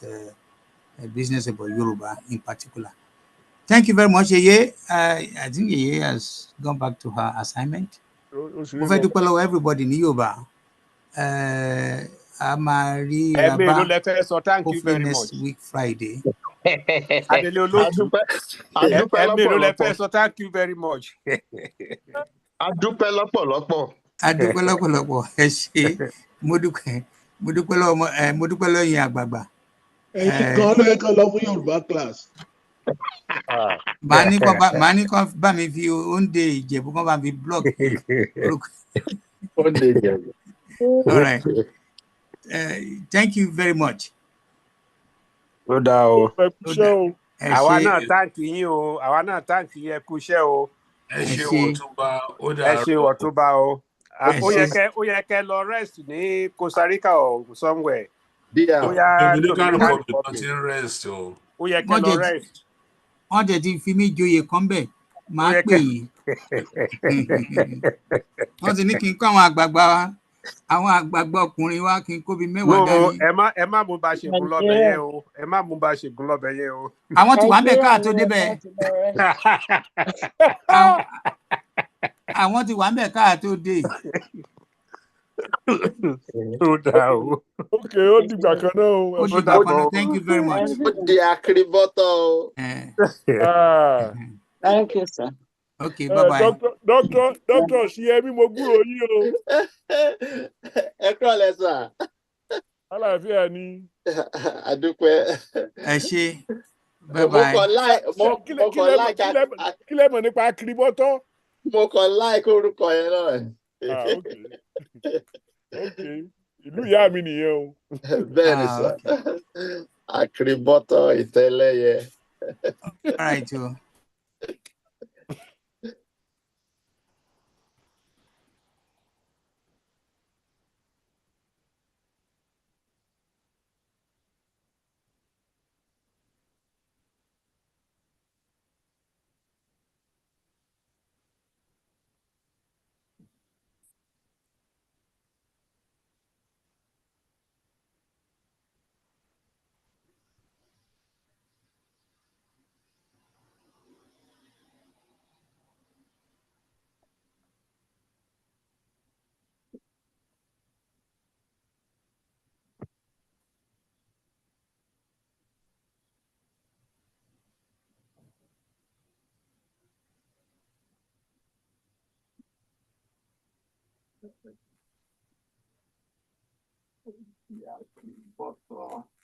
business, about Yoruba in particular. Thank you very much, Yeye. I think Yeye has gone back to her assignment. Mo fẹ́ dúpẹ́ lọ́wọ́ everybody ní Yorùbá. A máa rí hopefully next week Friday. Adele Olótù. Ẹ̀mí ló lẹ fẹ́ sọ thank you very much. Adúpẹ́ lọ́pọ̀lọpọ̀. Adúpẹ́ lọ́pọ̀lọpọ̀. Ẹ ṣé. Mo dúpẹ́ lọ́wọ́ yín àgbààgbà. Ẹ̀yin kan ló yẹ kán lọ fún Yorùbá class. Màá ní kàn bá mi fi oúnjẹ Ìjẹ̀bú kan bá mi blog. All right. Thank you very much. Ó dáa o. Àwa náà táǹkì yín o. Àwa náà táǹkì yín ẹ kú iṣẹ́ o. Ẹ ṣé Ọ̀túnba, ó dáa. Ẹ ṣé Ọ̀túnba o. Ó yẹ kẹ́ lọ rest ní Costa Rica or somewhere. Dominican Republic kan ti ń rest o. Ó yẹ kẹ́ lọ rest. Wọ́n jẹ̀ ti fi mí joyè kan bẹ̀. Màá pè yín. Wọ́n ti ní kí n kó àwọn àgbààgbà ọkùnrin wá kí n kó bí 10 dání. Ẹ má mú bá ṣègùn lọ́bẹ̀ yẹn o. Ẹ má mú bá ṣègùn lọ́bẹ̀ yẹn o. Àwọn tí wà ń bẹ̀ káà tó débẹ̀. Àwọn tí wà ń bẹ̀ káà tó dé. Ó dáa o. Okay, ó dìgbà kan náà o. Ó dìgbà kan náà. Thank you very much. Ó di àkìrìbọ́tọ̀ o. Thank you, sir. Okay, bye-bye. Doctor Ṣiyẹmí, mo gbúrò yín o. Ẹ kúrọ̀lẹ́ sà. Àlàáfíà ni. Àdúpẹ́. Ẹ ṣé. Bye-bye. Kí lẹ mọ̀ nípa àkìrìbọ́tọ̀? Mo kàn like orúkọ yẹn náà. Okay. Okay. Ìlú ìyá mi nìyẹn o. Bẹ́ẹ̀ni sà. Àkìrìbọ́tọ̀ ìtẹ́lẹ́yẹ. All right, Joe. Àkìrìbọ́tọ̀.